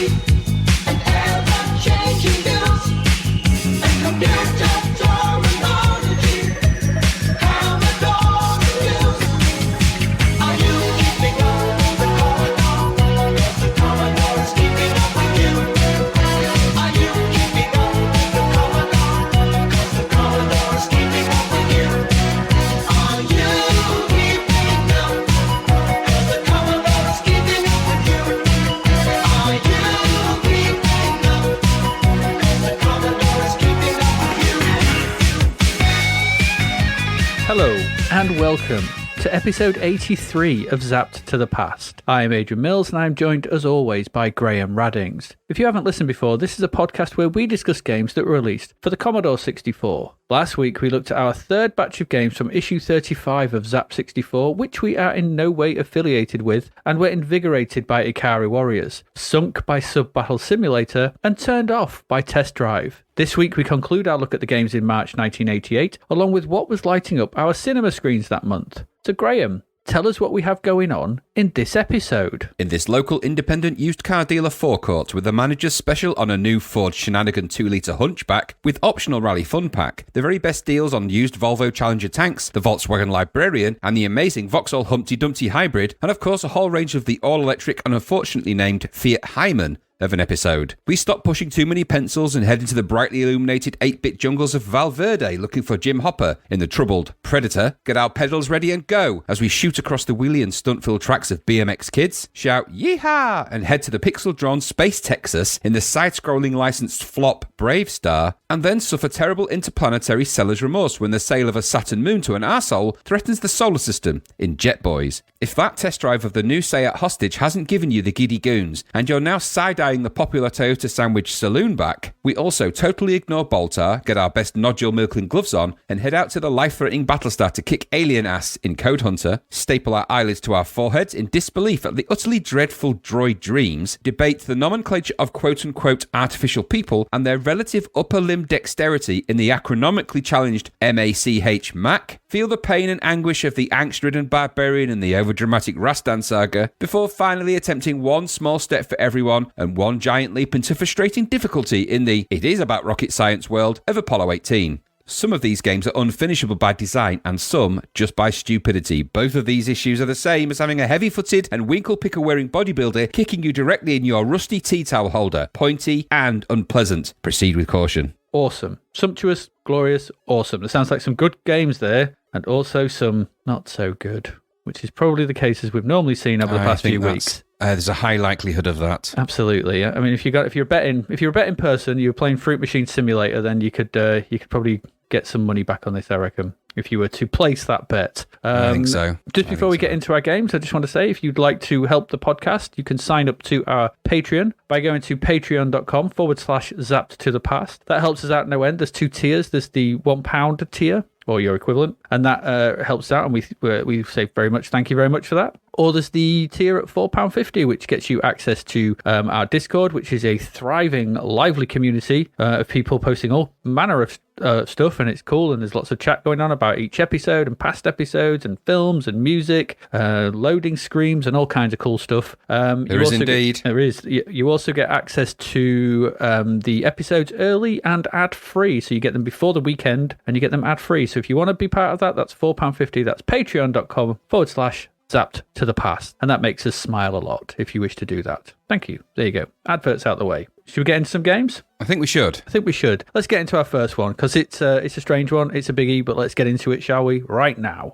and ever-changing views, and computer terminology, Commodore news. Are you keeping up with the Commodore? 'Cause the Commodore is keeping up with you. Are you keeping up with the Commodore? 'Cause the Commodore is keeping up with you. Are you keeping up? 'Cause the Commodore is keeping up with you. Are you keeping up? 'Cause the Commodore is keeping up with you. Hello and welcome to episode 83 of Zapped to the Past. I am Adrian Mills and I am joined as always by Graham Raddings. If you haven't listened before, this is a podcast where we discuss games that were released for the Commodore 64. Last week we looked at our third batch of games from issue 35 of Zap 64, which we are in no way affiliated with, and were invigorated by Ikari Warriors, sunk by Sub-Battle Simulator, and turned off by Test Drive. This week we conclude our look at the games in March 1988, along with what was lighting up our cinema screens that month. So Graham, tell us what we have going on in this episode. In this local independent used car dealer forecourt with the manager's special on a new Ford Shenanigan 2-litre Hunchback with optional rally fun pack, the very best deals on used Volvo Challenger tanks, the Volkswagen Librarian and the amazing Vauxhall Humpty Dumpty Hybrid, and of course a whole range of the all-electric and unfortunately named Fiat Hyman of an episode. We stop pushing too many pencils and head into the brightly illuminated 8-bit jungles of Valverde looking for Jim Hopper in the troubled Predator, get our pedals ready and go as we shoot across the wheelie and stunt-filled tracks of BMX Kidz, shout yeehaw and head to the pixel-drawn Space Texas in the side-scrolling licensed flop Bravestarr, and then suffer terrible interplanetary seller's remorse when the sale of a Saturn moon to an arsehole threatens the solar system in Jetboys. If that test drive of the new Seat Hostage hasn't given you the giddy goons, and you're now side-eyeing the popular Toyota Sandwich Saloon back, we also totally ignore Boltar, get our best nodule milkling gloves on, and head out to the life-threatening Battlestar to kick alien ass in Code Hunter, staple our eyelids to our foreheads in disbelief at the utterly dreadful Droid Dreams, debate the nomenclature of quote-unquote artificial people and their relative upper limb dexterity in the acronomically challenged Mach, feel the pain and anguish of the angst-ridden barbarian in the overdramatic Rastan Saga, before finally attempting one small step for everyone and one giant leap into frustrating difficulty in the it is about rocket science world of Apollo 18. Some of these games are unfinishable by design and some just by stupidity. Both of these issues are the same as having a heavy-footed and winkle-picker-wearing bodybuilder kicking you directly in your rusty tea towel holder. Pointy and unpleasant. Proceed with caution. Awesome. Sumptuous, glorious, awesome. It sounds like some good games there, and also some not so good, which is probably the case as we've normally seen over the past few weeks. There's a high likelihood of that. Absolutely. I mean, if you're a betting person, you're playing Fruit Machine Simulator, then you could probably get some money back on this, I reckon, if you were to place that bet. I think so. Just before we get into our games, I just want to say, if you'd like to help the podcast, you can sign up to our Patreon by going to patreon.com/zapped to the past. That helps us out no end. There's two tiers. There's the £1 tier, or your equivalent, and that helps out, and we say very much thank you very much for that. Or there's the tier at £4.50, which gets you access to our Discord, which is a thriving, lively community of people posting all manner of stuff, and it's cool, and there's lots of chat going on about each episode and past episodes and films and music, loading screens and all kinds of cool stuff. There is indeed. There is. You also get access to the episodes early and ad-free, so you get them before the weekend and you get them ad-free. So if you want to be part of that, that's £4.50. That's patreon.com/zapped to the past, and that makes us smile a lot if you wish to do that. Thank you. There you go. Adverts out the way. Should we get into some games? I think we should. Let's get into our first one, because it's a strange one. It's a biggie, but let's get into it, shall we? Right now.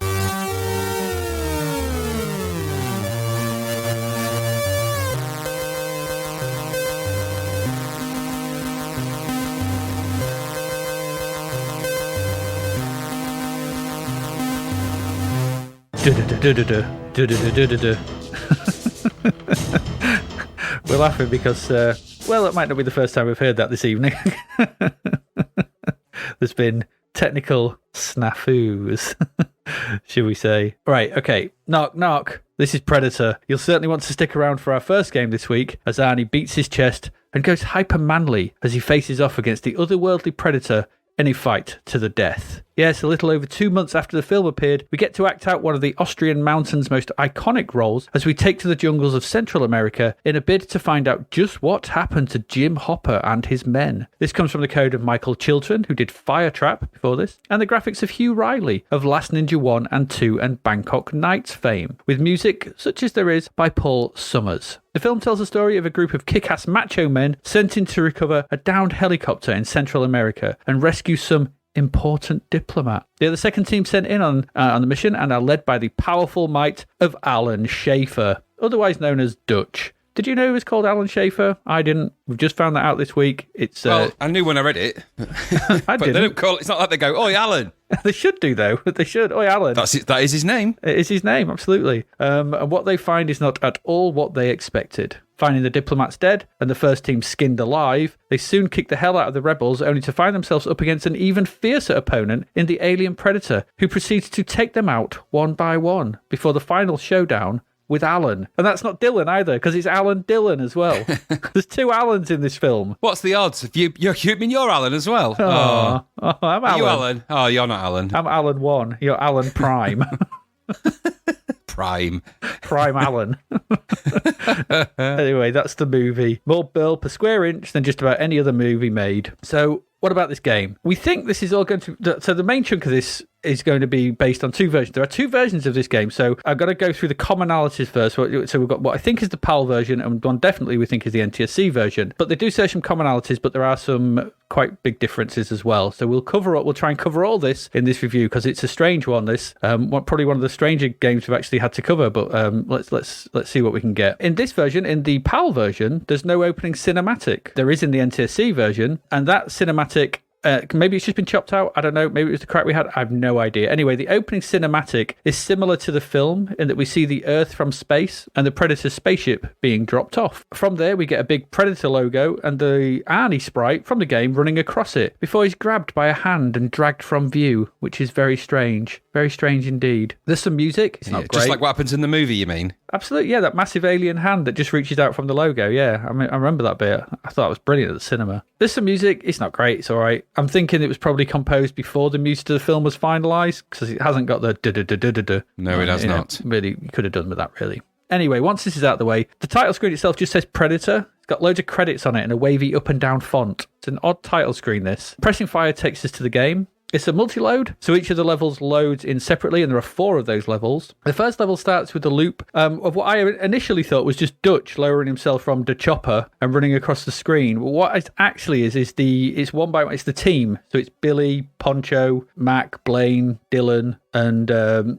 We're laughing because, it might not be the first time we've heard that this evening. There's been technical snafus, should we say. Right, okay. Knock, knock. This is Predator. You'll certainly want to stick around for our first game this week, as Arnie beats his chest and goes hyper-manly as he faces off against the otherworldly Predator in a fight to the death. Yes, a little over 2 months after the film appeared, we get to act out one of the Austrian mountain's most iconic roles as we take to the jungles of Central America in a bid to find out just what happened to Jim Hopper and his men. This comes from the code of Michael Chilton, who did Firetrap before this, and the graphics of Hugh Riley of Last Ninja 1 and 2 and Bangkok Nights fame, with music such as there is by Paul Summers. The film tells the story of a group of kick-ass macho men sent in to recover a downed helicopter in Central America and rescue some important diplomat. They are the second team sent in on the mission and are led by the powerful might of Alan Schaefer, otherwise known as Dutch. Did you know he was called Alan Schaefer? I didn't. We've just found that out this week. It's well, I knew when I read it. I but didn't. They don't call it. It's not like they go, "Oi, Alan." They should do, though. They should. Oi, Alan. That is his name. It is his name, absolutely. And what they find is not at all what they expected. Finding the diplomats dead and the first team skinned alive, they soon kick the hell out of the rebels, only to find themselves up against an even fiercer opponent in the alien predator, who proceeds to take them out one by one before the final showdown with Alan. And that's not Dylan either, because it's Alan Dillon as well. There's two Alans in this film. What's the odds? If you're Alan as well. Oh, I'm Alan. Are you Alan? Oh, you're not Alan. I'm Alan 1. You're Alan Prime. Prime Alan. Anyway, that's the movie. More bill per square inch than just about any other movie made. So, what about this game? We think this is all going to... So the main chunk of this is going to be based on two versions. There are two versions of this game, so I've got to go through the commonalities first. So we've got what I think is the PAL version, and one definitely we think is the NTSC version. But they do share some commonalities, but there are some quite big differences as well. So we'll try and cover all this in this review, because it's a strange one, this. Probably one of the stranger games we've actually had to cover, but let's see what we can get. In this version, in the PAL version, there's no opening cinematic. There is in the NTSC version, and that cinematic... maybe it's just been chopped out. I don't know. Maybe it was the crack we had. I have no idea. Anyway, the opening cinematic is similar to the film in that we see the Earth from space and the Predator spaceship being dropped off. From there, we get a big Predator logo and the Arnie sprite from the game running across it before he's grabbed by a hand and dragged from view, which is very strange. Very strange indeed. There's some music. It's not great. Just like what happens in the movie, you mean? Absolutely, yeah. That massive alien hand that just reaches out from the logo. Yeah, I remember that bit. I thought it was brilliant at the cinema. There's some music. It's not great. It's all right. I'm thinking it was probably composed before the music to the film was finalised, because it hasn't got the da-da-da-da-da-da. No, it has not. Really, you could have done with that, really. Anyway, once this is out of the way, the title screen itself just says Predator. It's got loads of credits on it in a wavy up and down font. It's an odd title screen, this. Pressing fire takes us to the game. It's a multi-load, so each of the levels loads in separately, and there are 4 of those levels. The first level starts with the loop of what I initially thought was just Dutch lowering himself from the chopper and running across the screen. But what it actually is it's one by one. It's the team. So it's Billy, Poncho, Mach, Blaine, Dylan, and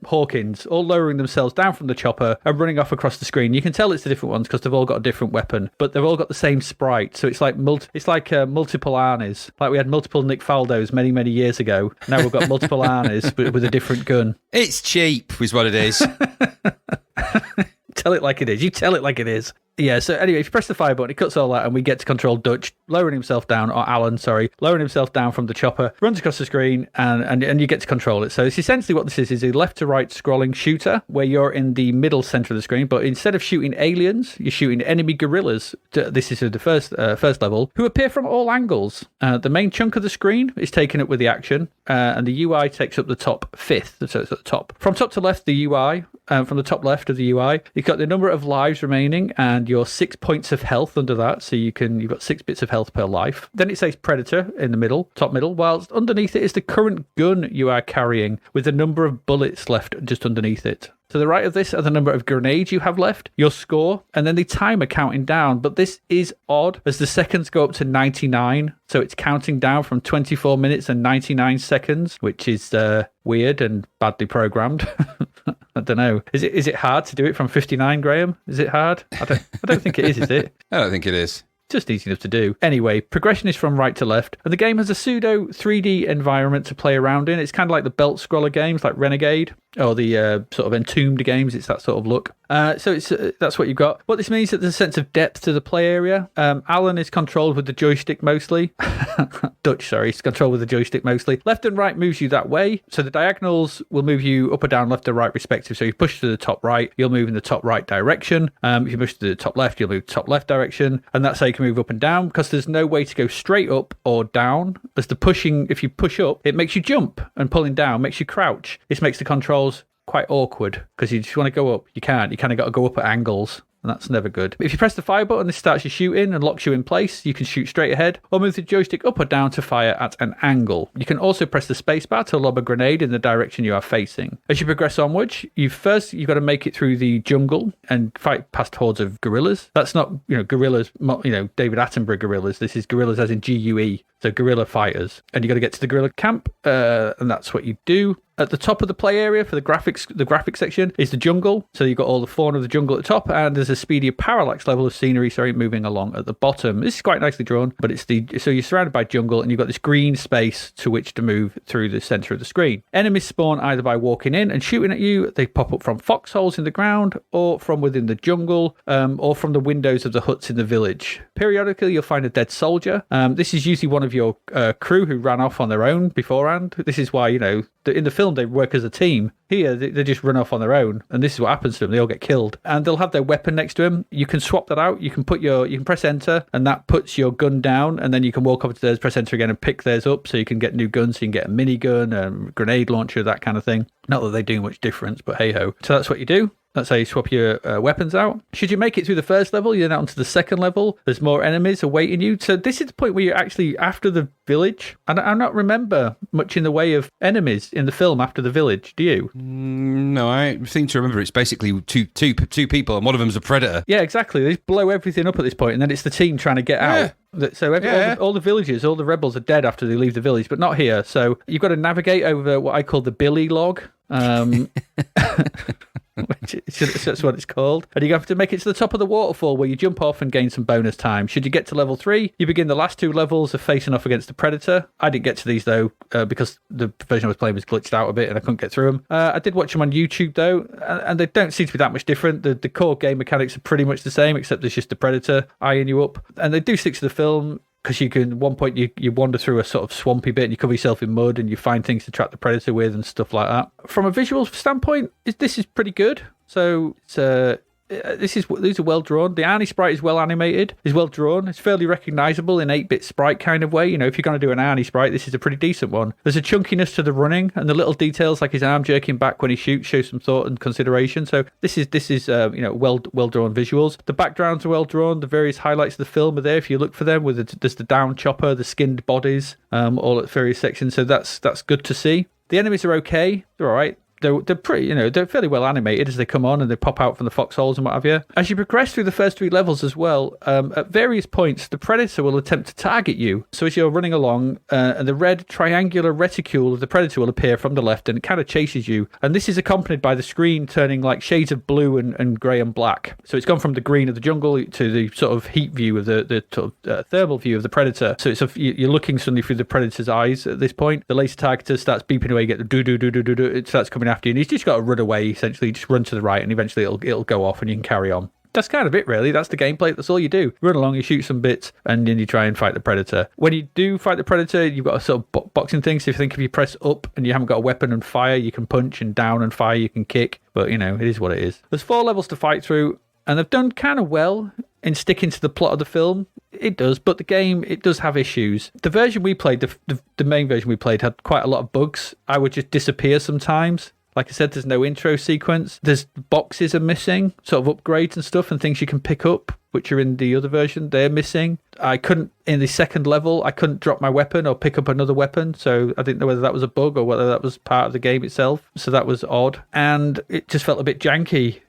Hawkins, all lowering themselves down from the chopper and running off across the screen. You can tell it's the different ones because they've all got a different weapon, but they've all got the same sprite. So it's like multiple Arnies. Like we had multiple Nick Faldos many years ago. Now we've got multiple Arnies with a different gun. It's cheap, is what it is. Tell it like it is. You tell it like it is. Yeah, so anyway, if you press the fire button, it cuts all that, and we get to control Dutch lowering himself down, or Alan, sorry, lowering himself down from the chopper, runs across the screen, and you get to control it. So it's essentially what this is a left to right scrolling shooter, where you're in the middle center of the screen, but instead of shooting aliens, you're shooting enemy guerrillas. This is the first level, who appear from all angles. The main chunk of the screen is taken up with the action, and the UI takes up the top fifth, so it's at the top. From top to left, the UI, from the top left of the UI, you've got the number of lives remaining, and your 6 points of health under that, so you've got 6 bits of health per life. Then it says Predator in the middle, top middle, whilst underneath it is the current gun you are carrying, with the number of bullets left just underneath it. To the right of this are the number of grenades you have left, your score, and then the timer counting down. But this is odd, as the seconds go up to 99, so it's counting down from 24 minutes and 99 seconds, which is weird and badly programmed. I don't know. Is it hard to do it from 59, Graham? Is it hard? I don't think it is it? I don't think it is. Just easy enough to do. Anyway, progression is from right to left, and the game has a pseudo 3D environment to play around in. It's kind of like the belt scroller games like Renegade, or the sort of Entombed games. It's that sort of look. So that's what you've got. What this means is that there's a sense of depth to the play area. Alan is controlled with the joystick mostly. Dutch, sorry, is controlled with the joystick mostly. Left and right moves you that way. So the diagonals will move you up or down, left or right respective. So you push to the top right, you'll move in the top right direction. If you push to the top left, you'll move top left direction. And that's how you can move up and down, because there's no way to go straight up or down. As the pushing, if you push up, it makes you jump, and pulling down makes you crouch. This makes the controls quite awkward, because you just want to go up. You can't. You kind of got to go up at angles. And that's never good. If you press the fire button, this starts you shooting and locks you in place. You can shoot straight ahead or move the joystick up or down to fire at an angle. You can also press the spacebar to lob a grenade in the direction you are facing. As you progress onwards, you've got to make it through the jungle and fight past hordes of gorillas. That's not, gorillas, David Attenborough gorillas. This is gorillas as in GUE. So guerrilla fighters. And you got to get to the guerrilla camp, and that's what you do. At the top of the play area for the graphics section is the jungle. So you've got all the fauna of the jungle at the top, and there's a speedier parallax level of scenery, moving along at the bottom. This is quite nicely drawn, but so you're surrounded by jungle, and you've got this green space to which to move through the center of the screen. Enemies spawn either by walking in and shooting at you, they pop up from foxholes in the ground, or from within the jungle, or from the windows of the huts in the village. Periodically, you'll find a dead soldier. This is usually one of your crew who ran off on their own beforehand. This is why, in the film, they work as a team. Here, they just run off on their own, and this is what happens to them. They all get killed, and they'll have their weapon next to them. You can swap that out. You can press enter, and that puts your gun down, and then you can walk over to theirs, press enter again, and pick theirs up, so you can get new guns. So you can get a minigun, a grenade launcher, that kind of thing. Not that they do much difference, but hey-ho. So that's what you do. That's how you swap your weapons out. Should you make it through the first level, you're now onto the second level. There's more enemies awaiting you. So this is the point where you're actually after the village. And I don't remember much in the way of enemies in the film after the village. Do you? No, I seem to remember it's basically two people, and one of them's a predator. Yeah, exactly. They blow everything up at this point, and then it's the team trying to get out. So all the villagers, all the rebels are dead after they leave the village, but not here. So you've got to navigate over what I call the Billy log. That's what it's called. And you have to make it to the top of the waterfall, where you jump off and gain some bonus time. Should you get to level 3, you begin the last 2 levels of facing off against the Predator. I didn't get to these, though, because the version I was playing was glitched out a bit and I couldn't get through them. I did watch them on YouTube, though, and they don't seem to be that much different. The core game mechanics are pretty much the same, except there's just the Predator eyeing you up. And they do stick to the film, because you can, at one point, you wander through a sort of swampy bit and you cover yourself in mud and you find things to track the Predator with and stuff like that. From a visual standpoint, this is pretty good. So these are well drawn. The Arnie sprite is well animated, is well drawn. It's fairly recognizable in 8-bit sprite kind of way. If you're going to do an Arnie sprite, this is a pretty decent one. There's a chunkiness to the running, and the little details like his arm jerking back when he shoots show some thought and consideration. So this is well drawn visuals. The backgrounds are well drawn. The various highlights of the film are there if you look for them. There's the down chopper, the skinned bodies, all at various sections. So that's good to see. The enemies are okay. They're all right. They're pretty, they're fairly well animated as they come on and they pop out from the foxholes and what have you. As you progress through the first 3 levels as well, at various points, the Predator will attempt to target you. So as you're running along, and the red triangular reticule of the Predator will appear from the left and it kind of chases you. And this is accompanied by the screen turning like shades of blue and grey and black. So it's gone from the green of the jungle to the sort of heat view of the sort of thermal view of the Predator. So you're looking suddenly through the Predator's eyes at this point. The laser targeter starts beeping away, you get the do-do-do-do-do-do. It starts coming after you, and he's just got to run away, essentially. Just run to the right, and eventually it'll go off, and you can carry on. That's kind of it, really. That's the gameplay. That's all you do. Run along, you shoot some bits, and then you try and fight the Predator. When you do fight the Predator, you've got a sort of boxing thing. So if you press up and you haven't got a weapon and fire, you can punch, and down and fire, you can kick. But, it is what it is. There's 4 levels to fight through, and they've done kind of well in sticking to the plot of the film. It does, but the game, it does have issues. The version we played, the main version we played, had quite a lot of bugs. I would just disappear sometimes. Like I said, there's no intro sequence. There's boxes are missing, sort of upgrades and stuff and things you can pick up, which are in the other version. They're missing. I couldn't, in the second level, I couldn't drop my weapon or pick up another weapon. So I didn't know whether that was a bug or whether that was part of the game itself. So that was odd. And it just felt a bit janky.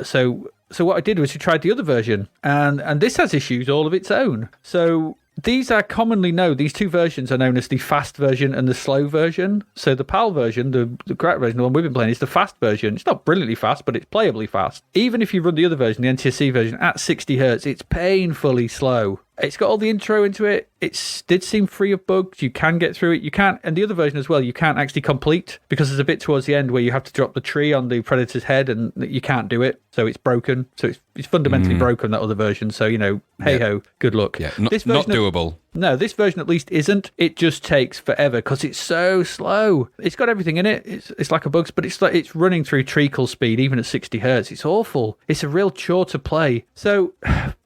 So what I did was I tried the other version. And this has issues all of its own. So these are commonly known, these 2 versions are known as the fast version and the slow version. So the PAL version, the correct version, the one we've been playing, is the fast version. It's not brilliantly fast, but it's playably fast. Even if you run the other version, the NTSC version, at 60 hertz, it's painfully slow. It's got all the intro into it. It did seem free of bugs. You can get through it. You can't, and the other version as well, you can't actually complete because there's a bit towards the end where you have to drop the tree on the Predator's head and you can't do it. So it's broken. So it's fundamentally broken, that other version. So, hey-ho, good luck. Yeah, This not version doable. No, this version at least isn't. It just takes forever because it's so slow. It's got everything in it. It's like a bugs, but it's running through treacle speed, even at 60 hertz. It's awful. It's a real chore to play. So,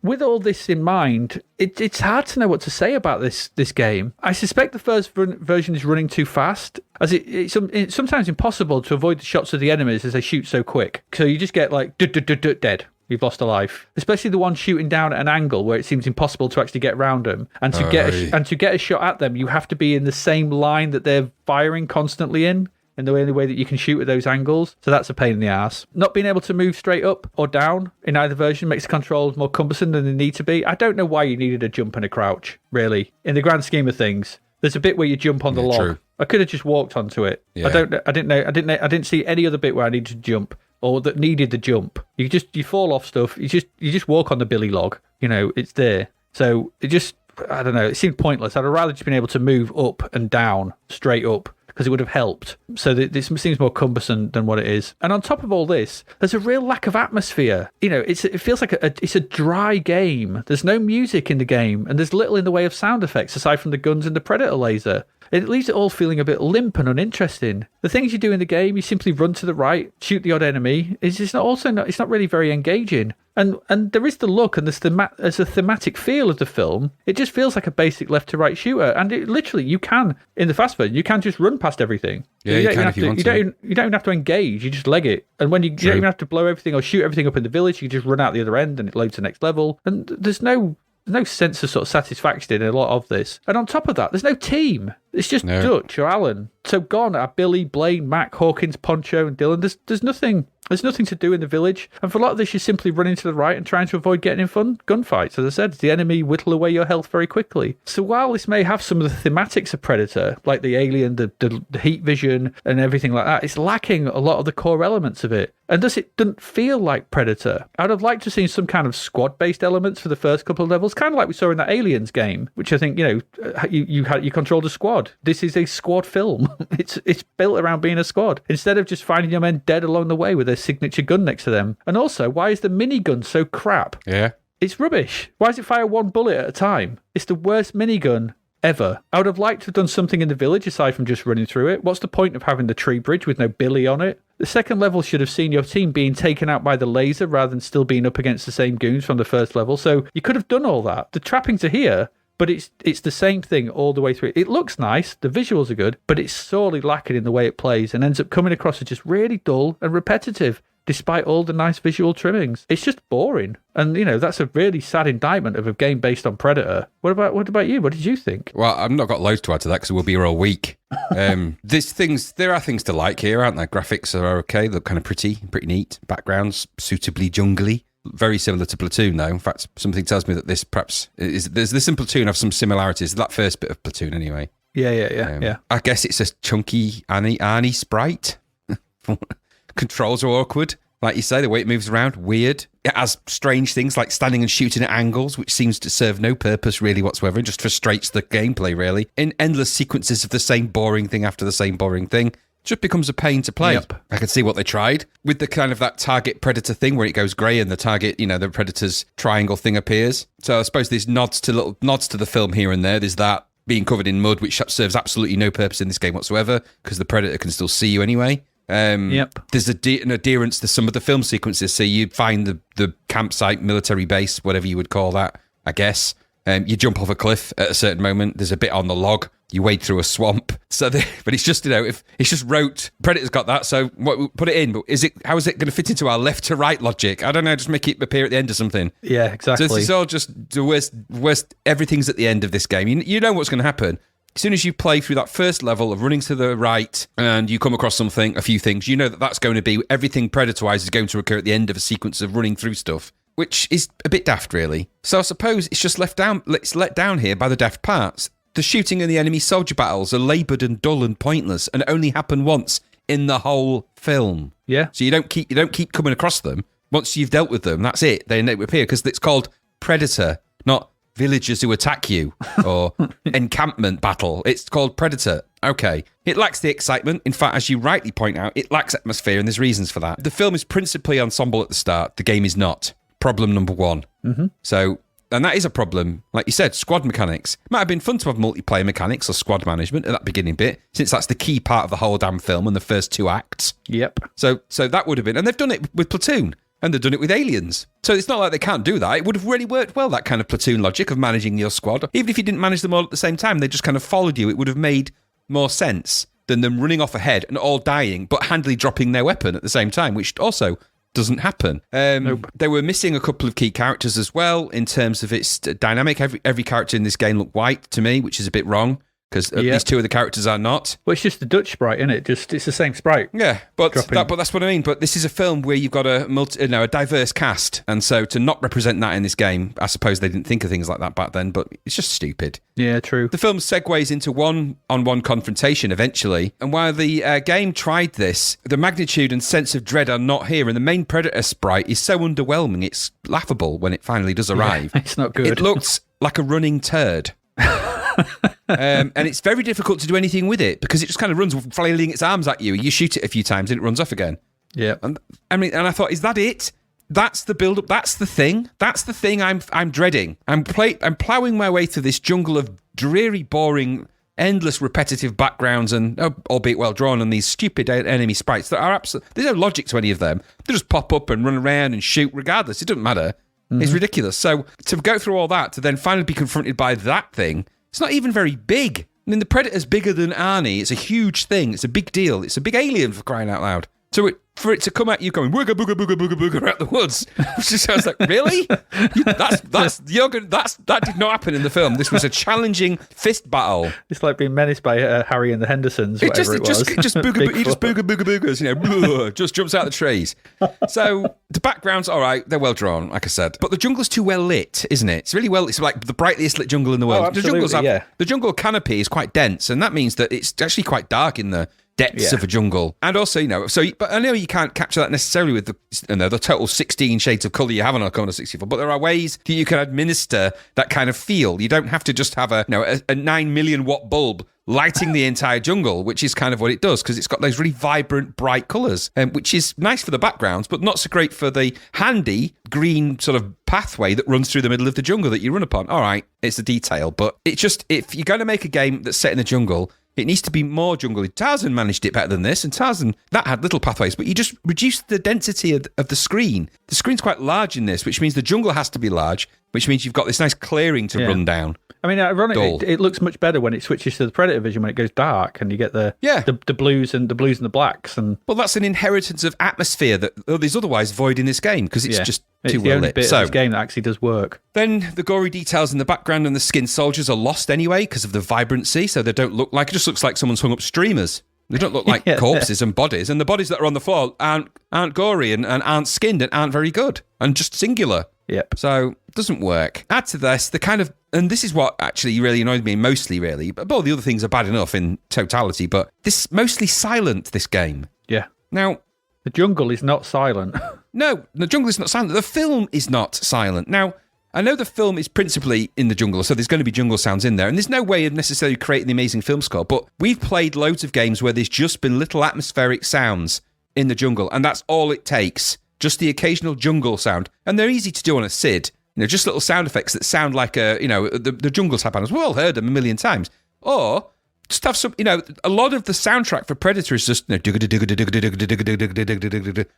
with all this in mind, it's hard to know what to say about this game. I suspect the first version is running too fast, as it's sometimes impossible to avoid the shots of the enemies as they shoot so quick. So you just get like dead. You've lost a life, especially the one shooting down at an angle where it seems impossible to actually get around them. And to get a shot at them, you have to be in the same line that they're firing constantly in the only way that you can shoot at those angles. So that's a pain in the ass. Not being able to move straight up or down in either version makes the controls more cumbersome than they need to be. I don't know why you needed a jump and a crouch, really. In the grand scheme of things, there's a bit where you jump on the log. True. I could have just walked onto it. Yeah. I didn't see any other bit where I needed to jump or that needed the jump. You fall off stuff. You just walk on the billy log. It's there. So I don't know. It seemed pointless. I'd have rather just been able to move up and down, straight up, because it would have helped. So this seems more cumbersome than what it is. And on top of all this, there's a real lack of atmosphere. It feels like it's a dry game. There's no music in the game, and there's little in the way of sound effects aside from the guns and the Predator laser. It leaves it all feeling a bit limp and uninteresting. The things you do in the game, you simply run to the right, shoot the odd enemy. It's not really very engaging. And there is the look and there's a thematic feel of the film. It just feels like a basic left to right shooter. And it literally, you can, in the fast version, you can just run past everything. Yeah, you can if you want to. You don't even have to engage. You just leg it. And when you don't even have to blow everything or shoot everything up in the village, you just run out the other end and it loads the next level. And there's no sense of sort of satisfaction in a lot of this. And on top of that, there's no team. It's just Dutch or Alan. So gone are Billy, Blaine, Mach, Hawkins, Poncho, and Dylan. There's nothing. There's nothing to do in the village. And for a lot of this, you're simply running to the right and trying to avoid getting in fun gunfights. As I said, the enemy whittle away your health very quickly. So while this may have some of the thematics of Predator, like the alien, the heat vision, and everything like that, it's lacking a lot of the core elements of it. And thus it doesn't feel like Predator. I'd have liked to see some kind of squad-based elements for the first couple of levels, kind of like we saw in that Aliens game, which I think, you controlled a squad. This is a squad film. It's built around being a squad, instead of just finding your men dead along the way with their signature gun next to them. And also, why is the minigun so crap? Yeah. It's rubbish. Why does it fire one bullet at a time? It's the worst minigun ever. I would have liked to have done something in the village aside from just running through it. What's the point of having the tree bridge with no Billy on it? The second level should have seen your team being taken out by the laser rather than still being up against the same goons from the first level. So you could have done all that. The trappings are here, but it's the same thing all the way through. It looks nice, the visuals are good, but it's sorely lacking in the way it plays and ends up coming across as just really dull and repetitive, despite all the nice visual trimmings. It's just boring. And, that's a really sad indictment of a game based on Predator. What about you? What did you think? Well, I've not got loads to add to that because we'll be here all week. There are things to like here, aren't there? Graphics are okay. They're kind of pretty neat. Backgrounds, suitably jungly. Very similar to Platoon, though. In fact, something tells me that this perhaps this and Platoon have some similarities. That first bit of Platoon, anyway. Yeah. I guess it's a chunky Arnie sprite. Controls are awkward. Like you say, the way it moves around, weird. It has strange things like standing and shooting at angles, which seems to serve no purpose really whatsoever. It just frustrates the gameplay, really. In endless sequences of the same boring thing after the same boring thing. Just becomes a pain to play. Yep. I can see what they tried with the kind of that target predator thing where it goes grey and the target, the predator's triangle thing appears. So I suppose there's little nods to the film here and there. There's that being covered in mud, which serves absolutely no purpose in this game whatsoever because the predator can still see you anyway. There's an adherence to some of the film sequences. So you find the campsite, military base, whatever you would call that, I guess. You jump off a cliff at a certain moment. There's a bit on the log. You wade through a swamp. But it's just, if it's just wrote, Predator's got that, so put it in. But how is it going to fit into our left to right logic? I don't know, just make it appear at the end of something. Yeah, exactly. So it's all just the worst, everything's at the end of this game. You know what's going to happen. As soon as you play through that first level of running to the right and you come across a few things, you know that's going to be, everything Predator-wise is going to occur at the end of a sequence of running through stuff, which is a bit daft, really. So I suppose it's just let down here by the daft parts. The shooting and the enemy soldier battles are laboured and dull and pointless and only happen once in the whole film. Yeah. So you don't keep coming across them. Once you've dealt with them, that's it. They appear because it's called Predator, not villagers who attack you or encampment battle. It's called Predator. Okay. It lacks the excitement. In fact, as you rightly point out, it lacks atmosphere, and there's reasons for that. The film is principally ensemble at the start. The game is not. Problem number one. Mm-hmm. So, and that is a problem. Like you said, squad mechanics. Might have been fun to have multiplayer mechanics or squad management at that beginning bit, since that's the key part of the whole damn film and the first 2 acts. Yep. So that would have been, and they've done it with Platoon. And they've done it with Aliens. So it's not like they can't do that. It would have really worked well, that kind of platoon logic of managing your squad. Even if you didn't manage them all at the same time, they just kind of followed you. It would have made more sense than them running off ahead and all dying, but handily dropping their weapon at the same time, which also doesn't happen. Nope. They were missing a couple of key characters as well in terms of its dynamic. Every character in this game looked white to me, which is a bit wrong. Because at least 2 of the characters are not. Well, it's just the Dutch sprite, isn't it? It's the same sprite. Yeah, but that's what I mean. But this is a film where you've got a diverse cast, and so to not represent that in this game, I suppose they didn't think of things like that back then. But it's just stupid. Yeah, true. The film segues into one-on-one confrontation eventually, and while the game tried this, the magnitude and sense of dread are not here, and the main Predator sprite is so underwhelming, it's laughable when it finally does arrive. Yeah, it's not good. It looks like a running turd. And it's very difficult to do anything with it because it just kind of runs flailing its arms at you. You shoot it a few times and it runs off again. Yeah. And I thought, is that it? That's the build-up. That's the thing. That's the thing I'm dreading. I'm ploughing my way through this jungle of dreary, boring, endless, repetitive backgrounds and, albeit well drawn, and these stupid enemy sprites that are absolutely... There's no logic to any of them. They just pop up and run around and shoot regardless. It doesn't matter. Mm-hmm. It's ridiculous. So to go through all that, to then finally be confronted by that thing... It's not even very big. I mean, the Predator's bigger than Arnie. It's a huge thing. It's a big deal. It's a big alien, for crying out loud. So for it to come at you going booga booga booga booga booga out the woods, which just sounds like, really? That did not happen in the film. This was a challenging fist battle. It's like being menaced by Harry and the Hendersons. It just booga booga, just jumps out the trees. So the background's all right. They're well drawn, like I said, but the jungle's too well lit, isn't it? It's really well. It's like the brightest lit jungle in the world. Oh, absolutely, the jungle canopy is quite dense, and that means that it's actually quite dark in the depths of a jungle. And also, but I know you can't capture that necessarily with the total 16 shades of colour you have on a Commodore 64, but there are ways that you can administer that kind of feel. You don't have to just have a 9 million watt bulb lighting the entire jungle, which is kind of what it does, because it's got those really vibrant, bright colours, which is nice for the backgrounds, but not so great for the handy green sort of pathway that runs through the middle of the jungle that you run upon. All right, it's a detail, but it's just, if you're going to make a game that's set in the jungle, it needs to be more jungle. Tarzan managed it better than this, and Tarzan, that had little pathways, but you just reduced the density of the screen. The screen's quite large in this, which means the jungle has to be large, which means you've got this nice clearing to run down. I mean, ironically, it looks much better when it switches to the Predator vision, when it goes dark, and you get the blues and the blacks. And well, that's an inheritance of atmosphere that is otherwise void in this game, because it's just too well lit. It's the only bit of this game that actually does work. Then the gory details in the background and the skinned soldiers are lost anyway because of the vibrancy, so they don't look like... It just looks like someone's hung up streamers. They don't look like corpses and bodies, and the bodies that are on the floor aren't gory and aren't skinned and aren't very good, and just singular. Yep. So it doesn't work. Add to this, the kind of... And this is what actually really annoyed me mostly, really. But all the other things are bad enough in totality, but this mostly silent, this game. Yeah. Now... The jungle is not silent. No, the jungle is not silent. The film is not silent. Now, I know the film is principally in the jungle, so there's going to be jungle sounds in there, and there's no way of necessarily creating the amazing film score, but we've played loads of games where there's just been little atmospheric sounds in the jungle, and that's all it takes. Just the occasional jungle sound. And they're easy to do on a SID. Just little sound effects that sound like the jungle tap panels. We've all heard them a million times. Or... just have some, a lot of the soundtrack for Predator is just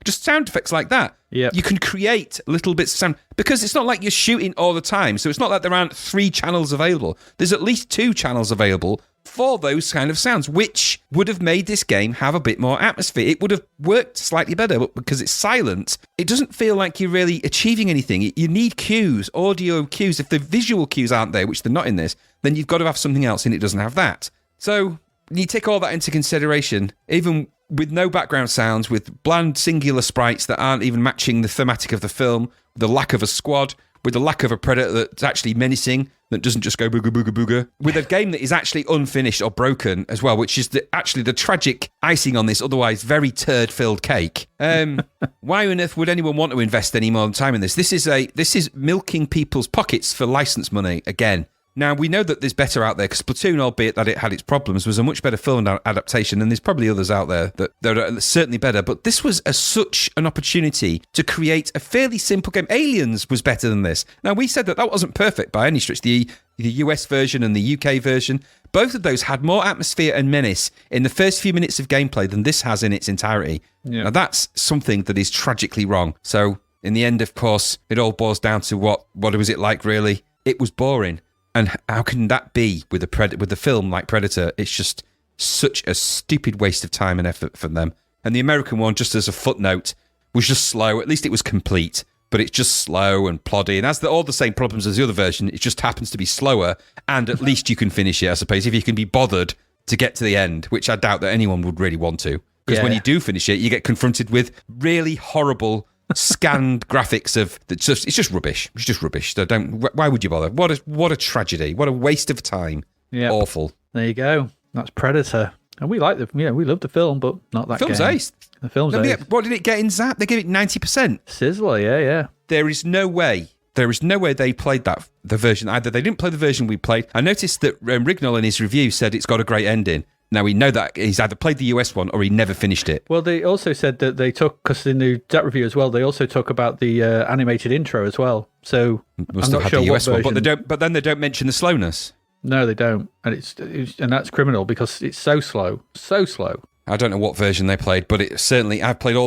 just sound effects like that. Yeah, you can create little bits of sound because it's not like you're shooting all the time. So it's not like there aren't 3 channels available. There's at least 2 channels available for those kind of sounds, which would have made this game have a bit more atmosphere. It would have worked slightly better, but because it's silent, it doesn't feel like you're really achieving anything. You need cues, audio cues. If the visual cues aren't there, which they're not in this, then you've got to have something else, and it doesn't have that. So you take all that into consideration, even with no background sounds, with bland singular sprites that aren't even matching the thematic of the film, the lack of a squad, with the lack of a Predator that's actually menacing, that doesn't just go booga booga booga, with a game that is actually unfinished or broken as well, which is actually the tragic icing on this otherwise very turd-filled cake. Why on earth would anyone want to invest any more time in this? This is milking people's pockets for license money again. Now, we know that there's better out there, because Splatoon, albeit that it had its problems, was a much better film adaptation, and there's probably others out there that are certainly better, but this was such an opportunity to create a fairly simple game. Aliens was better than this. Now, we said that wasn't perfect by any stretch. The US version and the UK version, both of those had more atmosphere and menace in the first few minutes of gameplay than this has in its entirety. Yeah. Now, that's something that is tragically wrong. So, in the end, of course, it all boils down to what was it like, really? It was boring. And how can that be with a film like Predator? It's just such a stupid waste of time and effort for them. And the American one, just as a footnote, was just slow. At least it was complete, but it's just slow and ploddy. And has all the same problems as the other version. It just happens to be slower, and at least you can finish it, I suppose, if you can be bothered to get to the end, which I doubt that anyone would really want to. Because when you do finish it, you get confronted with really horrible scanned graphics of it's just rubbish. It's just rubbish. So why would you bother? What a tragedy. What a waste of time. Yeah. Awful. There you go. That's Predator. And we like we love the film, but not that film's game. Ace. The film's ace. What did it get in Zapped? They gave it 90%. Sizzler, yeah. There is no way they played the version. Either they didn't play the version we played. I noticed that Rignall in his review said it's got a great ending. Now, we know that he's either played the US one or he never finished it. Well, they also said that they took, because in the Zapped review as well, they also talk about the animated intro as well. So must I'm have not had sure the US what one, version. but then they don't mention the slowness. No, they don't. And and that's criminal because it's so slow. So slow. I don't know what version they played, but it certainly I played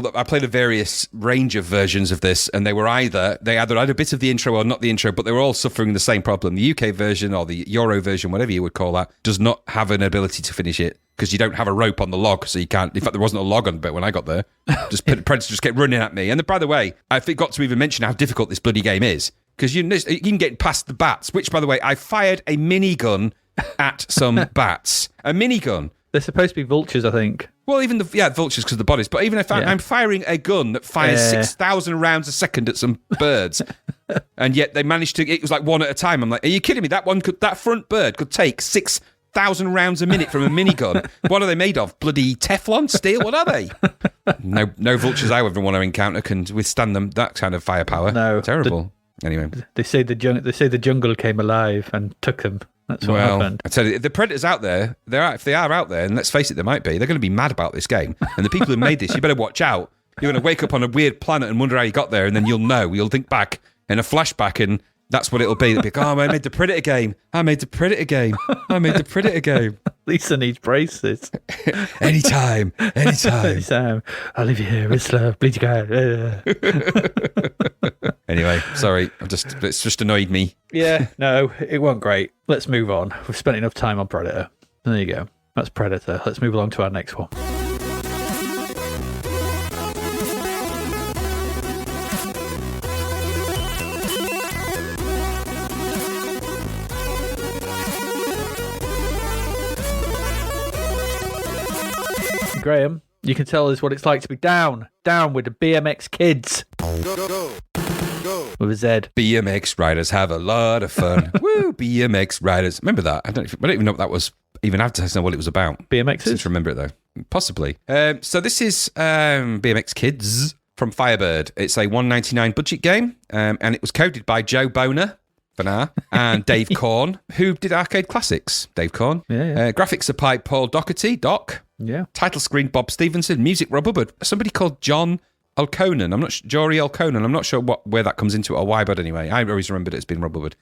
a various range of versions of this, and they either had a bit of the intro or not the intro, but they were all suffering the same problem. The UK version or the Euro version, whatever you would call that, does not have an ability to finish it because you don't have a rope on the log, so you can't. In fact, there wasn't a log on it when I got there. Predators just kept running at me. And by the way, I forgot to even mention how difficult this bloody game is, because you can get past the bats. Which, by the way, I fired a minigun at some bats. A minigun. They're supposed to be vultures, I think. Well, even vultures because of the bodies. But even if I'm firing a gun that fires 6,000 rounds a second at some birds, and yet they managed to. It was like one at a time. I'm like, are you kidding me? That front bird could take 6,000 rounds a minute from a minigun. What are they made of? Bloody Teflon steel? What are they? No vultures I ever want to encounter can withstand them. That kind of firepower. No, terrible. Anyway, they say the jungle came alive and took them. That's what happened. I tell you, the predators out there, if they are out there, and let's face it, they might be, they're going to be mad about this game. And the people who made this, you better watch out. You're going to wake up on a weird planet and wonder how you got there, and then you'll think back in a flashback, and that's what it'll be. They'll be like, oh, I made the Predator game. I made the Predator game. Lisa needs braces. Anytime. I'll leave you here with slow. Bleed your guy. Anyway, sorry. It's just annoyed me. Yeah, no, it wasn't great. Let's move on. We've spent enough time on Predator. There you go. That's Predator. Let's move along to our next one. Graham, you can tell us what it's like to be down with the BMX Kidz. Go. With a Z. BMX riders have a lot of fun. Woo, BMX riders. Remember that? I don't even know what that was. Even advertising on what it was about. BMXs? Since remember it though. Possibly. So this is BMX Kidz from Firebird. It's a $1.99 budget game, and it was coded by Joe Boner for now and Dave Korn, who did Arcade Classics. Dave Korn. Yeah. Graphics are by Paul Doherty. Doc. Yeah. Title screen Bob Stevenson. Music Rob Hubbard. Somebody called John Elconan. I'm not sure. Jory Elconan. I'm not sure where that comes into or why, but anyway, I always remembered it as being Rob Hubbard.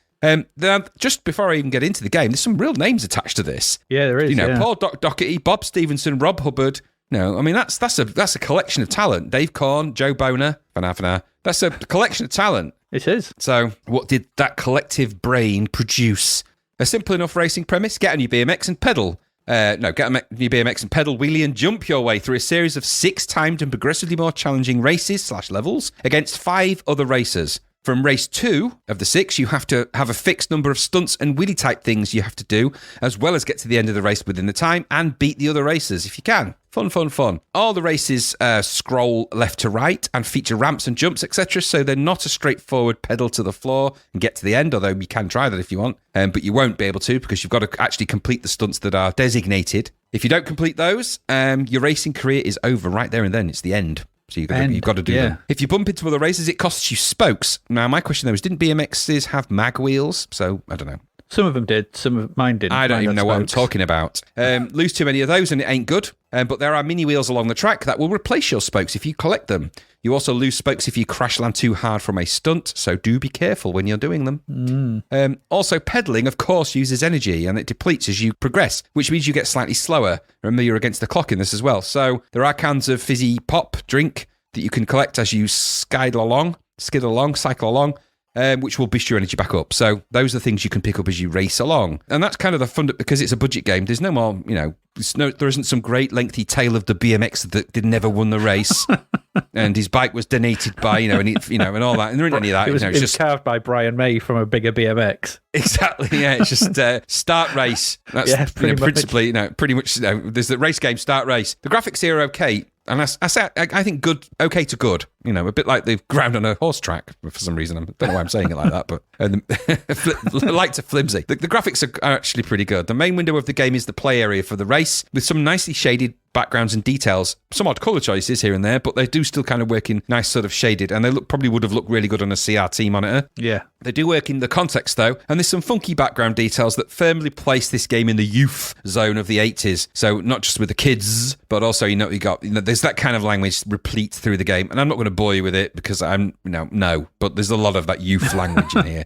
Just before I even get into the game, there's some real names attached to this. Yeah, there is. Paul Doherty, Bob Stevenson, Rob Hubbard. No, I mean that's a collection of talent. Dave Korn, Joe Boner, for now. That's a collection of talent. It is. So, what did that collective brain produce? A simple enough racing premise: get on your BMX and pedal. Get on your BMX and pedal, wheelie and jump your way through a series of 6 timed and progressively more challenging races / levels against 5 other racers. From race 2 of the 6, you have to have a fixed number of stunts and wheelie type things you have to do, as well as get to the end of the race within the time and beat the other racers if you can. Fun, fun, fun. All the races scroll left to right and feature ramps and jumps, etc. So they're not a straightforward pedal to the floor and get to the end, although you can try that if you want. But you won't be able to because you've got to actually complete the stunts that are designated. If you don't complete those, your racing career is over right there and then. It's the end. So you've got to do them. If you bump into other races, it costs you spokes. Now, my question though is, didn't BMXs have mag wheels? So, I don't know. Some of them did. Some of mine didn't. I don't even know what I'm talking about. Lose too many of those and it ain't good. But there are mini wheels along the track that will replace your spokes if you collect them. You also lose spokes if you crash land too hard from a stunt, so do be careful when you're doing them. Also, pedaling, of course, uses energy and it depletes as you progress, which means you get slightly slower. Remember, you're against the clock in this as well. So there are cans of fizzy pop drink that you can collect as you skid along, cycle along, which will boost your energy back up. So those are things you can pick up as you race along. And that's kind of the fun, because it's a budget game. There's no more, there isn't some great lengthy tale of the BMX that never won the race. And his bike was donated by, and all that. And there isn't any of that. It was carved by Brian May from a bigger BMX. Exactly, yeah. It's just start race. That's principally, pretty much, there's the race game, start race. The graphics here are okay. And I think good, okay to good. A bit like the ground on a horse track for some reason. I don't know why I'm saying it like that, but light to flimsy. The graphics are actually pretty good. The main window of the game is the play area for the race, with some nicely shaded backgrounds and details. Some odd colour choices here and there, but they do still kind of work in nice sort of shaded, and they probably would have looked really good on a CRT monitor. Yeah. They do work in the context though, and there's some funky background details that firmly place this game in the youth zone of the 80s. So not just with the kids, but also, there's that kind of language replete through the game, and I'm not going to bore you with it because but there's a lot of that youth language in here.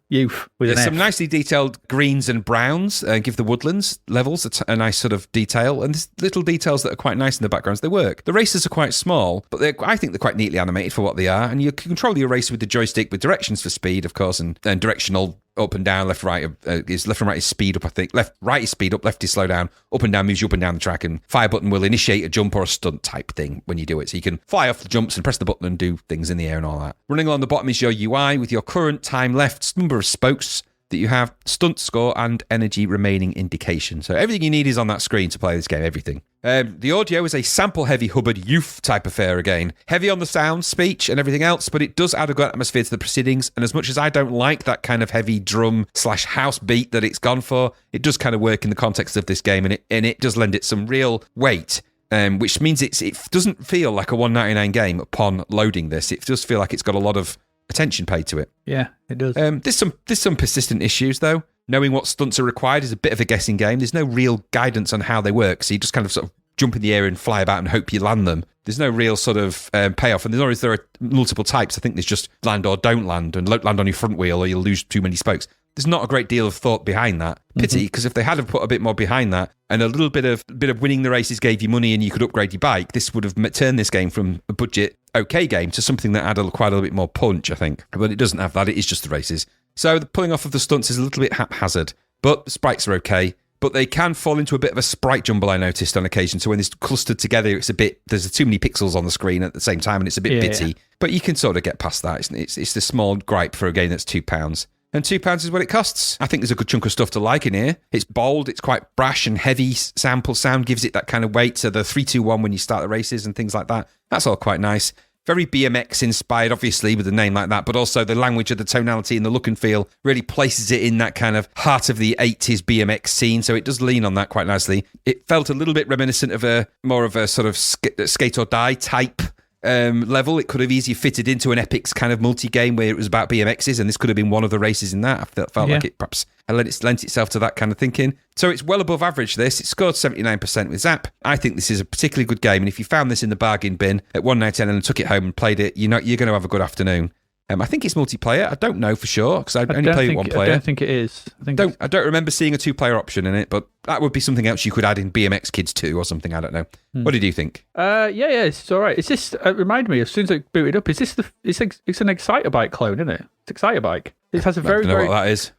Youth with an F. Some nicely detailed greens and browns give the woodlands levels a nice sort of detail, and there's little details that are quite nice in the backgrounds. They work. The races are quite small, but I think they're quite neatly animated for what they are, and you can control your racer with the joystick with directions for speed, of course, and directional up and down, left, right. Left and right is speed up, I think. Right is speed up, left is slow down. Up and down moves you up and down the track, and fire button will initiate a jump or a stunt type thing when you do it. So you can fly off the jumps and press the button and do things in the air and all that. Running along the bottom is your UI with your current time left, number of spokes that you have, stunt score, and energy remaining indication. So everything you need is on that screen to play this game, everything. The audio is a sample-heavy Hubbard youth type affair again. Heavy on the sound, speech, and everything else, but it does add a good atmosphere to the proceedings, and as much as I don't like that kind of heavy drum/house beat that it's gone for, it does kind of work in the context of this game, and it does lend it some real weight. Which means it doesn't feel like a $1.99 game upon loading this. It does feel like it's got a lot of attention paid to it. Yeah, it does. There's some persistent issues though. Knowing what stunts are required is a bit of a guessing game. There's no real guidance on how they work, so you just kind of sort of jump in the air and fly about and hope you land them. There's no real sort of payoff, and there are multiple types. I think there's just land or don't land, and land on your front wheel or you'll lose too many spokes. There's not a great deal of thought behind that. Pity, because if they had put a bit more behind that, and a little bit of winning the races gave you money and you could upgrade your bike, this would have turned this game from a budget okay game to something that had quite a little bit more punch, I think. But it doesn't have that. It is just the races. So the pulling off of the stunts is a little bit haphazard, but the sprites are okay. But they can fall into a bit of a sprite jumble, I noticed on occasion. So when it's clustered together, there's too many pixels on the screen at the same time, and it's a bit bitty. Yeah. But you can sort of get past that. It's the small gripe for a game that's £2. And £2 is what it costs. I think there's a good chunk of stuff to like in here. It's bold, it's quite brash and heavy. Sample sound gives it that kind of weight. So the 3-2-1 when you start the races and things like that. That's all quite nice. Very BMX inspired, obviously, with a name like that, but also the language of the tonality and the look and feel really places it in that kind of heart of the 80s BMX scene, so it does lean on that quite nicely. It felt a little bit reminiscent of more of a sort of skate or die type level. It could have easily fitted into an Epix kind of multi-game where it was about BMXs, and this could have been one of the races in that. I felt like it perhaps lent itself to that kind of thinking. So it's well above average, this. It scored 79% with Zap. I think this is a particularly good game, and if you found this in the bargain bin at $1.99 and took it home and played it, you're going to have a good afternoon. I think it's multiplayer. I don't know for sure because I only played it one player. I don't think it is. I don't remember seeing a 2-player option in it, but that would be something else you could add in BMX Kidz 2 or something. I don't know. What did you think? Yeah, it's all right. Is this? Remind me as soon as I boot it up. Is this it's an Excitebike clone, isn't it? It's Excitebike. It has a very I don't know what that is.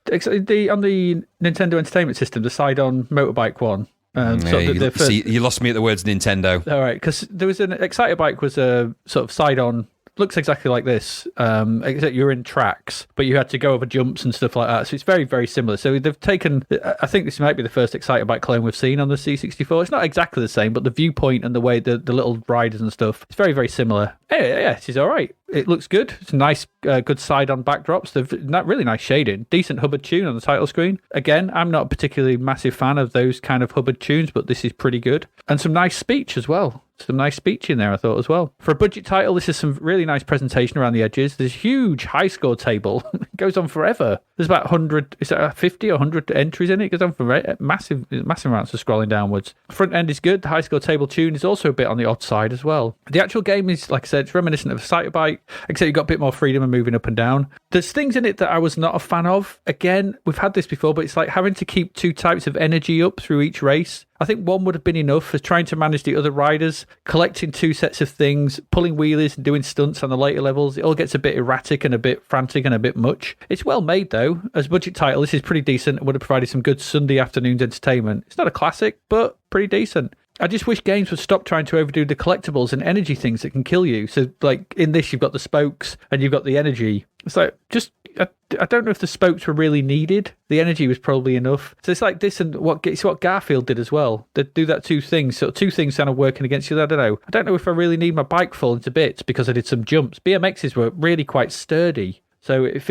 On the Nintendo Entertainment System, the side-on motorbike one. You lost me at the words Nintendo. All right, because there was an Excitebike was a sort of side-on looks exactly like this, except you're in tracks, but you had to go over jumps and stuff like that. So it's very, very similar. So they've taken, I think this might be the first Excitebike clone we've seen on the C64. It's not exactly the same, but the viewpoint and the way the little riders and stuff, it's very, very similar. Yeah, it's all right. It looks good. It's nice, good side-on backdrops. They've not really nice shading. Decent Hubbard tune on the title screen. Again, I'm not a particularly massive fan of those kind of Hubbard tunes, but this is pretty good. And some nice speech as well. Some nice speech in there, I thought, as well. For a budget title, this is some really nice presentation around the edges. There's a huge high score table. It goes on forever. There's about 100, is that 50 or 100 entries in it? It goes on for massive amounts of scrolling downwards. Front end is good. The high score table tune is also a bit on the odd side as well. The actual game is, like I said, it's reminiscent of a Excitebike, except you've got a bit more freedom and moving up and down. There's things in it that I was not a fan of. Again, we've had this before, but it's like having to keep 2 types of energy up through each race. I think one would have been enough for trying to manage the other riders, collecting 2 sets of things, pulling wheelies and doing stunts on the later levels. It all gets a bit erratic and a bit frantic and a bit much. It's well made though. As a budget title, this is pretty decent. It would have provided some good Sunday afternoons entertainment. It's not a classic, but pretty decent. I just wish games would stop trying to overdo the collectibles and energy things that can kill you. So, like, in this, you've got the spokes and you've got the energy. It's like, just, I don't know if the spokes were really needed. The energy was probably enough. So it's like this and it's what Garfield did as well. They do that 2 things. So 2 things kind of working against you. I don't know. I don't know if I really need my bike falling to bits because I did some jumps. BMXs were really quite sturdy. So it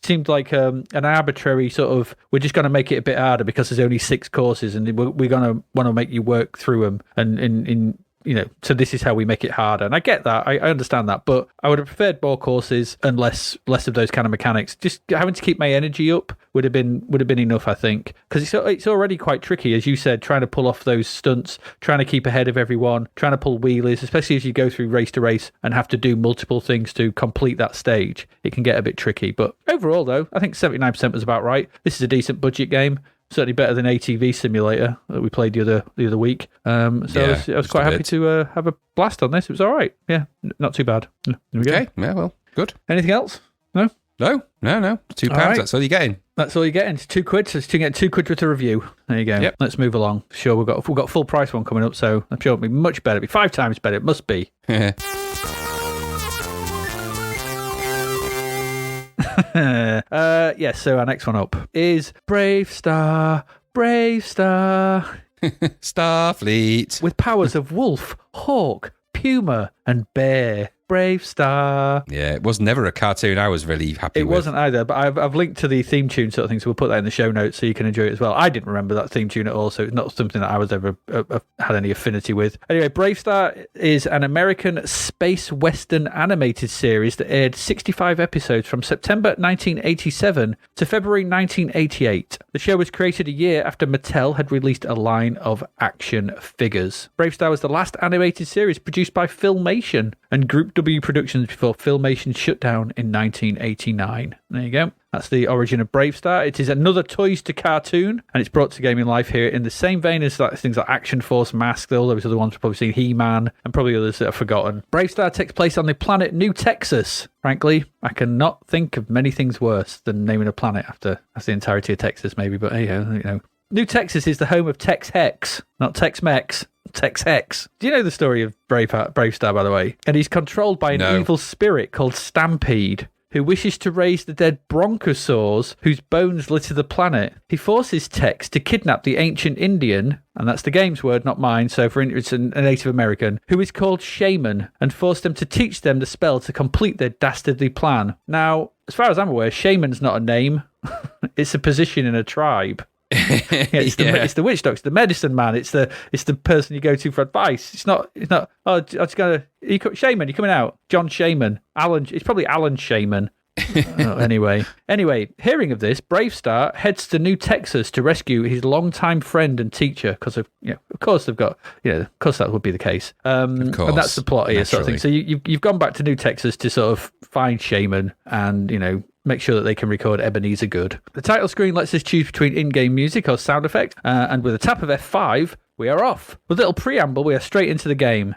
seemed like an arbitrary sort of, we're just going to make it a bit harder because there's only 6 courses and we're going to want to make you work through them. And so this is how we make it harder. And I get that. I understand that. But I would have preferred more courses and less of those kind of mechanics. Just having to keep my energy up would have been enough, I think. Because it's already quite tricky, as you said, trying to pull off those stunts, trying to keep ahead of everyone, trying to pull wheelies, especially as you go through race to race and have to do multiple things to complete that stage. It can get a bit tricky. But overall, though, I think 79% was about right. This is a decent budget game. Certainly better than ATV Simulator that we played the other week. I was quite happy to have a blast on this. It was all right. Yeah, not too bad. There we go. Okay, yeah, well, good. Anything else? No? No. £2. Right. That's all you're getting. That's all you're getting. It's £2. So you get £2 worth of review. There you go. Yep. Let's move along. Sure, we've got a full price one coming up, so I'm sure it'll be much better. It'll be 5 times better. It must be. Yes, so our next one up is Bravestarr. Starfleet. With powers of wolf, hawk, puma, and bear. Bravestarr. Yeah, it was never a cartoon I was really happy with. It wasn't either, but I've linked to the theme tune sort of thing, so we'll put that in the show notes so you can enjoy it as well. I didn't remember that theme tune at all, so it's not something that I was ever had any affinity with. Anyway, Bravestarr is an American space western animated series that aired 65 episodes from September 1987 to February 1988. The show was created a year after Mattel had released a line of action figures. Bravestarr was the last animated series produced by Filmation and Group W Productions before Filmation shut down in 1989. There you go. That's the origin of Bravestarr. It is another Toys to cartoon, and it's brought to gaming life here in the same vein as things like Action Force, Mask, all those other ones we've probably seen, He-Man, and probably others that are forgotten. Bravestarr takes place on the planet New Texas. Frankly, I cannot think of many things worse than naming a planet after the entirety of Texas, maybe, but hey, you know. New Texas is the home of Tex Hex, not Tex-Mex. Tex Hex. Do you know the story of Bravestarr, by the way? And he's controlled by an evil spirit called Stampede, who wishes to raise the dead bronchosaurs whose bones litter the planet. He forces Tex to kidnap the ancient Indian, and that's the game's word, not mine, so it's a Native American, who is called Shaman, and force them to teach them the spell to complete their dastardly plan. Now, as far as I'm aware, Shaman's not a name. It's a position in a tribe. It's the witch doctor, the medicine man. It's the person you go to for advice. It's not. Oh, I just gotta. Shaman, you coming out? John Shaman, Alan. It's probably Alan Shaman. Anyway, hearing of this, Bravestarr heads to New Texas to rescue his longtime friend and teacher. Because of course they've got. Of course that would be the case. Of course, and that's the plot here, sort of thing. So you've gone back to New Texas to sort of find Shaman and make sure that they can record Ebenezer Good. The title screen lets us choose between in-game music or sound effects, and with a tap of F5, we are off. With a little preamble, we are straight into the game.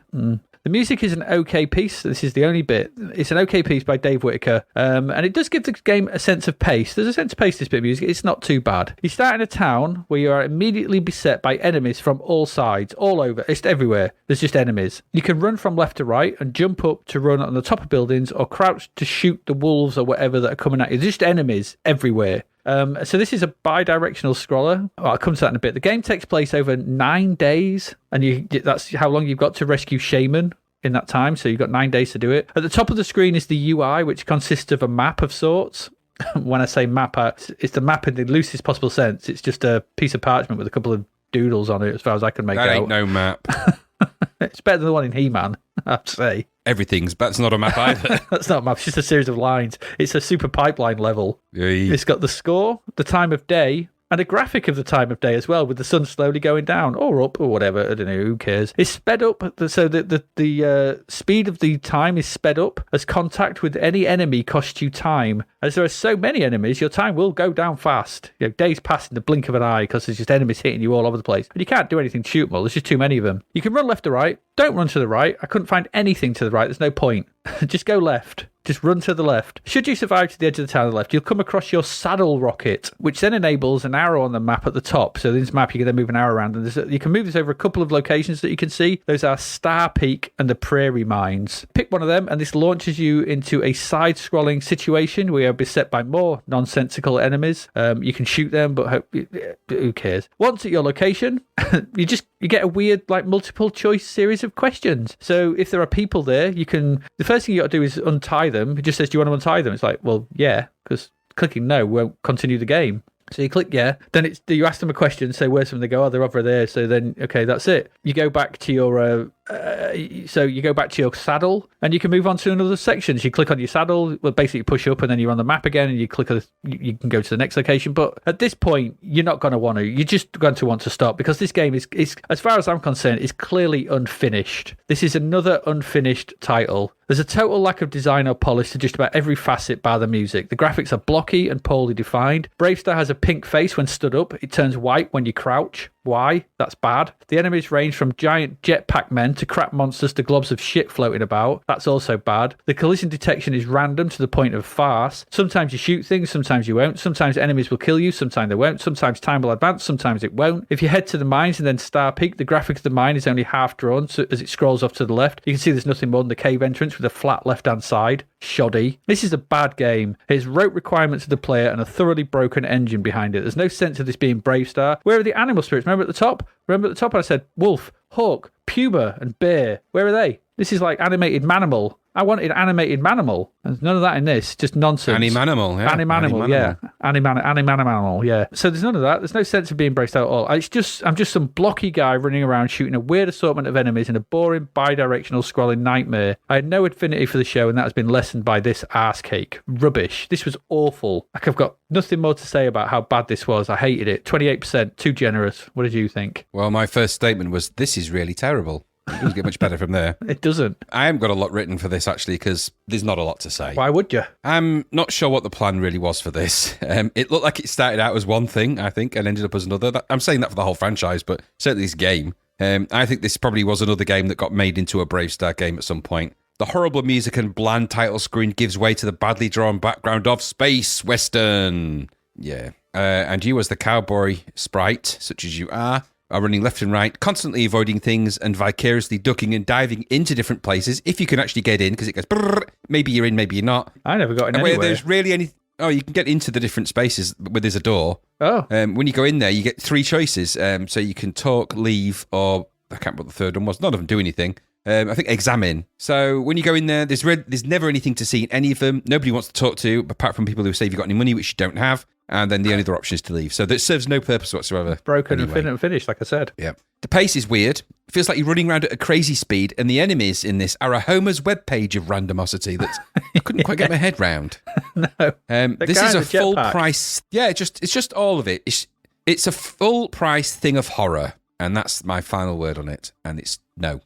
The music is an okay piece. This is the only bit. It's an okay piece by Dave Whitaker, and it does give the game a sense of pace. There's a sense of pace to this bit of music. It's not too bad. You start in a town where you are immediately beset by enemies from all sides, all over. It's everywhere. There's just enemies. You can run from left to right and jump up to run on the top of buildings or crouch to shoot the wolves or whatever that are coming at you. There's just enemies everywhere. So this is a bi-directional scroller. I'll come to that in a bit. The game takes place over 9 days, and that's how long you've got to rescue Shaman in that time. So you've got 9 days to do it. At the top of the screen is the UI, which consists of a map of sorts. When I say map, it's the map in the loosest possible sense. It's just a piece of parchment with a couple of doodles on it, as far as I can make out. That ain't no map. It's better than the one in He-Man, I have to say. That's not a map either. That's not a map, it's just a series of lines. It's a super pipeline level. It's got the score, the time of day, and a graphic of the time of day as well, with the sun slowly going down or up or whatever. I don't know, who cares? It's sped up, so the speed of the time is sped up as contact with any enemy costs you time. As there are so many enemies, your time will go down fast. Days pass in the blink of an eye because there's just enemies hitting you all over the place. And you can't do anything to shoot them all. There's just too many of them. You can run left to right. Don't run to the right. I couldn't find anything to the right. There's no point. Just go left. Just run to the left. Should you survive to the edge of the town on the left, you'll come across your saddle rocket, which then enables an arrow on the map at the top. So in this map, you can then move an arrow around. And you can move this over a couple of locations that you can see. Those are Star Peak and the Prairie Mines. Pick one of them, and this launches you into a side-scrolling situation where you're beset by more nonsensical enemies. You can shoot them, but who cares? Once at your location, you get a weird, multiple choice series of questions. So if there are people there, the first thing you got to do is untie them. It just says, do you want to untie them? It's like, well, yeah, because clicking no won't continue the game. So you click yeah, then you ask them a question, say where's them, they go, oh, they're over there. So then, okay, that's it. You go back to your saddle, and you can move on to another section. So you click on your saddle, well, basically you push up, and then you're on the map again, and you can go to the next location. But at this point, you're not going to want to. You're just going to want to stop, because this game is, as far as I'm concerned, is clearly unfinished. This is another unfinished title. There's a total lack of design or polish to just about every facet bar the music. The graphics are blocky and poorly defined. Bravestarr has a pink face when stood up. It turns white when you crouch. Why? That's bad. The enemies range from giant jetpack men to crap monsters to globs of shit floating about. That's also bad. The collision detection is random to the point of farce. Sometimes you shoot things, sometimes you won't. Sometimes enemies will kill you, sometimes they won't. Sometimes time will advance, sometimes it won't. If you head to the mines and then Star Peak, the graphic of the mine is only half drawn, so as it scrolls off to the left. You can see there's nothing more than the cave entrance with a flat left-hand side. Shoddy. This is a bad game. It wrote requirements of the player and a thoroughly broken engine behind it. There's no sense of this being Bravestarr. Where are the animal spirits? Remember at the top? I said wolf, hawk, puma, and bear. Where are they? This is like animated manimal. I wanted animated manimal. There's none of that in this. Just nonsense. Animanimal, yeah. Animanimal, yeah. Animanimal, yeah. So there's none of that. There's no sense of being braced out at all. I'm just some blocky guy running around shooting a weird assortment of enemies in a boring bi-directional scrolling nightmare. I had no affinity for the show, and that has been lessened by this arse cake. Rubbish. This was awful. I've got nothing more to say about how bad this was. I hated it. 28%, too generous. What did you think? Well, my first statement was, this is really terrible. It doesn't get much better from there. It doesn't. I haven't got a lot written for this, actually, because there's not a lot to say. Why would you? I'm not sure what the plan really was for this. It looked like it started out as one thing, I think, and ended up as another. I'm saying that for the whole franchise, but certainly this game. I think this probably was another game that got made into a Bravestarr game at some point. The horrible music and bland title screen gives way to the badly drawn background of Space Western. Yeah. And you, as the cowboy sprite, such as you are running left and right, constantly avoiding things and vicariously ducking and diving into different places if you can actually get in, because it goes brrr, maybe you're in, maybe you're not. I never got in and anywhere. Where there's really any... Oh, you can get into the different spaces where there's a door. Oh. When you go in there, you get 3 choices. So you can talk, leave, or... I can't remember what the third one was. None of them do anything. I think examine. So when you go in there, there's never anything to see in any of them. Nobody wants to talk to, apart from people who say you've got any money, which you don't have. And then the only other option is to leave. So that serves no purpose whatsoever. Broken and finished, like I said. Yeah. The pace is weird. It feels like you're running around at a crazy speed, and the enemies in this are a Homer's webpage of randomosity that I couldn't quite get my head round. No. This is a full price. Yeah, it's just all of it. It's a full price thing of horror, and that's my final word on it. And it's No.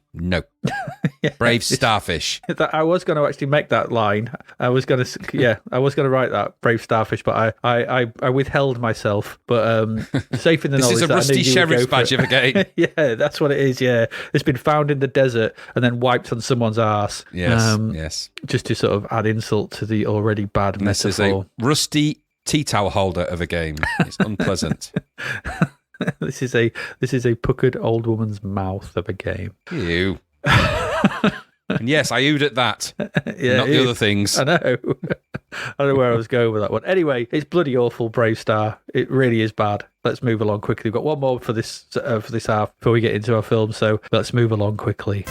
Brave starfish. I was going to actually make that line. I was going to write that brave starfish, but I withheld myself. But safe in the This knowledge is a that I rusty knew you would sheriff's go for badge it. of a game. Yeah, that's what it is. Yeah, it's been found in the desert and then wiped on someone's arse. Yes. Just to sort of add insult to the already bad This is metaphor. a rusty tea towel holder of a game. It's unpleasant. This is a puckered old woman's mouth of a game. Ew. And yes, I oohed at that. Yeah, not the other things. I know. I don't know where I was going with that one. Anyway, it's bloody awful, Bravestarr. It really is bad. Let's move along quickly. We've got one more for this half before we get into our film, so let's move along quickly.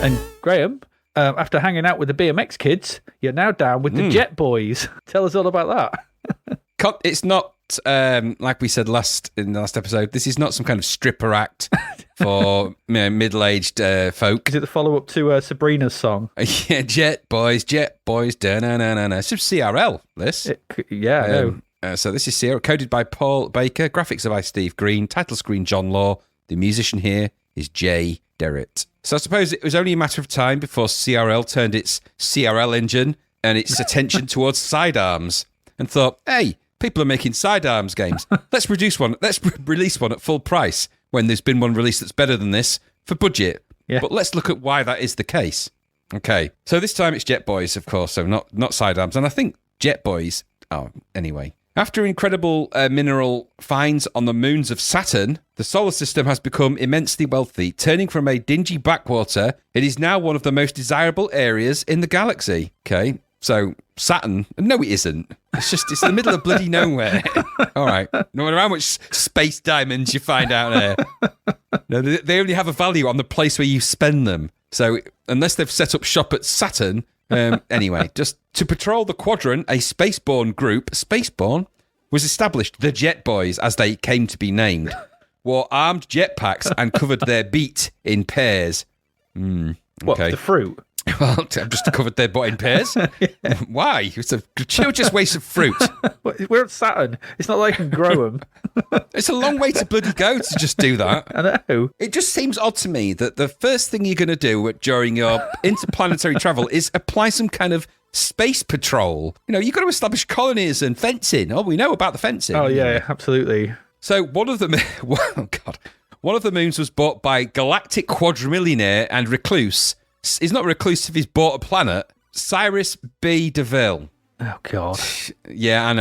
And Graham, after hanging out with the BMX Kidz, you're now down with the Jetboys. Tell us all about that. It's not like we said in the last episode. This is not some kind of stripper act for middle-aged folk. Is it the follow-up to Sabrina's song? Yeah, Jetboys, da-na-na-na-na. It's just CRL, this. I know. So this is CRL, coded by Paul Baker, graphics are by Steve Green, title screen John Law. The musician here is Jay Derritt. So I suppose it was only a matter of time before CRL turned its CRL engine and its attention towards sidearms and thought, hey, people are making sidearms games. Let's release one at full price when there's been one released that's better than this for budget. Yeah. But let's look at why that is the case. Okay, so this time it's Jetboys, of course, so not sidearms. And I think Jetboys, anyway. After incredible mineral finds on the moons of Saturn, the solar system has become immensely wealthy. Turning from a dingy backwater, it is now one of the most desirable areas in the galaxy. Okay, so Saturn, no it isn't. It's in the middle of bloody nowhere. All right, no matter how much space diamonds you find out there. No, they only have a value on the place where you spend them. So unless they've set up shop at Saturn... anyway, just to patrol the quadrant, a spaceborne group, was established. The Jetboys, as they came to be named, wore armed jetpacks and covered their beat in pairs. What, Okay. the fruit? Well, just covered their butt in pairs. Yeah. Why? It's a gratuitous waste of fruit. We're at Saturn. It's not like I can grow them. It's a long way to bloody go to just do that. I know. It just seems odd to me that the first thing you're going to do during your interplanetary travel is apply some kind of space patrol. You know, you've got to establish colonies and fencing. Oh, we know about the fencing. Oh, yeah, absolutely. So one of the moons was bought by galactic quadrimillionaire and recluse. He's not recluse if he's bought a planet. Cyrus B. DeVille. Oh, God. Yeah, I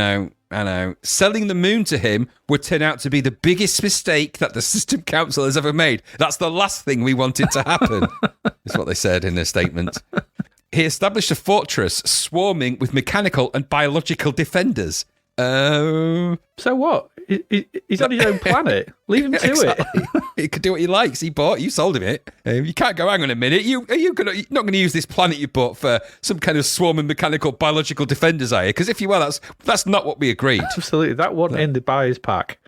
know. Selling the moon to him would turn out to be the biggest mistake that the System Council has ever made. That's the last thing we wanted to happen, is what they said in their statement. He established a fortress swarming with mechanical and biological defenders. So what? He's on his own planet. Leave him to Exactly. it. He could do what he likes. You sold him it. You can't go, hang on a minute. You're not going to use this planet you bought for some kind of swarming mechanical biological defenders, are you? Because if you were, that's not what we agreed. Absolutely. That wasn't in the buyer's pack.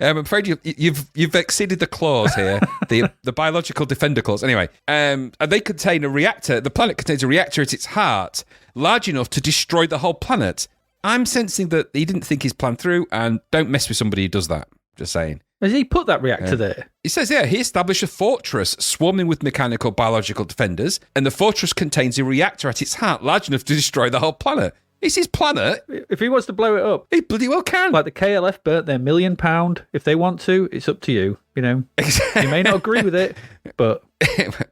I'm afraid you've exceeded the clause here, the biological defender clause. Anyway, and they contain a reactor. The planet contains a reactor at its heart, large enough to destroy the whole planet. I'm sensing that he didn't think his plan through, and don't mess with somebody who does that. Just saying. Has he put that reactor there? He says, yeah, he established a fortress swarming with mechanical biological defenders, and the fortress contains a reactor at its heart large enough to destroy the whole planet. It's his planet. If he wants to blow it up, he bloody well can. like the KLF burnt their £1 million. If they want to, it's up to you. You know, you may not agree with it, but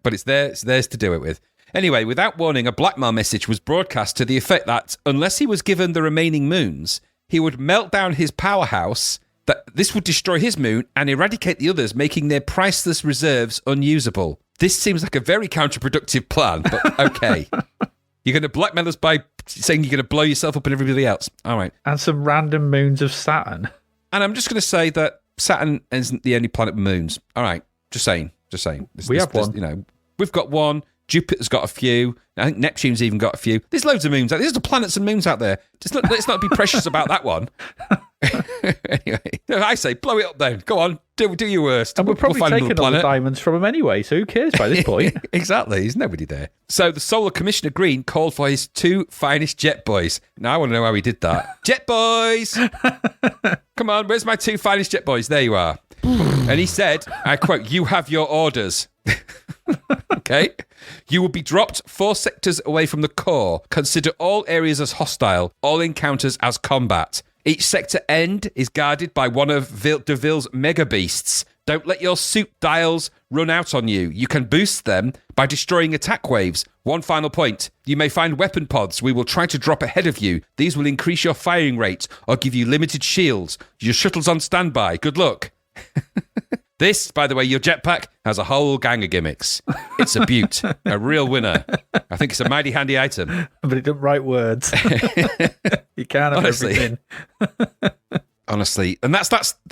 but it's theirs to do it with. Anyway, without warning, a blackmail message was broadcast to the effect that unless he was given the remaining moons, he would melt down his powerhouse, that this would destroy his moon and eradicate the others, making their priceless reserves unusable. This seems like a very counterproductive plan, but okay. You're going to blackmail us by saying you're going to blow yourself up and everybody else. All right. and some random moons of Saturn. And I'm just going to say that Saturn isn't the only planet with moons. All right. Just saying. We have one. You know, we've got one. Jupiter's got a few. I think Neptune's even got a few. There's loads of moons out there. There's the planets and moons out there. Let's not be precious about that one. Anyway, I say blow it up then. Go on, do your worst. And we're probably find taking another all the planet. diamonds from them anyway, so who cares by this point? Exactly, there's nobody there. So the Solar Commissioner Green called for his 2 finest Jetboys. Now I want to know how he did that. Jetboys! Come on, where's my 2 finest Jetboys? There you are. And he said, I quote, "You have your orders." Okay. "You will be dropped 4 sectors away from the core. Consider all areas as hostile, all encounters as combat. Each sector end is guarded by one of DeVille's mega beasts. Don't let your suit dials run out on you. You can boost them by destroying attack waves. One final point. You may find weapon pods we will try to drop ahead of you. These will increase your firing rate or give you limited shields. Your shuttle's on standby. Good luck." This, by the way, your jetpack has a whole gang of gimmicks. It's a beaut, a real winner. I think it's a mighty handy item. But it doesn't write words. You can't have Honestly. everything. Honestly, and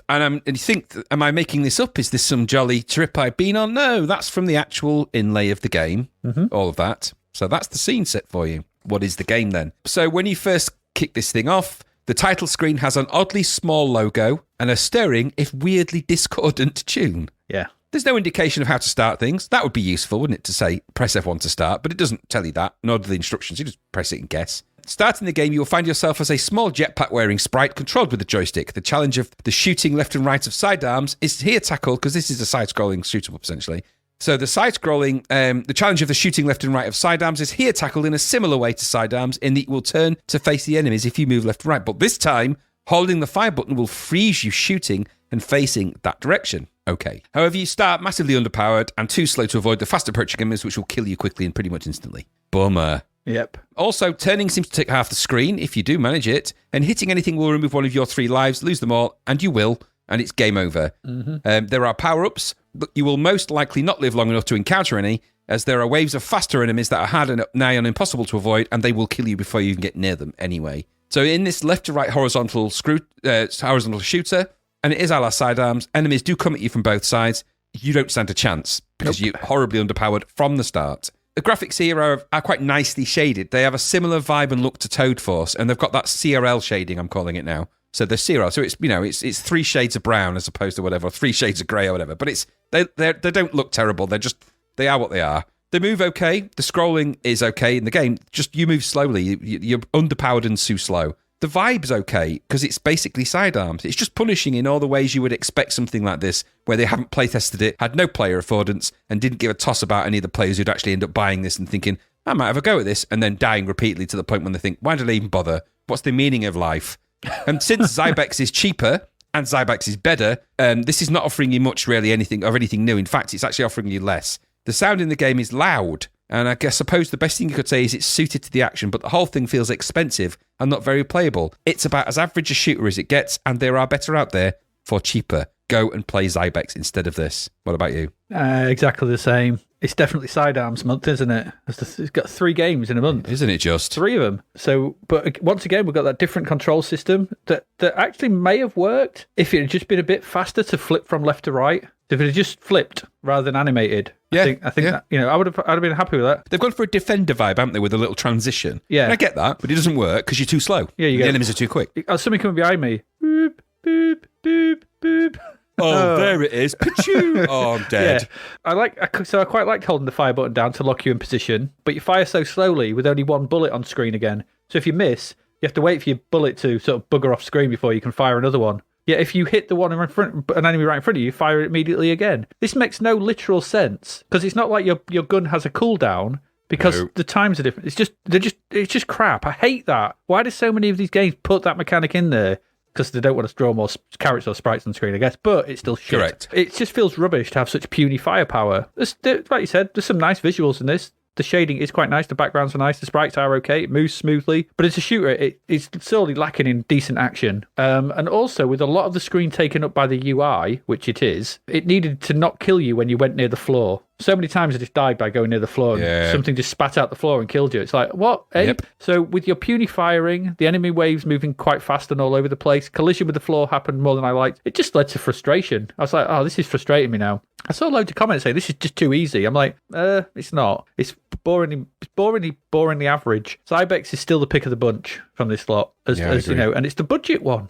and you think, am I making this up? Is this some jolly trip I've been on? No, that's from the actual inlay of the game, all of that. So that's the scene set for you. What is the game then? So when you first kick this thing off, the title screen has an oddly small logo and a stirring, if weirdly discordant, tune. Yeah. There's no indication of how to start things. That would be useful, wouldn't it, to say press F1 to start, but it doesn't tell you that, nor do the instructions. You just press it and guess. Starting the game, you will find yourself as a small jetpack-wearing sprite controlled with a joystick. The challenge of the shooting left and right of sidearms is here tackled, because this is a side-scrolling shoot-em-up, essentially. So the side-scrolling, the challenge of the shooting left and right of sidearms is here tackled in a similar way to sidearms, in that it will turn to face the enemies if you move left and right. But this time, holding the fire button will freeze you shooting and facing that direction. Okay. However, you start massively underpowered and too slow to avoid the fast approaching enemies, which will kill you quickly and pretty much instantly. Bummer. Yep. Also, turning seems to take half the screen, if you do manage it, and hitting anything will remove one of your 3 lives, lose them all, and you will, and it's game over. There are power-ups, but you will most likely not live long enough to encounter any, as there are waves of faster enemies that are hard and nigh on impossible to avoid, and they will kill you before you even get near them anyway. So in this left-to-right horizontal shooter, and it is a la sidearms, enemies do come at you from both sides. You don't stand a chance, because you're horribly underpowered from the start. The graphics here are quite nicely shaded. They have a similar vibe and look to Toad Force, and they've got that CRL shading, I'm calling it now. So the CRL, so it's 3 shades of brown as opposed to whatever, 3 shades of grey or whatever. But they don't look terrible. They are what they are. They move okay. The scrolling is okay in the game. Just you move slowly. You're underpowered and too slow. The vibe's okay because it's basically sidearms. It's just punishing in all the ways you would expect something like this, where they haven't playtested it, had no player affordance, and didn't give a toss about any of the players who'd actually end up buying this and thinking, I might have a go at this, and then dying repeatedly to the point when they think, why did I even bother? What's the meaning of life? And since Zybex is cheaper and Zybex is better, this is not offering you much really anything new. In fact, it's actually offering you less. The sound in the game is loud, and I suppose the best thing you could say is it's suited to the action, but the whole thing feels expensive and not very playable. It's about as average a shooter as it gets, and there are better out there for cheaper. Go and play Zybex instead of this. What about you? Exactly the same. It's definitely sidearms month, isn't it? It's got 3 games in a month. Isn't it just? 3 of them. So, but once again, we've got that different control system that actually may have worked if it had just been a bit faster to flip from left to right. If it had just flipped rather than animated. Yeah, I think that, I'd have been happy with that. They've gone for a Defender vibe, haven't they, with a little transition? Yeah. And I get that, but it doesn't work because you're too slow. Yeah, the enemies are too quick. Something coming behind me. Boop, boop, boop, boop. Oh, there it is. Pachoo! Oh, I'm dead. Yeah. I quite like holding the fire button down to lock you in position, but you fire so slowly with only 1 bullet on screen again. So if you miss, you have to wait for your bullet to sort of bugger off screen before you can fire another one. Yeah, if you hit the one in front, an enemy right in front of you, fire it immediately again. This makes no literal sense because it's not like your gun has a cooldown because the times are different. It's just crap. I hate that. Why do so many of these games put that mechanic in there? Because they don't want to draw more characters or sprites on screen, I guess. But it's still shit. Correct. It just feels rubbish to have such puny firepower. Like you said, there's some nice visuals in this. The shading is quite nice. The backgrounds are nice. The sprites are okay. It moves smoothly. But as a shooter, it's sorely lacking in decent action. And also, with a lot of the screen taken up by the UI, which it is, it needed to not kill you when you went near the floor. So many times I just died by going near the floor and something just spat out the floor and killed you. It's like, what? Eh? Yep. So with your puny firing, the enemy waves moving quite fast and all over the place, collision with the floor happened more than I liked. It just led to frustration. I was like, oh, this is frustrating me now. I saw loads of comments saying this is just too easy. I'm like, it's not. It's boringly average. Zybex is still the pick of the bunch from this lot, as you know, and it's the budget one.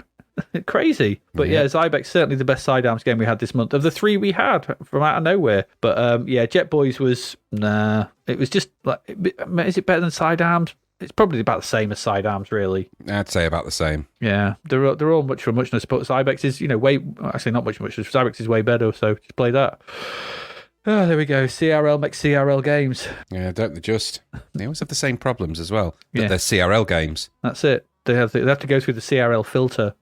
Crazy. But yeah, Zybex certainly the best sidearms game we had this month of the 3 we had from out of nowhere. But Jetboys was it was just like, is it better than sidearms? It's probably about the same as sidearms, really. I'd say about the same. Yeah, they're all much for muchness, but Zybex is, actually not much muchness. Zybex is way better, so just play that. Oh, there we go. CRL makes CRL games. Yeah, don't they just? They always have the same problems as well. But they're CRL games. That's it. They have to go through the CRL filter.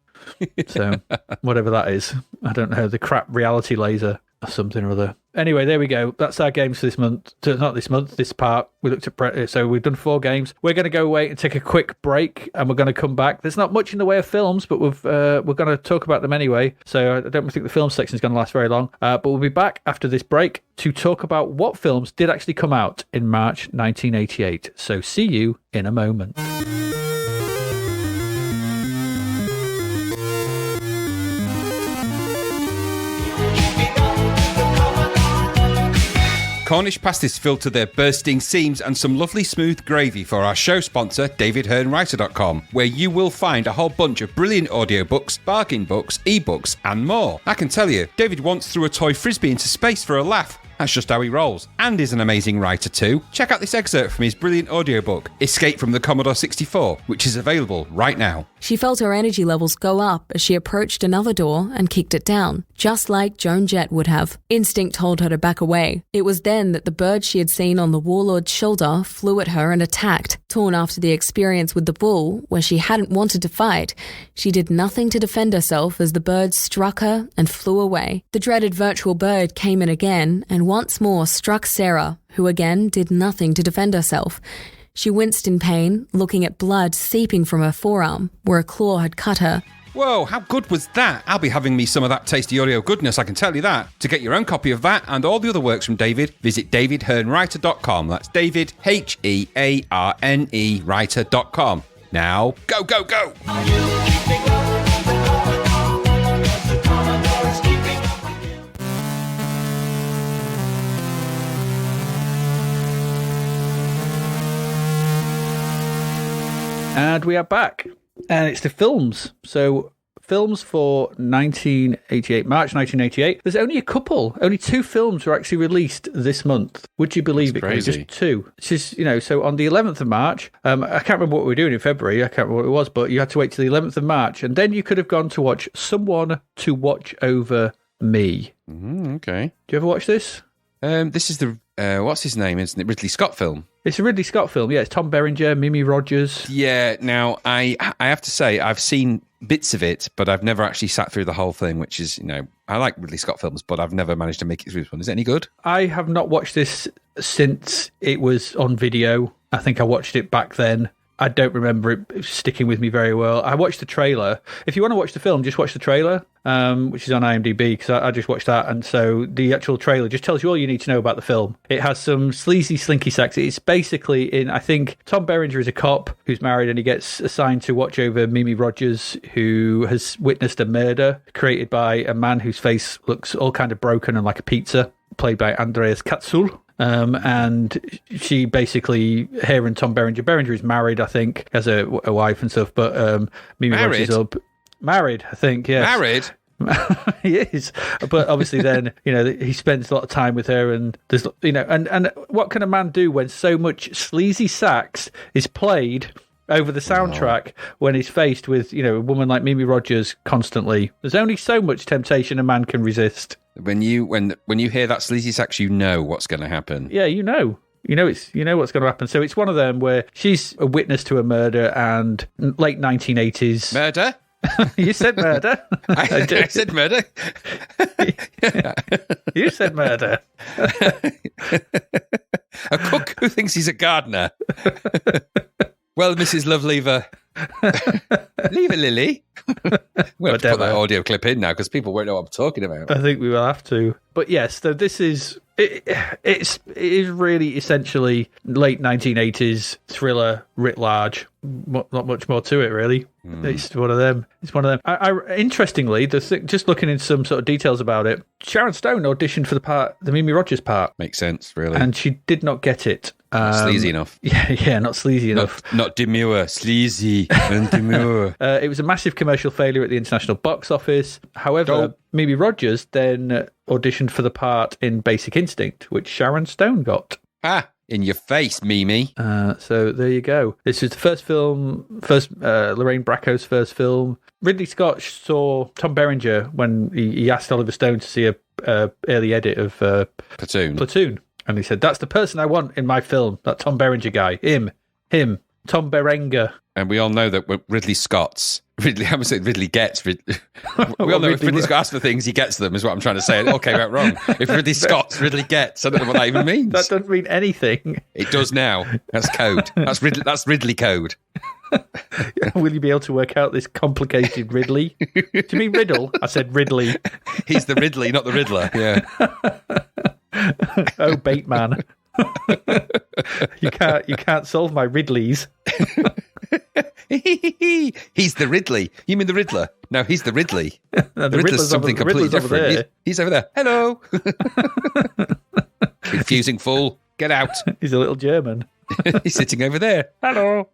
So whatever that is, I don't know, the crap reality laser or something or other. Anyway, there we go. That's our games for this month. Not this month, this part. We looked at so we've done 4 games. We're going to go away and take a quick break, and we're going to come back. There's not much in the way of films, but we're going to talk about them anyway. So I don't think the film section is going to last very long. But we'll be back after this break to talk about what films did actually come out in March 1988. So see you in a moment. Cornish pasties filter their bursting seams and some lovely smooth gravy for our show sponsor, davidhearnwriter.com, where you will find a whole bunch of brilliant audiobooks, bargain books, ebooks, and more. I can tell you, David once threw a toy frisbee into space for a laugh. That's just how he rolls. And is an amazing writer too. Check out this excerpt from his brilliant audiobook, Escape from the Commodore 64, which is available right now. She felt her energy levels go up as she approached another door and kicked it down, just like Joan Jett would have. Instinct told her to back away. It was then that the bird she had seen on the warlord's shoulder flew at her and attacked. Torn after the experience with the bull, where she hadn't wanted to fight, she did nothing to defend herself as the bird struck her and flew away. The dreaded virtual bird came in again and once more struck Sarah, who again did nothing to defend herself. She winced in pain, looking at blood seeping from her forearm, where a claw had cut her. Whoa, how good was that? I'll be having me some of that tasty audio goodness, I can tell you that. To get your own copy of that and all the other works from David, visit davidhearnwriter.com. That's David, Hearne, writer.com. Now, go, go, go! Are you keeping up with the Commodore? Yes, the Commodore is keeping up with you. And we are back. And it's the films. So films for 1988, March 1988. There's only a couple. Only 2 films were actually released this month. Would you believe it? Crazy. Just 2. It's just, so on the 11th of March, I can't remember what we were doing in February. I can't remember what it was, but you had to wait till the 11th of March. And then you could have gone to watch Someone to Watch Over Me. Okay. Do you ever watch this? This is the, what's his name, isn't it? Ridley Scott film. It's a Ridley Scott film, yeah. It's Tom Berenger, Mimi Rogers. Yeah, now, I have to say, I've seen bits of it, but I've never actually sat through the whole thing, which is, I like Ridley Scott films, but I've never managed to make it through this one. Is it any good? I have not watched this since it was on video. I think I watched it back then. I don't remember it sticking with me very well. I watched the trailer. If you want to watch the film, just watch the trailer, which is on IMDb, because I just watched that. And so the actual trailer just tells you all you need to know about the film. It has some sleazy, slinky sex. It's basically I think Tom Berenger is a cop who's married and he gets assigned to watch over Mimi Rogers, who has witnessed a murder created by a man whose face looks all kind of broken and like a pizza, played by Andreas Katsul. And she basically, her and Tom Berenger is married, I think, has a wife and stuff, but Mimi Rogers up. Married, I think, yes. Married? He is. But obviously then, he spends a lot of time with her and there's, and what can a man do when so much sleazy sax is played over the soundtrack when he's faced with, a woman like Mimi Rogers constantly? There's only so much temptation a man can resist. When you hear that sleazy sax, you know what's going to happen. Yeah, you know what's going to happen. So it's one of them where she's a witness to a murder and late 1980s. Murder? You said murder. I said murder. You said murder. A cook who thinks he's a gardener. Well, Mrs. Lovelever. Leave it, Lily. We'll have to put that audio clip in now because people won't know what I'm talking about. I think we will have to. But yes, so this is It is really essentially late 1980s thriller writ large. Not much more to it, really. It's one of them. Interestingly, just looking into some sort of details about it, Sharon Stone auditioned for the Mimi Rogers part. Makes sense, really. And she did not get it. Not sleazy enough. Yeah, not sleazy enough. Not demure, sleazy and demure. It was a massive commercial failure at the international box office. However, Mimi Rogers then auditioned for the part in Basic Instinct, which Sharon Stone got. In your face, Mimi. So there you go. This is the first Lorraine Bracco's first film. Ridley Scott saw Tom Berenger when he asked Oliver Stone to see a early edit of Platoon. And he said, that's the person I want in my film, that Tom Berenger guy. Him, Tom Berenger. And we all know that Ridley Scott's... I would say Ridley gets... we all know if Ridley Scott asks for things, he gets them, is what I'm trying to say. Okay, right, wrong. If Ridley Scott's Ridley gets, I don't know what that even means. That doesn't mean anything. It does now. That's code. That's Ridley code. Will you be able to work out this complicated Ridley? Do you mean Riddle? I said Ridley. He's the Ridley, not the Riddler. Yeah. Oh, Bateman. You can't solve my Ridleys. He's the Ridley. You mean the Riddler? No, he's the Ridley. No, the Riddler's something completely different. He's over there. Hello. Confusing fool. Get out. He's a little German. He's sitting over there. Hello.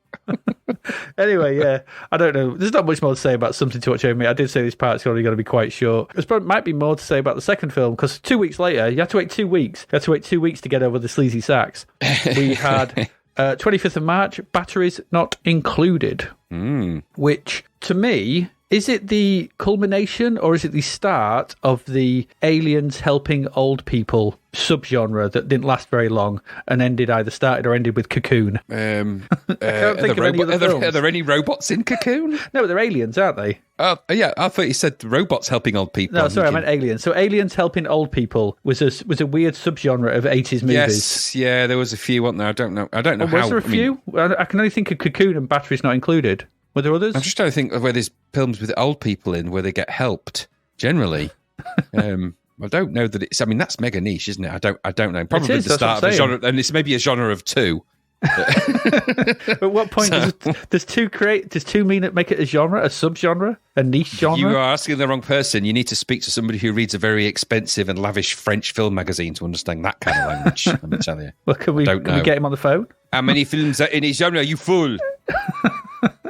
Anyway, yeah, I don't know. There's not much more to say about Something to Watch Over Me. I did say this part's only going to be quite short. There might be more to say about the second film, because 2 weeks later, you had to wait 2 weeks. You had to wait 2 weeks to get over the sleazy sax. We had 25th of March, Batteries Not Included, which, to me... Is it the culmination or is it the start of the aliens helping old people subgenre that didn't last very long and started or ended with Cocoon? I can't think of any other films. Are there any robots in Cocoon? No, they're aliens, aren't they? Yeah, I thought you said robots helping old people. No, sorry, I meant aliens. So aliens helping old people was a weird subgenre of 80s movies. Yes, yeah, there was a few, weren't there? I don't know how. Was there a few? I can only think of Cocoon and Batteries Not Included. Were there others? I'm just trying to think of where there's films with old people in where they get helped. Generally, I don't know that it's. I mean, that's mega niche, isn't it? I don't know. Probably the start of a genre, and it's maybe a genre of two. At what point does two make it a genre, a subgenre, a niche genre? You are asking the wrong person. You need to speak to somebody who reads a very expensive and lavish French film magazine to understand that kind of language. Let me tell you. Well, can we get him on the phone? How many films are in a genre? You fool.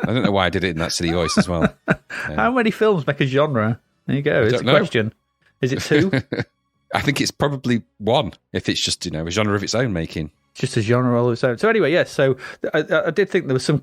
I don't know why I did it in that silly voice as well. How many films make a genre? There you go. It's a question. Is it two? I think it's probably one, if it's just, a genre of its own making. Just a genre all of its own. So anyway, yes. So I did think there was some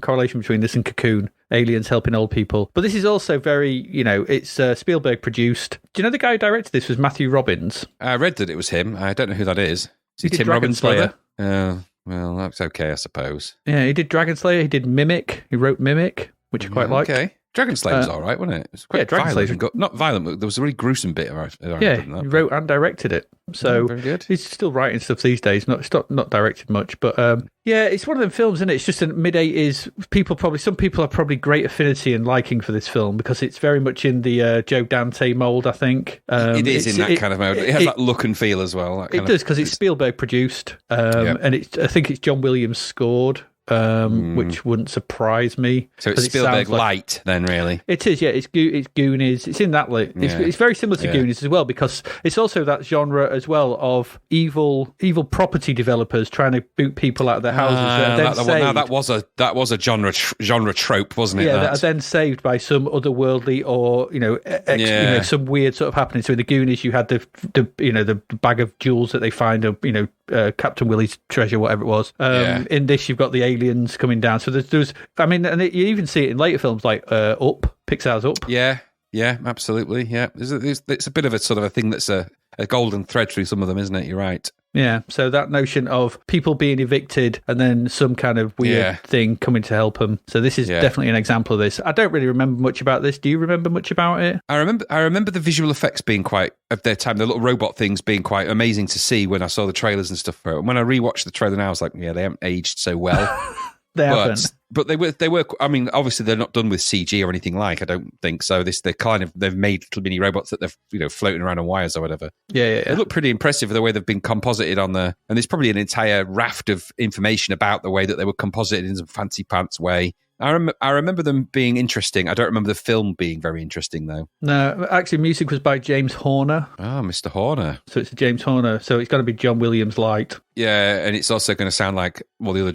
correlation between this and Cocoon, aliens helping old people. But this is also very, it's Spielberg produced. Do you know the guy who directed this was Matthew Robbins? I read that it was him. I don't know who that is. Is he did Tim Dragon Robbins' Slayer. brother? Well, that's okay, I suppose. Yeah, he did Dragon Slayer. He did Mimic. He wrote Mimic, which I quite liked. Okay. Dragon Slayer was all right, wasn't it? It was quite Dragon violent. Slayer. Not violent, but there was a really gruesome bit. He wrote and directed it. So very good. He's still writing stuff these days. Not directed much, but it's one of them films, isn't it? It's just a mid-80s. Some people have probably great affinity and liking for this film because it's very much in the Joe Dante mold, I think. It is in that kind of mode. It has that look and feel as well. It does, because it's Spielberg produced, and I think it's John Williams scored. Which wouldn't surprise me. So it's Spielberg light, then, really. It is, yeah. It's Goonies. It's in that. It's very similar to Goonies as well, because it's also that genre as well of evil property developers trying to boot people out of their houses. That was a genre trope, wasn't it? Yeah, that are then saved by some otherworldly or some weird sort of happening. So in the Goonies, you had the bag of jewels that they find, Captain Willie's treasure, whatever it was. In this, you've got the aliens coming down. So there's and you even see it in later films like Up, Pixar's Up. Yeah, absolutely. Yeah, it's a bit of a sort of a thing that's a golden thread through some of them, isn't it? You're right. Yeah, so that notion of people being evicted and then some kind of weird thing coming to help them. So this is definitely an example of this. I don't really remember much about this. Do you remember much about it? I remember the visual effects being quite, of their time, the little robot things being quite amazing to see when I saw the trailers and stuff for it. And when I rewatched the trailer now, I was like, yeah, they haven't aged so well. They haven't. But they were. I mean, obviously they're not done with CG or anything like. I don't think so. They've made little mini robots that they're floating around on wires or whatever. Yeah. They look pretty impressive the way they've been composited on the. And there's probably an entire raft of information about the way that they were composited in some fancy pants way. I remember them being interesting. I don't remember the film being very interesting though. No, actually, music was by James Horner. Oh, Mr. Horner. So it's a James Horner. So it's got to be John Williams light. Yeah, and it's also going to sound like all the other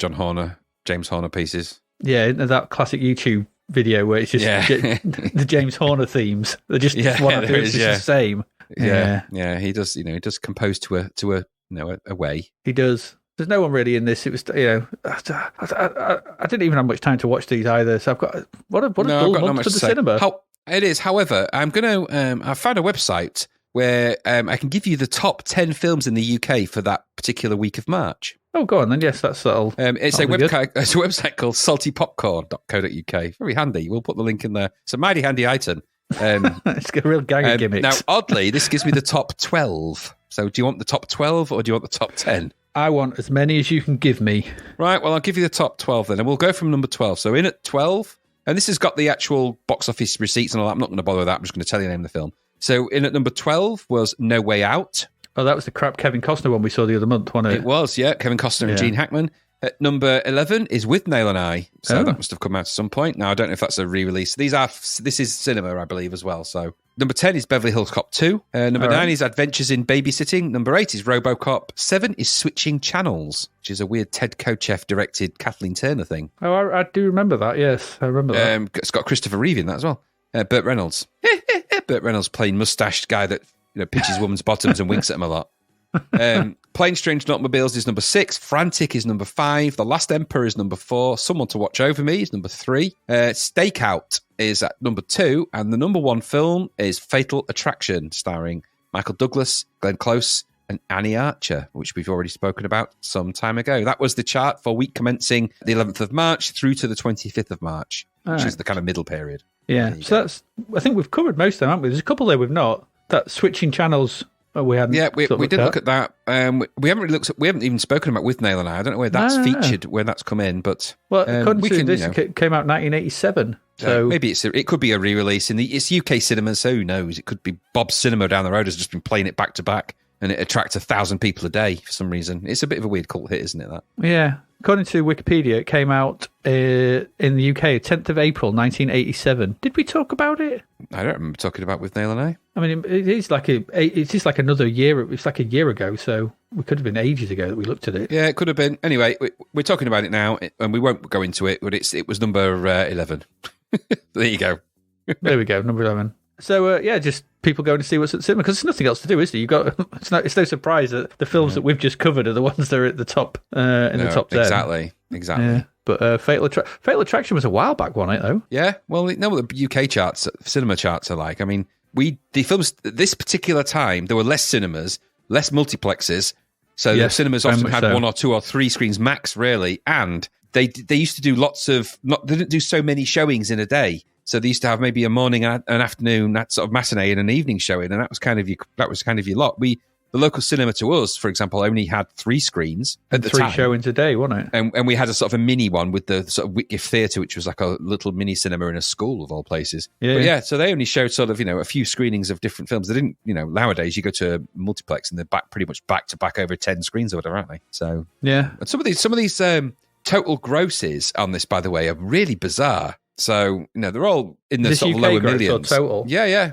James Horner pieces. Yeah, that classic YouTube video where it's just the James Horner themes. They're just one of the same. Yeah. He does. He does compose to a way. He does. There's no one really in this. It was, I didn't even have much time to watch these either. So I've got what a dull month for the cinema. It is. However, I'm going to. I found a website where I can give you the top 10 films in the UK for that particular week of March. Oh, go on then. Yes, that'll. It's a website called saltypopcorn.co.uk. Very handy. We'll put the link in there. It's a mighty handy item. It's got a real gang of gimmicks. Now, oddly, this gives me the top 12. So, do you want the top 12 or do you want the top 10? I want as many as you can give me. Right. Well, I'll give you the top 12 then, and we'll go from number 12. So, in at 12, and this has got the actual box office receipts and all that. I'm not going to bother with that. I'm just going to tell you the name of the film. So, in at number 12 was No Way Out. Oh, that was the crap Kevin Costner one we saw the other month, wasn't it? It was, yeah. Kevin Costner and Gene Hackman. At number 11 is With Nail and I. So that must have come out at some point. Now, I don't know if that's a re-release. This is cinema, I believe, as well. So number 10 is Beverly Hills Cop 2. Number 9 is Adventures in Babysitting. Number 8 is RoboCop. 7 is Switching Channels, which is a weird Ted Kochev directed Kathleen Turner thing. Oh, I do remember that. Yes, I remember that. It's got Christopher Reeve in that as well. Burt Reynolds. Burt Reynolds playing mustached guy that pinches women's bottoms and winks at him a lot. Plain Strange Automobiles is number 6. Frantic is number 5. The Last Emperor is number 4. Someone to Watch Over Me is number 3. Stakeout is at number 2. And the number 1 film is Fatal Attraction, starring Michael Douglas, Glenn Close, and Annie Archer, which we've already spoken about some time ago. That was the chart for week commencing the 11th of March through to the 25th of March, which is the kind of middle period. Yeah, so I think we've covered most of them, haven't we? There's a couple there we've not. That Switching Channels... we hadn't. Yeah, we didn't look at that. We haven't really looked at. We haven't even spoken about With Nail and I. I don't know where that's featured, where that's come in, but according to this, it came out 1987. So maybe it could be a re-release it's UK cinemas. So who knows? It could be Bob's Cinema down the road has just been playing it back to back, and it attracts 1,000 people a day for some reason. It's a bit of a weird cult hit, isn't it? That. Yeah. According to Wikipedia, it came out in the UK 10th of April 1987. Did we talk about it? I don't remember talking about With Nail and I. I mean, it is like another year. It's like a year ago, so we could have been ages ago that we looked at it. Yeah, it could have been. Anyway, we're talking about it now, and we won't go into it. But it was number 11. There you go. There we go, number 11. So just people going to see what's at the cinema because there's nothing else to do, is there? You got it's no surprise that the films that we've just covered are the ones that are at the top the top 10. Exactly. Yeah. But Fatal Attraction was a while back, wasn't it? Though. Yeah. Well, you know what the UK charts, cinema charts are like. I mean, the films at this particular time there were less cinemas, less multiplexes, so the cinemas often had 1 or 2 or 3 screens max, really, and they used to do they didn't do so many showings in a day. So they used to have maybe a morning and an afternoon, that sort of matinee and an evening showing, and that was kind of your lot. The local cinema to us, for example, only had 3 screens at the time. 3 showings a day, wasn't it? And we had a sort of a mini one with the sort of Whitgift Theatre, which was like a little mini cinema in a school of all places. Yeah. So they only showed sort of, a few screenings of different films. They didn't, nowadays you go to a multiplex and they're pretty much back to back over 10 screens or whatever, aren't they? So yeah. And some of these total grosses on this, by the way, are really bizarre. So, they're all in the sort of lower millions. Or total? Yeah.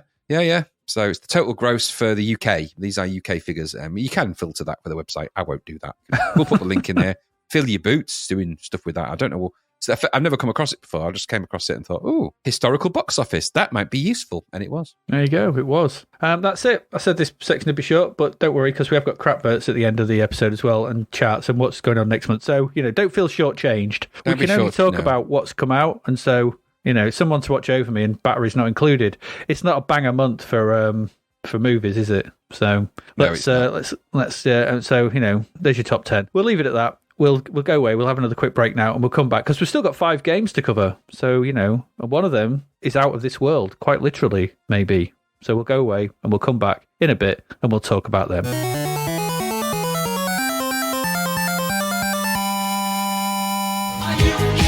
So it's the total gross for the UK. These are UK figures. You can filter that for the website. I won't do that. We'll put the link in there. Fill your boots doing stuff with that. I don't know. So I've never come across it before. I just came across it and thought, oh, historical box office. That might be useful. And it was. There you go. It was. That's it. I said this section would be short, but don't worry because we have got crap verts at the end of the episode as well and charts and what's going on next month. So, don't feel shortchanged. We can only talk about what's come out. And so, someone to watch over me and batteries not included. It's not a banger month for movies, is it? So let's there's your top 10. We'll leave it at that. We'll go away. We'll have another quick break now, and we'll come back because we've still got 5 games to cover. So and one of them is out of this world, quite literally, maybe. So we'll go away and we'll come back in a bit, and we'll talk about them. Are you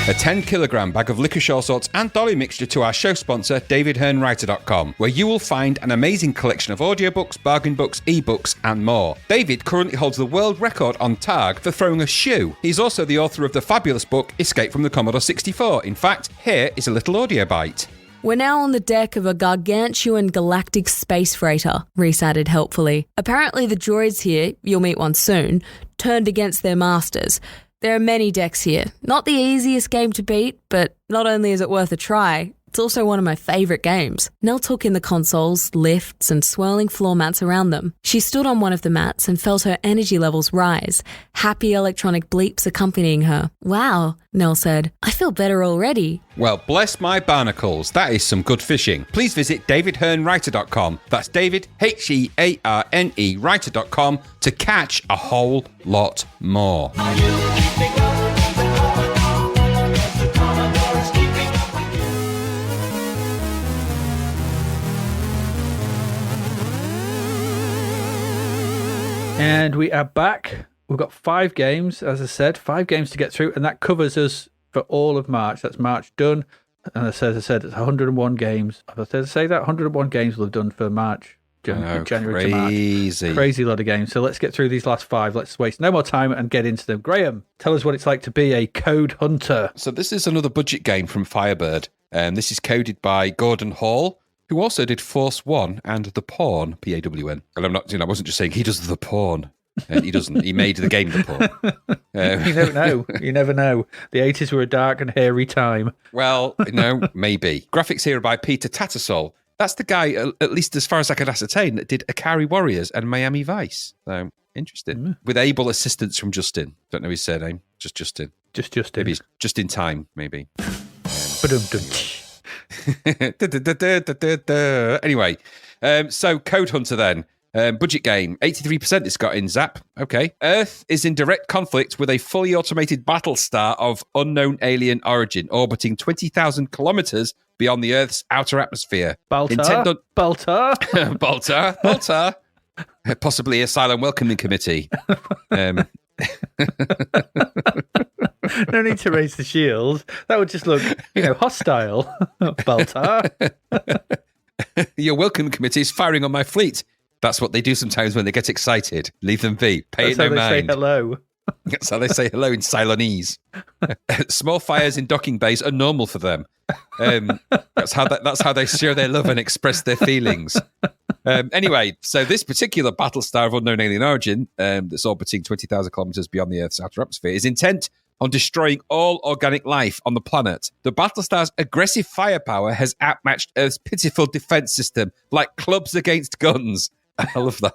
a 10-kilogram bag of licorice all sorts and dolly mixture to our show sponsor, davidhearnwriter.com, where you will find an amazing collection of audiobooks, bargain books, ebooks, and more. David currently holds the world record on tag for throwing a shoe. He's also the author of the fabulous book, Escape from the Commodore 64. In fact, here is a little audio bite. We're now on the deck of a gargantuan galactic space freighter, Reese added helpfully. Apparently the droids here, you'll meet one soon, turned against their masters. There are many decks here. Not the easiest game to beat, but not only is it worth a try, it's also one of my favourite games. Nell took in the consoles, lifts, and swirling floor mats around them. She stood on one of the mats and felt her energy levels rise, happy electronic bleeps accompanying her. Wow, Nell said. I feel better already. Well, bless my barnacles. That is some good fishing. Please visit davidhearnwriter.com. That's David, Hearne, writer.com to catch a whole lot more. Are you keeping up with the Commodore? Yes, the Commodore's keeping up with you. And we are back. We've got 5 games, as I said, 5 games to get through, and that covers us for all of March. That's March done. And as I said, it's 101 games. Did I say that? 101 games we'll have done for March, January to March. Crazy lot of games. So let's get through these last 5. Let's waste no more time and get into them. Graham, tell us what it's like to be a code hunter. So this is another budget game from Firebird. This is coded by Gordon Hall, who also did Force 1 and The Pawn, P-A-W-N. And I wasn't just saying he does The Pawn. He doesn't. He made the game The Pawn. You don't know. You never know. The 80s were a dark and hairy time. Well, maybe. Graphics here are by Peter Tattersall. That's the guy, at least as far as I could ascertain, that did Akari Warriors and Miami Vice. So, interesting. With able assistance from Justin. Don't know his surname. Just Justin. Just Justin. Maybe he's just in time, maybe. Anyway, so Code Hunter then. Budget game, 83% it's got in Zap. Okay. Earth is in direct conflict with a fully automated Battlestar of unknown alien origin, orbiting 20,000 kilometers beyond the Earth's outer atmosphere. Baltar? Baltar. Possibly Asylum Welcoming Committee. No need to raise the shield. That would just look, hostile. Baltar. Your Welcome Committee is firing on my fleet. That's what they do sometimes when they get excited. Leave them be. Pay it no mind. That's how they say hello. That's how they say hello in Ceylonese. Small fires in docking bays are normal for them. That's how they share their love and express their feelings. Anyway, so this particular Battlestar of unknown alien origin, that's orbiting 20,000 kilometers beyond the Earth's outer atmosphere, is intent on destroying all organic life on the planet. The Battlestar's aggressive firepower has outmatched Earth's pitiful defense system, like clubs against guns. I love that.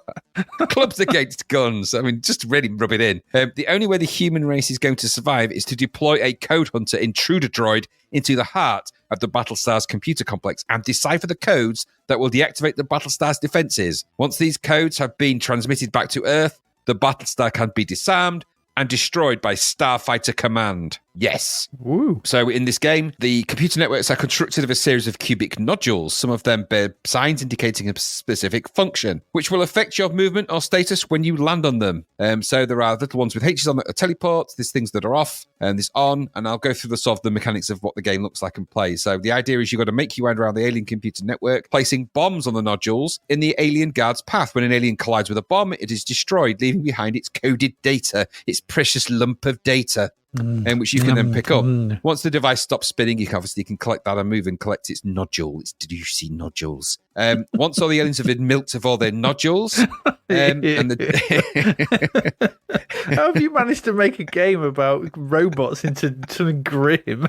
Clubs against guns. I mean, just really rub it in. The only way the human race is going to survive is to deploy a code hunter intruder droid into the heart of the Battlestar's computer complex and decipher the codes that will deactivate the Battlestar's defenses. Once these codes have been transmitted back to Earth, the Battlestar can be disarmed and destroyed by Starfighter Command. Yes. Woo. So in this game, the computer networks are constructed of a series of cubic nodules. Some of them bear signs indicating a specific function, which will affect your movement or status when you land on them. So there are little ones with H's on that are teleports, there's things that are off, and there's on, and I'll go through the mechanics of what the game looks like and plays. So the idea is you've got to make your way around the alien computer network, placing bombs on the nodules in the alien guard's path. When an alien collides with a bomb, it is destroyed, leaving behind its coded data, its precious lump of data. Which you can then pick up. Once the device stops spinning, you can collect that and move and collect its nodule, its juicy nodules. Once all the aliens have been milked of all their nodules, How have you managed to make a game about robots into something grim?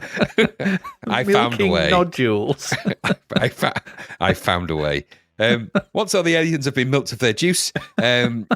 I found a way. Nodules. I found a way. Once all the aliens have been milked of their juice and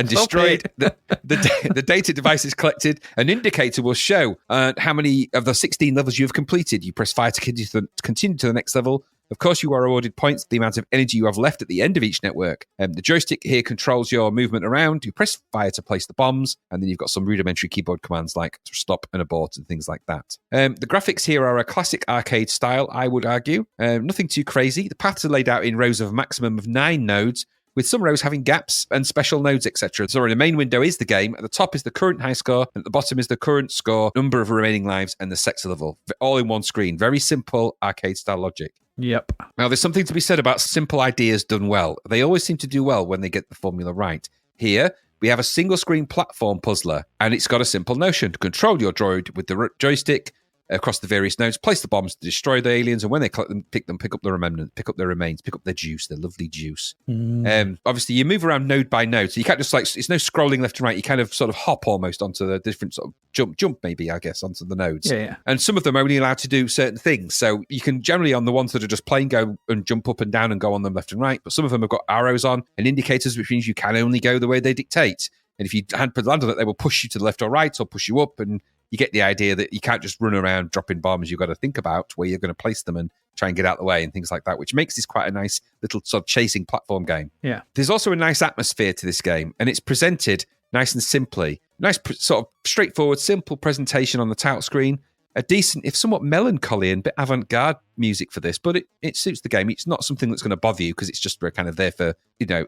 destroyed, the data device is collected. An indicator will show how many of the 16 levels you have completed. You press fire to continue to the next level. Of course, you are awarded points, the amount of energy you have left at the end of each network. The joystick here controls your movement around. You press fire to place the bombs, and then you've got some rudimentary keyboard commands like stop and abort and things like that. The graphics here are a classic arcade style, I would argue. Nothing too crazy. The paths are laid out in rows of a maximum of 9 nodes, with some rows having gaps and special nodes, etc. So the main window is the game. At the top is the current high score. And at the bottom is the current score, number of remaining lives, and the sector level. All in one screen. Very simple arcade-style logic. Yep. Now, there's something to be said about simple ideas done well. They always seem to do well when they get the formula right. Here, we have a single-screen platform puzzler, and it's got a simple notion. To control your droid with the joystick across the various nodes, place the bombs to destroy the aliens, and when they collect them, pick up the remnant, pick up their remains, pick up their juice, their lovely juice. Obviously, you move around node by node, so you can't just it's no scrolling left and right. You kind of sort of hop almost onto the different sort of jump maybe, I guess, onto the nodes. Yeah. And some of them are only allowed to do certain things. So you can generally, on the ones that are just plain, go and jump up and down and go on them left and right. But some of them have got arrows on and indicators, which means you can only go the way they dictate. And if you land on it, they will push you to the left or right or push you up, and you get the idea that you can't just run around dropping bombs. You've got to think about where you're going to place them and try and get out of the way and things like that, which makes this quite a nice little sort of chasing platform game. Yeah. There's also a nice atmosphere to this game, and it's presented nice and simply. Nice, sort of straightforward, simple presentation on the title screen. A decent, if somewhat melancholy and bit avant-garde music for this, but it suits the game. It's not something that's going to bother you because it's just kind of there for,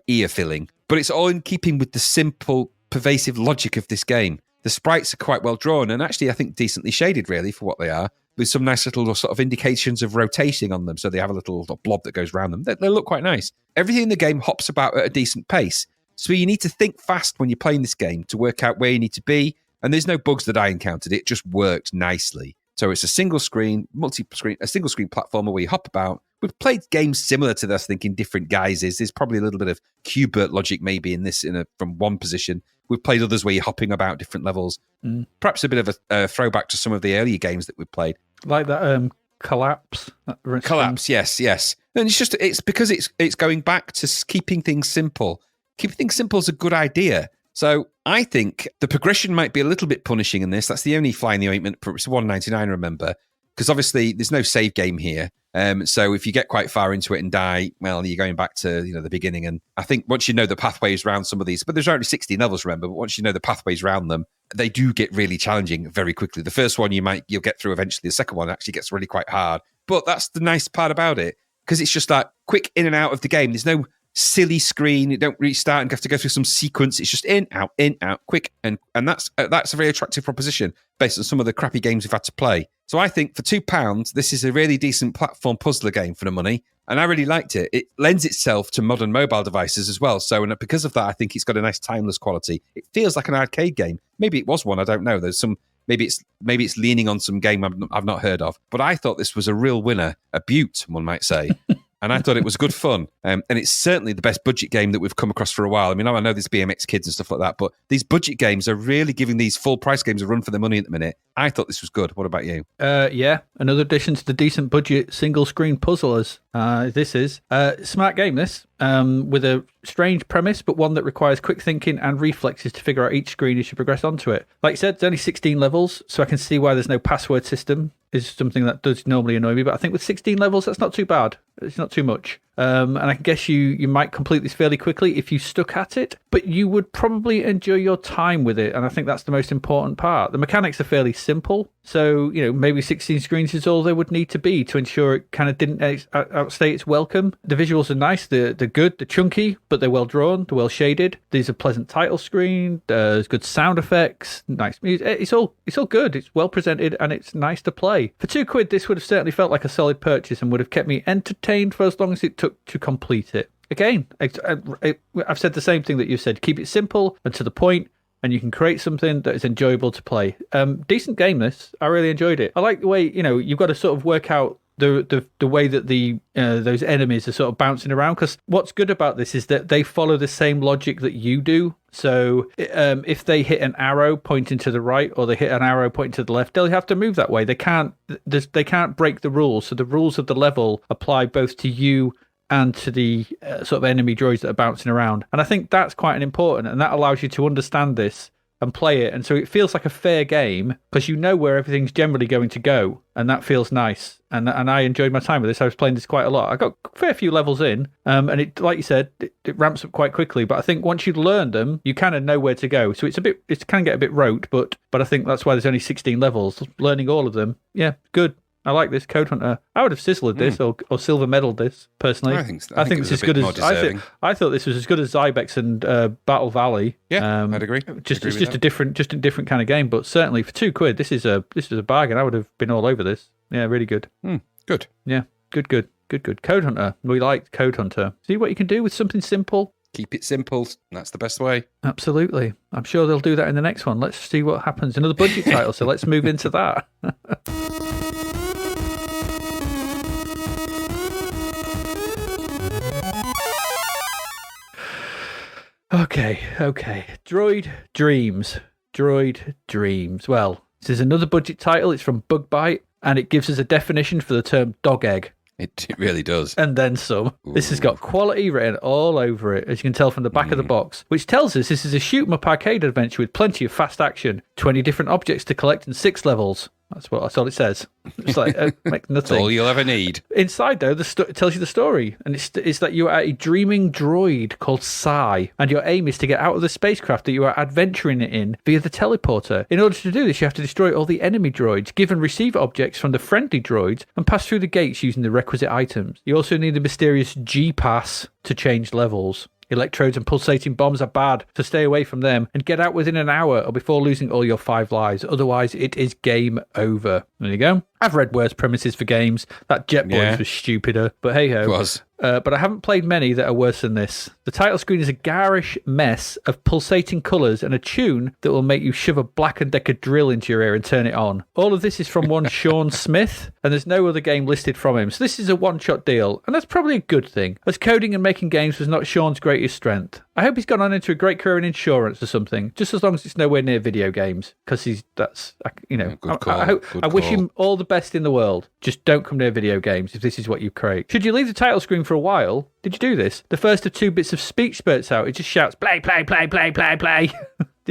ear filling. But it's all in keeping with the simple, pervasive logic of this game. The sprites are quite well drawn and actually, I think, decently shaded, really, for what they are, with some nice little sort of indications of rotating on them. So they have a little blob that goes around them. They look quite nice. Everything in the game hops about at a decent pace. So you need to think fast when you're playing this game to work out where you need to be. And there's no bugs that I encountered. It just worked nicely. So it's a single screen platformer where you hop about. We've played games similar to this, I think, in different guises. There's probably a little bit of Q-Bert logic maybe in this from one position. We've played others where you're hopping about different levels. Perhaps a bit of a throwback to some of the earlier games that we've played. Like that Collapse. Collapse, yes. And it's because it's going back to keeping things simple. Keeping things simple is a good idea. So I think the progression might be a little bit punishing in this. That's the only fly in the ointment. It's $1.99, remember, because obviously there's no save game here. So if you get quite far into it and die, well, you're going back to the beginning. And I think once you know the pathways around some of these, but there's only 16 levels, remember. But once you know the pathways around them, they do get really challenging very quickly. The first one you'll get through eventually. The second one actually gets really quite hard. But that's the nice part about it, because it's just like quick in and out of the game. There's no silly screen. You don't restart and have to go through some sequence. It's just in, out, quick. And that's a very attractive proposition based on some of the crappy games we've had to play. So I think for £2, this is a really decent platform puzzler game for the money. And I really liked it. It lends itself to modern mobile devices as well. So and because of that, I think it's got a nice timeless quality. It feels like an arcade game. Maybe it was one. I don't know. There's some, maybe it's leaning on some game I've not heard of. But I thought this was a real winner, a beaut, one might say. And I thought it was good fun. And it's certainly the best budget game that we've come across for a while. I mean, I know there's BMX Kidz and stuff like that, but these budget games are really giving these full price games a run for their money at the minute. I thought this was good. What about you? Yeah, another addition to the decent budget single screen puzzlers. This is smart game, this, with a strange premise, but one that requires quick thinking and reflexes to figure out each screen as you progress onto it. Like you said, there's only 16 levels, so I can see why there's no password system. Is something that does normally annoy me, but I think with 16 levels, that's not too bad. It's not too much. And I can guess you might complete this fairly quickly if you stuck at it, but you would probably enjoy your time with it, and I think that's the most important part. The mechanics are fairly simple, so maybe 16 screens is all they would need to be to ensure it kind of didn't outstay its welcome. The visuals are nice, they're good, they're chunky, but they're well drawn, they're well shaded. There's a pleasant title screen, there's good sound effects, nice music. It's all good, it's well presented, and it's nice to play. For £2, this would have certainly felt like a solid purchase and would have kept me entertained for as long as it took to complete it. Again, I've said the same thing that you've said. Keep it simple and to the point, and you can create something that is enjoyable to play. Decent game, this. I really enjoyed it. I like the way, you've got to sort of work out the way that those enemies are sort of bouncing around, because what's good about this is that they follow the same logic that you do. So if they hit an arrow pointing to the right or they hit an arrow pointing to the left, they'll have to move that way. They can't break the rules. So the rules of the level apply both to you and to the sort of enemy droids that are bouncing around. And I think that's quite important, and that allows you to understand this and play it. And so it feels like a fair game because you know where everything's generally going to go, and that feels nice. And I enjoyed my time with this. I was playing this quite a lot. I got a fair few levels in, and it, like you said, it ramps up quite quickly. But I think once you learn them, you kind of know where to go. So it can get a bit rote, but I think that's why there's only 16 levels. Learning all of them, yeah, good. I like this Code Hunter. I would have sizzled this or silver medaled this personally. I think this is is as good more as deserving. I thought this was as good as Zybex and Battle Valley. Yeah, I'd agree. It's just a different kind of game, but certainly for £2, this is a bargain. I would have been all over this. Yeah, really good. Good. Yeah, good. Code Hunter. We like Code Hunter. See what you can do with something simple. Keep it simple. That's the best way. Absolutely. I'm sure they'll do that in the next one. Let's see what happens. Another budget title, so let's move into that. Okay. Droid Dreams. Well, this is another budget title. It's from Bug Bite, and it gives us a definition for the term dog egg. It really does. And then some. This has got quality written all over it, as you can tell from the back of the box, which tells us this is a shoot-'em-up arcade adventure with plenty of fast action, 20 different objects to collect and 6 levels. That's all it says. It's like nothing. That's all you'll ever need. Inside, though, it tells you the story, and it's that you are a dreaming droid called Psy, and your aim is to get out of the spacecraft that you are adventuring in via the teleporter. In order to do this, you have to destroy all the enemy droids, give and receive objects from the friendly droids, and pass through the gates using the requisite items. You also need the mysterious G-Pass to change levels. Electrodes and pulsating bombs are bad, so stay away from them and get out within an hour or before losing all your 5 lives. Otherwise, it is game over. There you go. I've read worse premises for games. That Jetboys was stupider, but hey-ho. It was. But I haven't played many that are worse than this. The title screen is a garish mess of pulsating colours and a tune that will make you shove a Black & Decker drill into your ear and turn it on. All of this is from one Sean Smith, and there's no other game listed from him. So this is a one-shot deal, and that's probably a good thing, as coding and making games was not Sean's greatest strength. I hope he's gone on into a great career in insurance or something, just as long as it's nowhere near video games, because Good call. I wish him all the best in the world. Just don't come near video games if this is what you create. Should you leave the title screen for a while? Did you do this? The first of 2 bits of speech spurts out. It just shouts, play. Did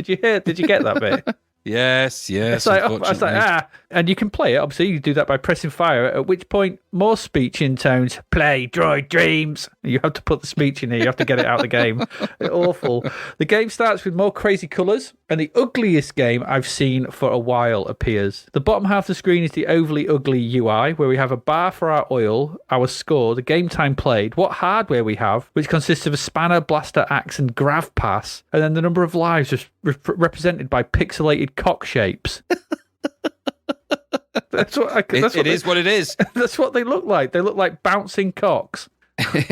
you get that bit? Yes. It's like, and you can play it. Obviously, you do that by pressing fire, at which point more speech intones, play Droid Dreams. You have to put the speech in here. You have to get it out of the game. Awful. The game starts with more crazy colours, and the ugliest game I've seen for a while appears. The bottom half of the screen is the overly ugly UI, where we have a bar for our oil, our score, the game time played, what hardware we have, which consists of a spanner, blaster, axe, and grav pass, and then the number of lives just represented by pixelated cock shapes. It is what it is. That's what they look like. They look like bouncing cocks.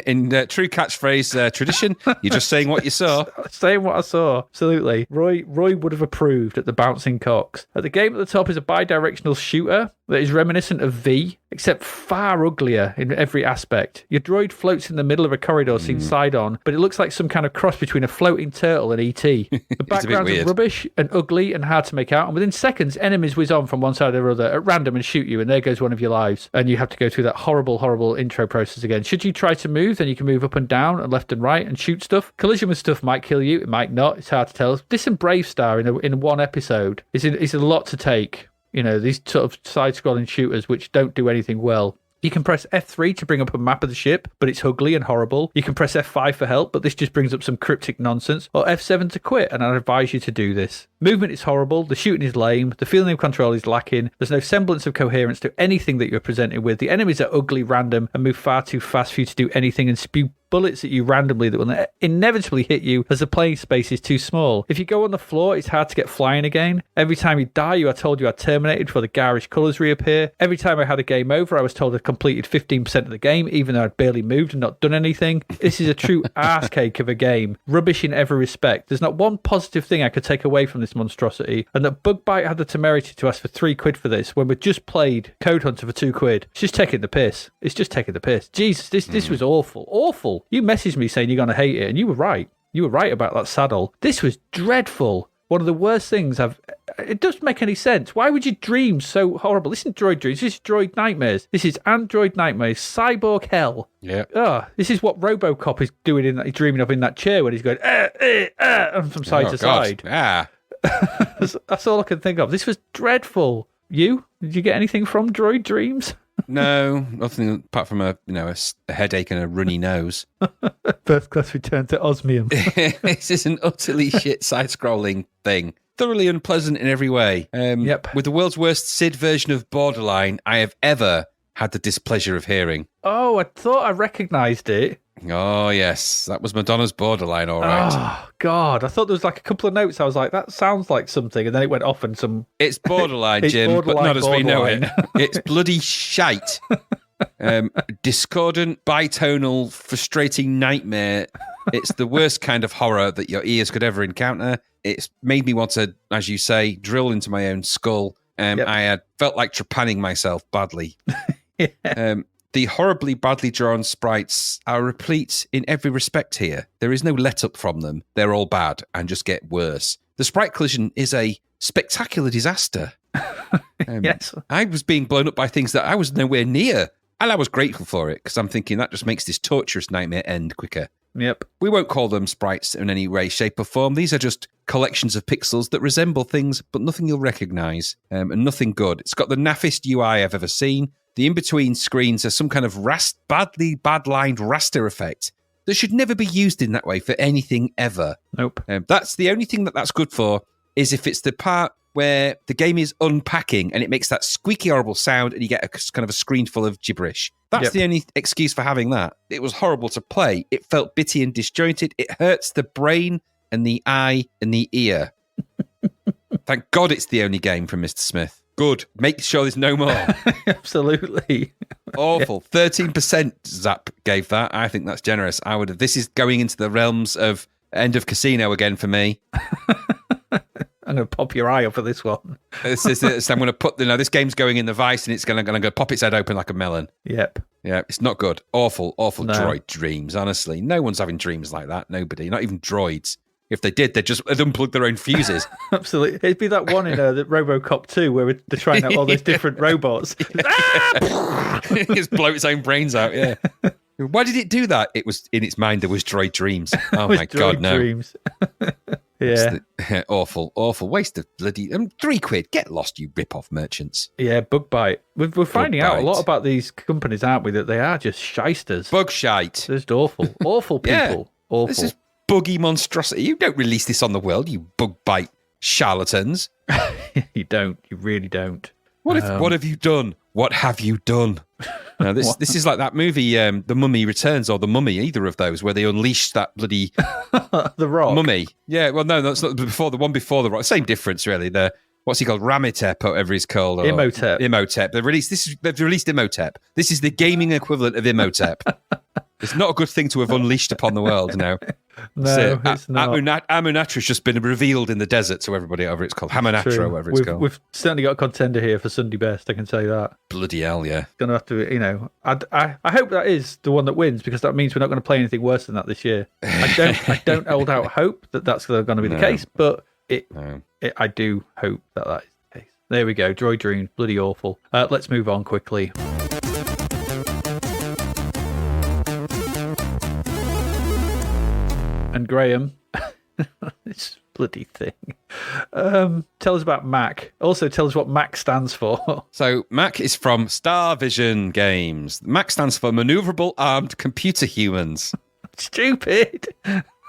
In true catchphrase tradition, you're just saying what you saw. Saying what I saw, absolutely. Roy would have approved at the bouncing cocks. The game at the top is a bi-directional shooter that is reminiscent of V, except far uglier in every aspect. Your droid floats in the middle of a corridor seen side on, but it looks like some kind of cross between a floating turtle and E.T. The backgrounds are rubbish and ugly and hard to make out, and within seconds, enemies whiz on from one side or other at random and shoot you, and there goes one of your lives. And you have to go through that horrible intro process again. Should you try to move, then you can move up and down and left and right and shoot stuff. Collision with stuff might kill you, it might not, it's hard to tell. This and Bravestarr in one episode is a lot to take. You know, these sort of side-scrolling shooters which don't do anything well. You can press F3 to bring up a map of the ship, but it's ugly and horrible. You can press F5 for help, but this just brings up some cryptic nonsense. Or F7 to quit, and I'd advise you to do this. Movement is horrible, the shooting is lame, the feeling of control is lacking, there's no semblance of coherence to anything that you're presented with. The enemies are ugly, random, and move far too fast for you to do anything and spew bullets at you randomly that will inevitably hit you as the playing space is too small. If you go on the floor, it's hard to get flying again. Every time you die, you are told you are terminated before the garish colours reappear. Every time I had a game over, I was told I'd completed 15% of the game, even though I'd barely moved and not done anything. This is a true arse cake of a game. Rubbish in every respect. There's not one positive thing I could take away from this monstrosity, and that Bug Bite had the temerity to ask for £3 for this when we'd just played Code Hunter for £2. It's just taking the piss. It's just taking the piss. Jesus, this was awful. Awful. You messaged me saying you're going to hate it, and you were right. You were right about that saddle. This was dreadful. One of the worst things it doesn't make any sense. Why would you dream so horrible? This isn't Droid Dreams. This is Droid Nightmares. This is Android Nightmares. Cyborg Hell. Yeah. This is what RoboCop is doing. He's dreaming of in that chair when he's going from side to side. That's all I can think of. This was dreadful. Did you get anything from Droid Dreams? No, nothing apart from a headache and a runny nose. First class return to osmium. This is an utterly shit side-scrolling thing. thoroughly unpleasant in every way. Yep. With the world's worst SID version of Borderline I have ever had the displeasure of hearing. Oh, I thought I recognised it. Oh, yes. That was Madonna's Borderline, all right. Oh, God. I thought there was like a couple of notes. I was like, that sounds like something. And then it went off and some... It's Borderline, It's Jim, borderline, but not as we know it. borderline. It's bloody shite. Discordant, bitonal, frustrating nightmare. It's the worst kind of horror that your ears could ever encounter. It's made me want to, as you say, drill into my own skull. Yep. I had felt like trepanning myself badly. Yeah. The horribly badly drawn sprites are replete in every respect here. There is no let-up from them. They're all bad and just get worse. The sprite collision is a spectacular disaster. Yes. I was being blown up by things that I was nowhere near. And I was grateful for it, because I'm thinking that just makes this torturous nightmare end quicker. Yep. We won't call them sprites in any way, shape, or form. These are just collections of pixels that resemble things, but nothing you'll recognise, and nothing good. It's got the naffest UI I've ever seen. The in-between screens are some kind of badly bad-lined raster effect that should never be used in that way for anything ever. Nope. That's the only thing that's good for, is if it's the part where the game is unpacking and it makes that squeaky, horrible sound and you get a kind of a screen full of gibberish. That's the only excuse for having that. It was horrible to play. It felt bitty and disjointed. It hurts the brain and the eye and the ear. Thank God it's the only game from Mr. Smith. Good. Make sure there's no more. Absolutely. Awful. 13% Zap gave that. I think that's generous. I would have. This is going into the realms of end of casino again for me. I'm going to pop your eye up for this one. So I'm going to put, this game's going in the vice and it's going to pop its head open like a melon. Yep. Yeah, it's not good. Awful No. Droid Dreams, honestly. No one's having dreams like that. Nobody. Not even droids. If they did, they'd unplug their own fuses. Absolutely. It'd be that one in the RoboCop 2 where they're trying out all those different robots. Just blow its own brains out, yeah. Why did it do that? It was in its mind there was Droid Dreams. Oh my God, Droid no. Dreams. Yeah. Awful waste of bloody £3. Get lost, you rip-off merchants. Yeah, bug bite. We're finding out a bite. lot about these companies, aren't we? That they are just shysters. Bug shite. They're just awful. Awful people. Yeah. Awful. This is buggy monstrosity. You don't release this on the world, you bug bite charlatans. You don't. You really don't. What have you done? What have you done? Now, this is like that movie, The Mummy Returns, or The Mummy, either of those, where they unleashed that bloody The Rock. mummy. Yeah, well, no, that's not the one before The Rock. Same difference, really. What's he called? Ramitep, or whatever he's called. Or Imhotep. Imhotep. They've released Imhotep. This is the gaming equivalent of Imhotep. It's not a good thing to have unleashed upon the world, no. No, it's not. Amunatra's just been revealed in the desert to everybody, whatever it's called. Hamunatra, True. whatever it's called. We've certainly got a contender here for Sunday Best, I can say that. Bloody hell, yeah. Gonna have to, I hope that is the one that wins, because that means we're not going to play anything worse than that this year. I don't hold out hope that that's going to be the case, but I do hope that is the case. There we go. Droid Dreams, bloody awful. Let's move on quickly. And Graham, this bloody thing. Tell us about Mach. Also, tell us what Mach stands for. So, Mach is from Star Vision Games. Mach stands for Maneuverable Armed Computer Humans. Stupid.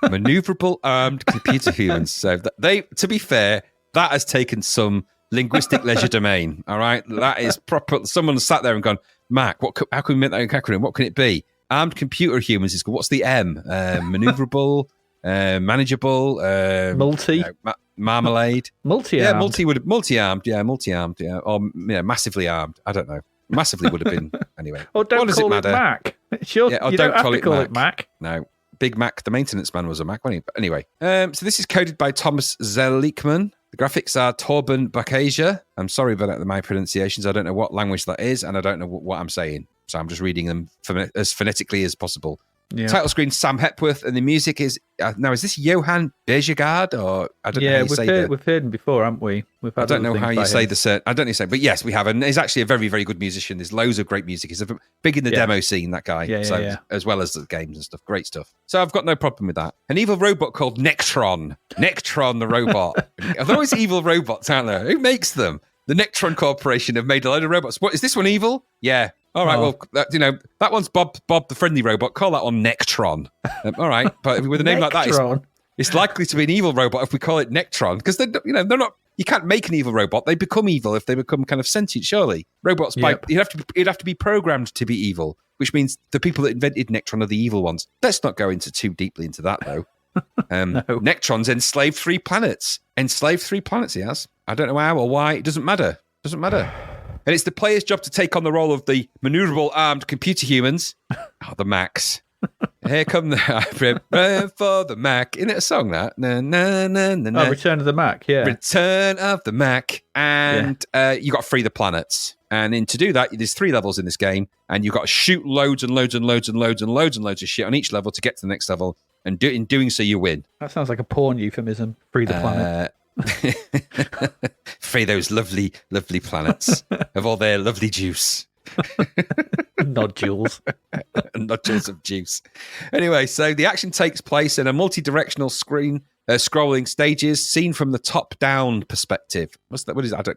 Maneuverable Armed Computer Humans. So, to be fair, that has taken some linguistic leisure domain. All right, that is proper. Someone sat there and gone, Mach, how can we make that acronym? What can it be? Armed Computer Humans is what's the M? Maneuverable. Manageable, multi, marmalade, multi-armed. Multi-armed, or massively armed. I don't know. Massively would have been anyway. Or don't what does call it matter? Mach. Sure, or you don't have to call it Mach. No, Big Mac, the maintenance man, was a Mac, wasn't he? But anyway, so this is coded by Thomas Zelikman. The graphics are Torben Bakasia. I'm sorry about my pronunciations. I don't know what language that is, and I don't know what I'm saying. So I'm just reading them as phonetically as possible. Yeah. Title screen Sam Hepworth, and the music is now. Is this Johan Bejegard, or I don't know how you say that? We've heard him before, haven't we? I don't know how you say the. I don't know, but yes, we have, and he's actually a very, very good musician. There's loads of great music. He's big in the demo scene, that guy. As well as the games and stuff. Great stuff. So I've got no problem with that. An evil robot called Nectron. Nectron the robot. Are there always evil robots out there? Who makes them? The Nectron Corporation have made a load of robots. What is this one evil? Yeah. All right, well, that one's Bob the friendly robot. Call that one Nectron. All right, but with a name like that, It's likely to be an evil robot if we call it Nectron, because they're not. You can't make an evil robot. They become evil if they become kind of sentient. Surely robots, you'd have to be programmed to be evil, which means the people that invented Nectron are the evil ones. Let's not go into too deeply into that though. No. Nectron's enslaved 3 planets. Enslaved 3 planets, he has. I don't know how or why. It doesn't matter. And it's the player's job to take on the role of the maneuverable armed computer humans. Oh, the Machs. Here come the for the Mach. Isn't it a song that? Na, na, na, na, na. Oh, Return of the Mach, yeah. Return of the Mach. And you got to free the planets. And to do that, there's 3 levels in this game. And you've got to shoot loads and loads and loads and loads and loads and loads of shit on each level to get to the next level. And in doing so, you win. That sounds like a porn euphemism. Free the planet. Free those lovely, lovely planets of all their lovely juice. Nodules. Nodules of juice. Anyway, so the action takes place in a multi-directional screen, scrolling stages, seen from the top-down perspective. What's that? What is that?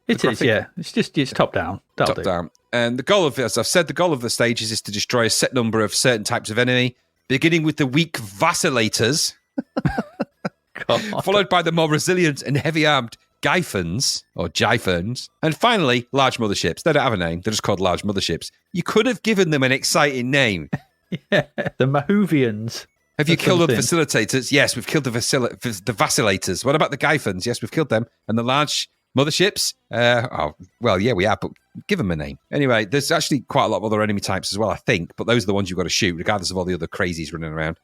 It is, yeah. It's top-down. Top down. And the goal of, as I've said, the goal of the stages is to destroy a set number of certain types of enemy, beginning with the weak vacillators, followed by the more resilient and heavy-armed Gyphons, or Gyphons, and finally, large motherships. They don't have a name. They're just called large motherships. You could have given them an exciting name. Yeah, the Mahuvians. Have you killed the facilitators? Yes, we've killed the vacillators. What about the Gyphons? Yes, we've killed them. And the large motherships? We have, but give them a name. Anyway, there's actually quite a lot of other enemy types as well, I think, but those are the ones you've got to shoot, regardless of all the other crazies running around.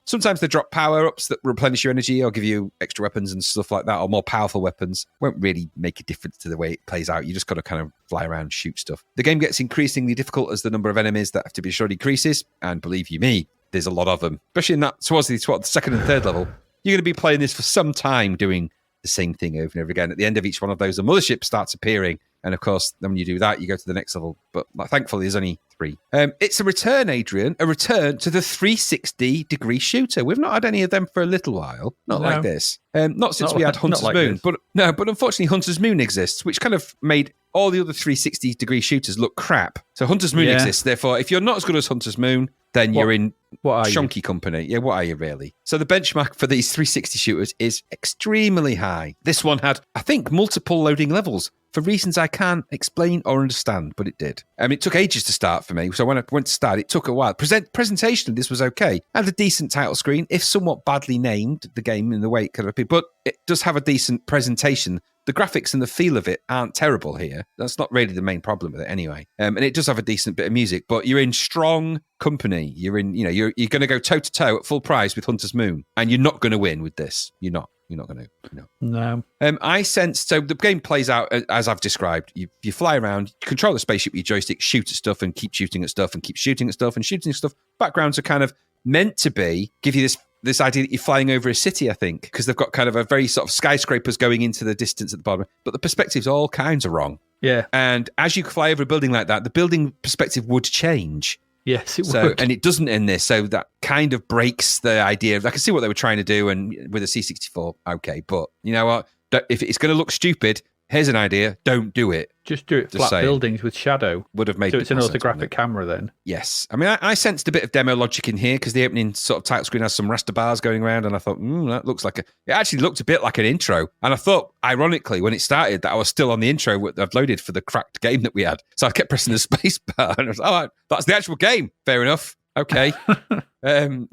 Sometimes they drop power-ups that replenish your energy or give you extra weapons and stuff like that, or more powerful weapons. Won't really make a difference to the way it plays out. You just got to kind of fly around and shoot stuff. The game gets increasingly difficult as the number of enemies that have to be shot decreases, and believe you me, there's a lot of them. Especially in that towards the second and third level. You're going to be playing this for some time, doing the same thing over and over again. At the end of each one of those, the mothership starts appearing. And of course, then when you do that, you go to the next level. But thankfully, there's only 3. It's a return, Adrian, a return to the 360-degree shooter. We've not had any of them for a little while. Not like this. Not since we had Hunter's Moon. But unfortunately, Hunter's Moon exists, which kind of made all the other 360-degree shooters look crap. So Hunter's Moon exists. Therefore, if you're not as good as Hunter's Moon, then you're in shonky company. Yeah, what are you really? So the benchmark for these 360 shooters is extremely high. This one had, I think, multiple loading levels for reasons I can't explain or understand, but it did. It took ages to start for me. So when I went to start, it took a while. Presentation, this was okay. Had a decent title screen, if somewhat badly named, the game in the way it could have been, but it does have a decent presentation. The graphics and the feel of it aren't terrible here. That's not really the main problem with it anyway. And it does have a decent bit of music, but you're in strong company. You're in, you're going to go toe to toe at full price with Hunter's Moon, and you're not going to win with this. You're not going to. No. I sense, so the game plays out as I've described. You fly around, you control the spaceship with your joystick, shoot at stuff and keep shooting at stuff and keep shooting at stuff and shooting at stuff. Backgrounds are kind of meant to give you this idea that you're flying over a city, I think, because they've got kind of a very sort of skyscrapers going into the distance at the bottom, but the perspectives all kinds are wrong. Yeah. And as you fly over a building like that, the building perspective would change. Yes, it would. And it doesn't in this, so that kind of breaks the idea of, I can see what they were trying to do, and with a C64, okay, but you know what? If it's going to look stupid, here's an idea, don't do it. Just do it flat buildings with shadow. Would have made so it's an orthographic camera then. Yes. I mean, I sensed a bit of demo logic in here because the opening sort of title screen has some raster bars going around, and I thought, that looks like it actually looked a bit like an intro. And I thought, ironically, when it started, that I was still on the intro I've loaded for the cracked game that we had. So I kept pressing the space bar, and I was like, that's the actual game. Fair enough. Okay.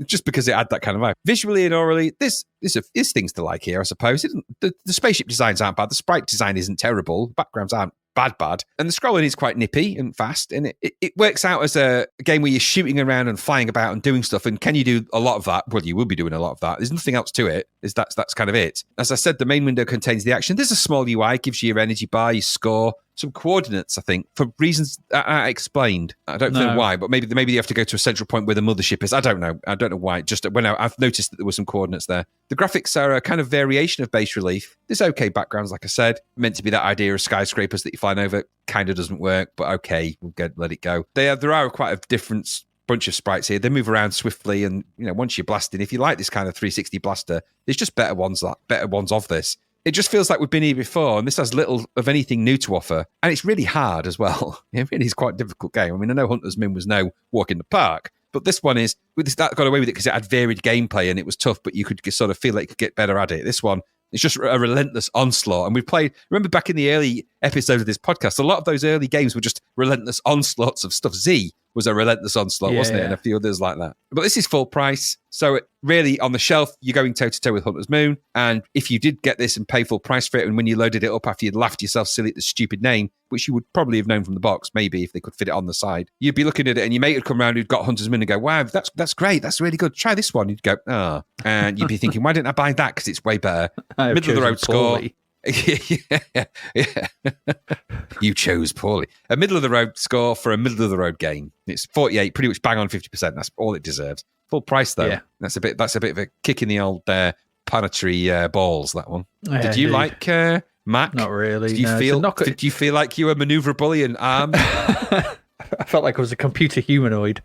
Just because it had that kind of vibe. Visually and orally, this is things to like here, I suppose. The spaceship designs aren't bad. The sprite design isn't terrible. Backgrounds aren't bad. And the scrolling is quite nippy and fast. And it works out as a game where you're shooting around and flying about and doing stuff. And can you do a lot of that? Well, you will be doing a lot of that. There's nothing else to it. That's kind of it. As I said, the main window contains the action. There's a small UI, gives you your energy bar, your score, some coordinates, I think, for reasons I explained. I don't know why, but maybe you have to go to a central point where the mothership is. I don't know why. Just when I've noticed that there were some coordinates there. The graphics are a kind of variation of base relief. There's okay backgrounds, like I said. Meant to be that idea of skyscrapers that you're flying over. Kind of doesn't work, but okay, let it go. There are quite a different bunch of sprites here. They move around swiftly, and once you're blasting, if you like this kind of 360 blaster, there's just better ones of this. It just feels like we've been here before, and this has little of anything new to offer. And it's really hard as well. It really is quite a difficult game. I mean, I know Hunter's Moon was no walk in the park, But this one is, that got away with it because it had varied gameplay and it was tough, but you could sort of feel like you could get better at it. This one, it's just a relentless onslaught. And we played, remember back in the early episodes of this podcast, a lot of those early games were just relentless onslaughts of stuff. Z was a relentless onslaught, wasn't it? And a few others like that. But this is full price. So it really, on the shelf, you're going toe-to-toe with Hunter's Moon. And if you did get this and pay full price for it, and when you loaded it up after you'd laughed yourself silly at the stupid name, which you would probably have known from the box, maybe if they could fit it on the side, you'd be looking at it and your mate would come around who'd got Hunter's Moon and go, wow, that's great. That's really good. Try this one. You'd go, and you'd be thinking, why didn't I buy that? Because it's way better. Middle of the road score. Yeah. You chose poorly. A middle of the road score for a middle of the road game. It's 48, pretty much bang on 50%. That's all it deserves. Full price though. Yeah. That's a bit of a kick in the old planetary balls. That one. Did you like Mach? Not really. Did you feel like you were maneuverable and armed? I felt like I was a computer humanoid.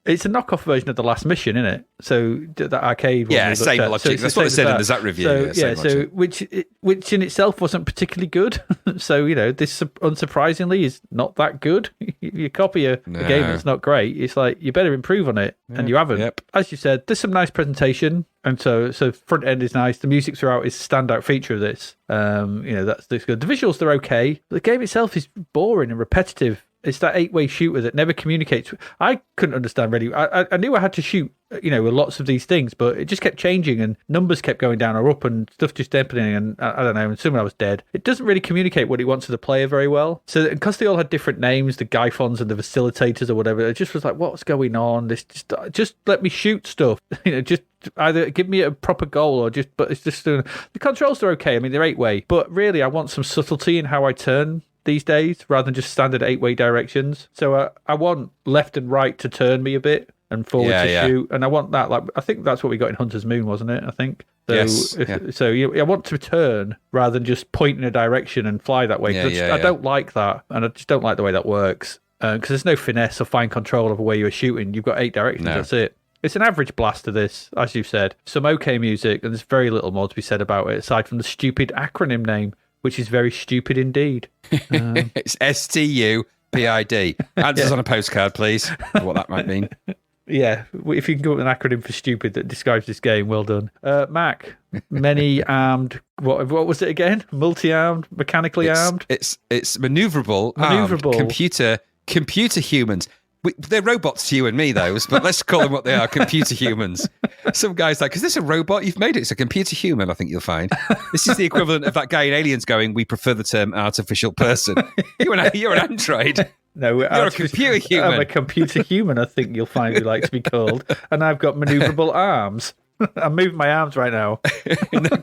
It's a knockoff version of the last mission, isn't it? So that arcade. Yeah, same logic. That's what they said in the Zapped review. So which in itself wasn't particularly good. So this unsurprisingly is not that good. You copy a game that's not great. It's like you better improve on it, and you haven't. Yep. As you said, there's some nice presentation, and so front end is nice. The music throughout is a standout feature of this. That's good. The visuals they're okay. The game itself is boring and repetitive. It's that 8-way shooter that never communicates. I couldn't understand really. I knew I had to shoot, with lots of these things, but it just kept changing and numbers kept going down or up and stuff just happening. And I don't know, and soon I was dead. It doesn't really communicate what it wants to the player very well. So because they all had different names, the Gyphons and the facilitators or whatever, it just was like, what's going on? This just let me shoot stuff. Just either give me a proper goal or but it's just the controls are okay. I mean, they're 8-way, but really I want some subtlety in how I turn these days rather than just standard 8-way directions. So I want left and right to turn me a bit and forward to shoot, and I want that. Like I think that's what we got in Hunter's Moon, wasn't it? I think. So, yes. So I want to turn rather than just point in a direction and fly that way. I don't like that, and I just don't like the way that works because there's no finesse or fine control over where you're shooting. You've got 8 directions. No. That's it. It's an average blast of this, as you said. Some okay music, and there's very little more to be said about it aside from the stupid acronym name, which is very stupid indeed. It's STUPID. Answers on a postcard, please. What that might mean. Yeah, if you can come up with an acronym for stupid that describes this game, well done. Mach, many armed. What was it again? Multi-armed, mechanically armed. It's maneuverable. Computer humans. They're robots to you and me, those, but let's call them what they are, computer humans. Some guy's like, is this a robot? You've made it. It's a computer human, I think you'll find. This is the equivalent of that guy in Aliens going, we prefer the term artificial person. You're an android. No, you're a computer human. I'm a computer human, I think you'll find me like to be called. And I've got maneuverable arms. I'm moving my arms right now. In the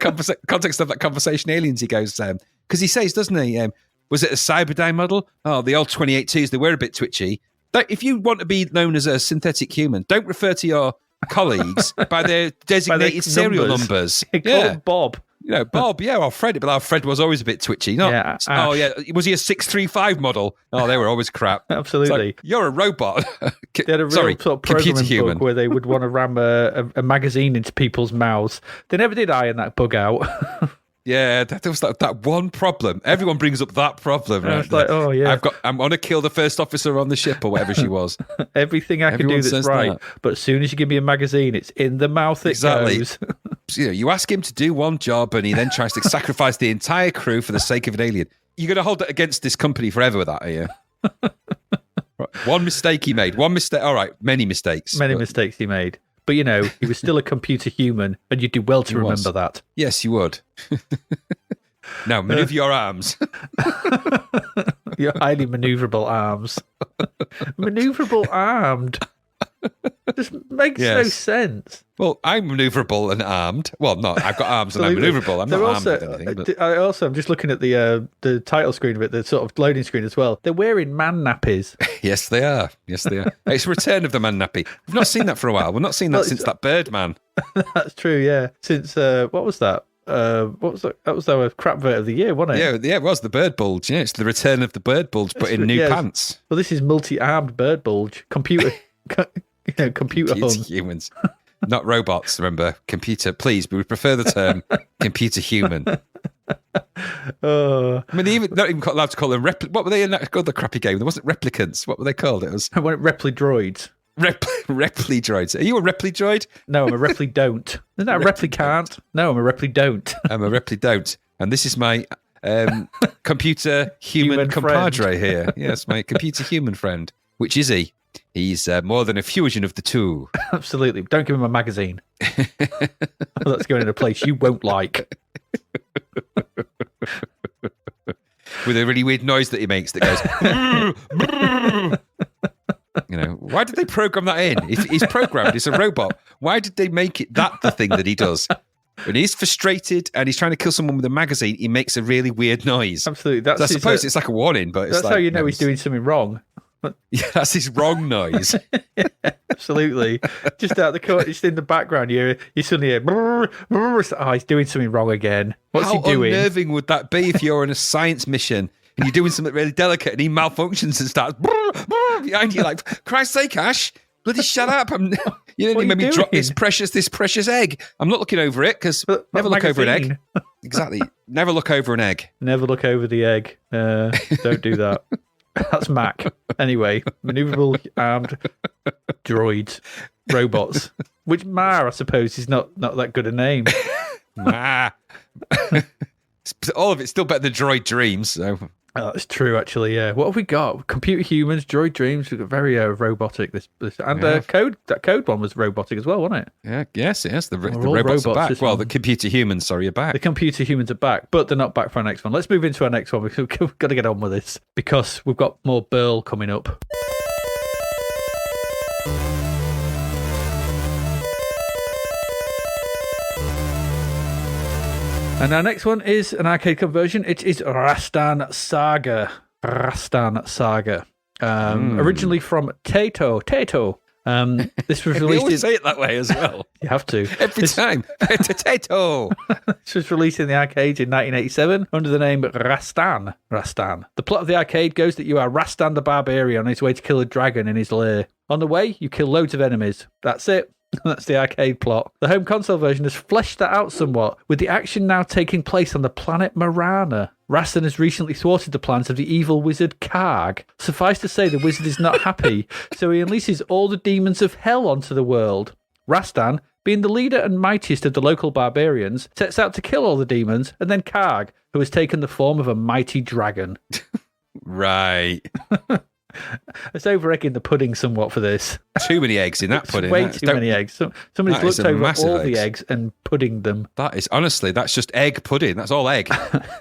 context of that conversation, Aliens, he goes, because he says, doesn't he, was it a Cyberdyne model? Oh, the old 28.2s, they were a bit twitchy. If you want to be known as a synthetic human, don't refer to your colleagues by their designated serial numbers. Call him Bob. Bob, or Fred. But Fred was always a bit twitchy. Was he a 635 model? Oh, they were always crap. Absolutely. Like, you're a robot. They had a real sort of programming book where they would want to ram a magazine into people's mouths. They never did iron that bug out. Yeah, there was that one problem. Everyone brings up that problem. Right? It's like, oh yeah, I'm going to kill the first officer on the ship or whatever she was. Everything I can do that's right, but as soon as you give me a magazine, it's in the mouth. It goes. You ask him to do one job, and he then tries to sacrifice the entire crew for the sake of an alien. You're going to hold it against this company forever with that, are you? Right. One mistake he made. One mistake. All right, many mistakes. Mistakes he made. But, he was still a computer human, and you'd do well to remember that. Yes, you would. Now, maneuver your arms. Your highly maneuverable arms. Maneuverable armed. Just makes no sense. Well, I'm maneuverable and armed. Well, no, I've got arms and I'm maneuverable. I'm not armed with anything. But... I'm just looking at the title screen of it, the sort of loading screen as well. They're wearing man nappies. Yes, they are. It's Return of the Man Nappy. We've not seen that for a while. We've not seen that since that Birdman. That's true, yeah. Since, what was that? What was that? That was our crap vote of the year, wasn't it? Yeah, it was the bird bulge. Yeah, it's the return of the bird bulge, but in new pants. Well, this is multi-armed bird bulge. Computer humans, not robots. Remember, computer. Please, we prefer the term computer human. I mean, not even allowed to call them what were they in that called the crappy game? There wasn't replicants. What were they called? It was Repli droids. Repli droids. Are you a Repli droid? No, I'm a Repli don't. Isn't that a Repli can't? No, I'm a Repli don't. I'm a Repli don't. And this is my computer human compadre here. Yes, my computer human friend. Which is he? He's more than a fusion of the two. Absolutely. Don't give him a magazine. That's going in a place you won't like. With a really weird noise that he makes that goes... You know, why did they program that in? If he's programmed, it's a robot. Why did they make it the thing that he does? When he's frustrated and he's trying to kill someone with a magazine, he makes a really weird noise. Absolutely. I suppose it's like a warning, but it's that's how you know he's doing something wrong. Yeah, that's his wrong noise. Yeah, absolutely. Just out the corner, just in the background, you suddenly hear, oh, he's doing something wrong again. What's he doing? How unnerving would that be if you're on a science mission and you're doing something really delicate and he malfunctions and starts behind you like, Christ's sake, Ash, bloody shut up. You didn't make me drop this precious egg. I'm not looking over it because never look over an egg. Exactly. Never look over an egg. Never look over the egg. Don't do that. That's Mach. Anyway, maneuverable armed droids, robots. Which Ma, I suppose, is not that good a name. Ma. All of it's still better than Droid Dreams. So. Oh, that's true, actually. Yeah. What have we got? Computer humans, Droid Dreams. We've got very robotic. This and code. That code one was robotic as well, wasn't it? Yeah. Yes. The robots are back. Well, the computer humans, sorry, are back. The computer humans are back, but they're not back for our next one. Let's move into our next one. We've got to get on with this because we've got more Burl coming up. And our next one is an arcade conversion. It is Rastan Saga. Rastan Saga. Originally from Taito. This was released. You always say it that way as well. You have to. Every time. Taito. This was released in the arcades in 1987 under the name Rastan. The plot of the arcade goes that you are Rastan the Barbarian on his way to kill a dragon in his lair. On the way, you kill loads of enemies. That's it. That's the arcade plot. The home console version has fleshed that out somewhat, with the action now taking place on the planet Marana. Rastan has recently thwarted the plans of the evil wizard Karg. Suffice to say, the wizard is not happy, so he unleashes all the demons of hell onto the world. Rastan, being the leader and mightiest of the local barbarians, sets out to kill all the demons, and then Karg, who has taken the form of a mighty dragon. Right. It's over-egging the pudding somewhat for this. Too many eggs in that pudding. Way too many eggs. Somebody's looked over all the eggs and pudding them. That is, honestly, that's just egg pudding. That's all egg.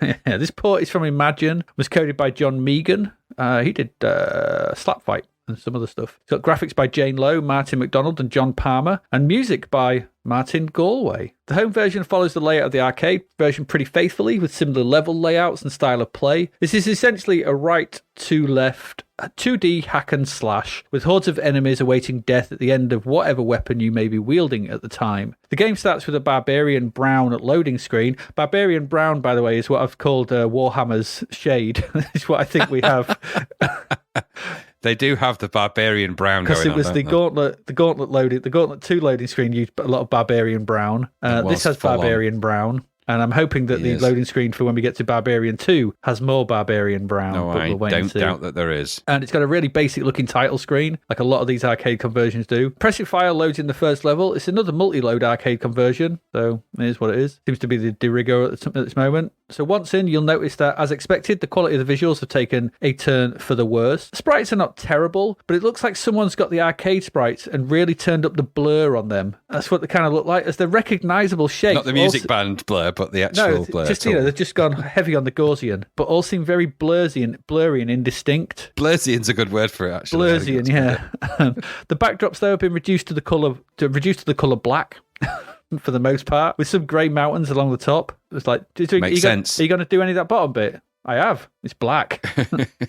Yeah, this port is from Imagine, was coded by John Megan. He did Slap Fight and some other stuff. It's got graphics by Jane Lowe, Martin McDonald, and John Palmer, and music by Martin Galway. The home version follows the layout of the arcade version pretty faithfully, with similar level layouts and style of play. This is essentially a right to left 2D hack and slash, with hordes of enemies awaiting death at the end of whatever weapon you may be wielding at the time. The game starts with a Barbarian Brown loading screen. Barbarian Brown, by the way, is what I've called Warhammer's shade. It's what I think we have. They do have the Barbarian Brown going on, because it was the Gauntlet 2 loading screen used a lot of Barbarian Brown. This has Barbarian Brown. And I'm hoping that the loading screen for when we get to Barbarian 2 has more Barbarian Brown. No, I don't doubt that there is. And it's got a really basic looking title screen, like a lot of these arcade conversions do. Pressing fire loads in the first level. It's another multi-load arcade conversion, so it is what it is. Seems to be the de rigueur at this moment. So once in, you'll notice that, as expected, the quality of the visuals have taken a turn for the worse. The sprites are not terrible, but it looks like someone's got the arcade sprites and really turned up the blur on them. That's what they kind of look like, as they're recognisable shapes. Not the music band blur, but the actual blur. Just, they've just gone heavy on the Gaussian, but all seem very blurry and indistinct. Blursian's a good word for it, actually. Blursian, yeah. The backdrops, though, have been reduced to the colour black. For the most part, with some grey mountains along the top. It's like, makes sense. Are you going to do any of that bottom bit? I have. It's black.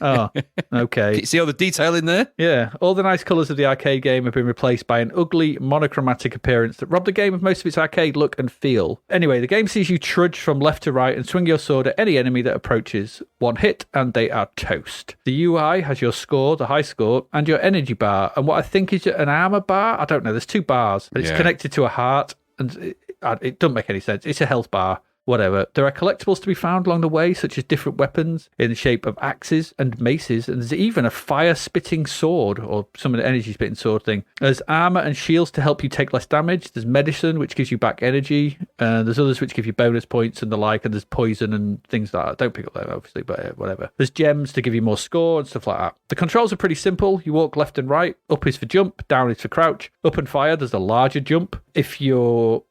Oh, okay. Can you see all the detail in there? Yeah. All the nice colours of the arcade game have been replaced by an ugly, monochromatic appearance that robbed the game of most of its arcade look and feel. Anyway, the game sees you trudge from left to right and swing your sword at any enemy that approaches. One hit, and they are toast. The UI has your score, the high score, and your energy bar, and what I think is an armour bar. I don't know. There's two bars, and it's connected to a heart, and it doesn't make any sense. It's a health bar. whatever. There are collectibles to be found along the way, such as different weapons in the shape of axes and maces, and there's even a fire-spitting sword, or some of the energy-spitting sword thing. There's armor and shields to help you take less damage. There's medicine, which gives you back energy. There's others which give you bonus points and the like, and there's poison and things like that. Don't pick up them, obviously, but whatever. There's gems to give you more score and stuff like that. The controls are pretty simple. You walk left and right. Up is for jump, down is for crouch. Up and fire, there's a larger jump. If you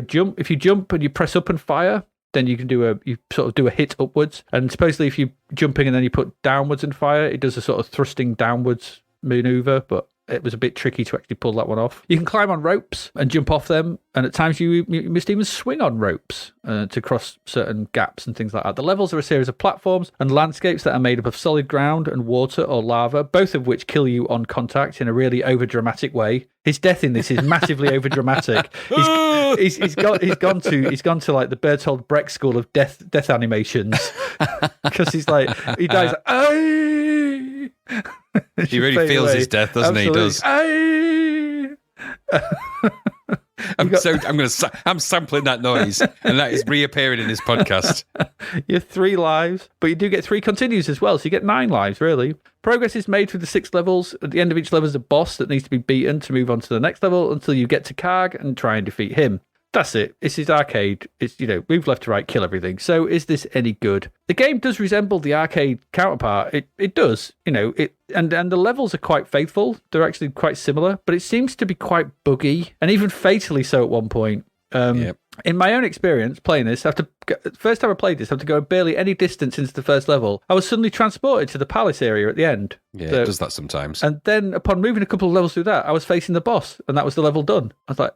jump and you press up and fire, then you can do a hit upwards. And supposedly if you're jumping and then you put downwards and fire, it does a sort of thrusting downwards maneuver, but it was a bit tricky to actually pull that one off. You can climb on ropes and jump off them, and at times you must even swing on ropes to cross certain gaps and things like that. The levels are a series of platforms and landscapes that are made up of solid ground and water or lava, both of which kill you on contact in a really overdramatic way. His death in this is massively overdramatic. He's gone to like the Bertolt Brecht school of death animations, because he dies like, "Aye!" He really feels his death, doesn't he? He does. I'm sampling that noise, and that is reappearing in this podcast. You have 3 lives, but you do get 3 continues as well, so you get 9 lives, really. Progress is made through the 6 levels. At the end of each level is a boss that needs to be beaten to move on to the next level until you get to Karg and try and defeat him. That's it. This is arcade. It's, move left to right, kill everything. So is this any good? The game does resemble the arcade counterpart. It does, and the levels are quite faithful. They're actually quite similar, but it seems to be quite buggy, and even fatally so at one point. Yep. In my own experience playing this, first time I played this, after going barely any distance into the first level, I was suddenly transported to the palace area at the end. Yeah, it does that sometimes. And then upon moving a couple of levels through that, I was facing the boss, and that was the level done. I was like,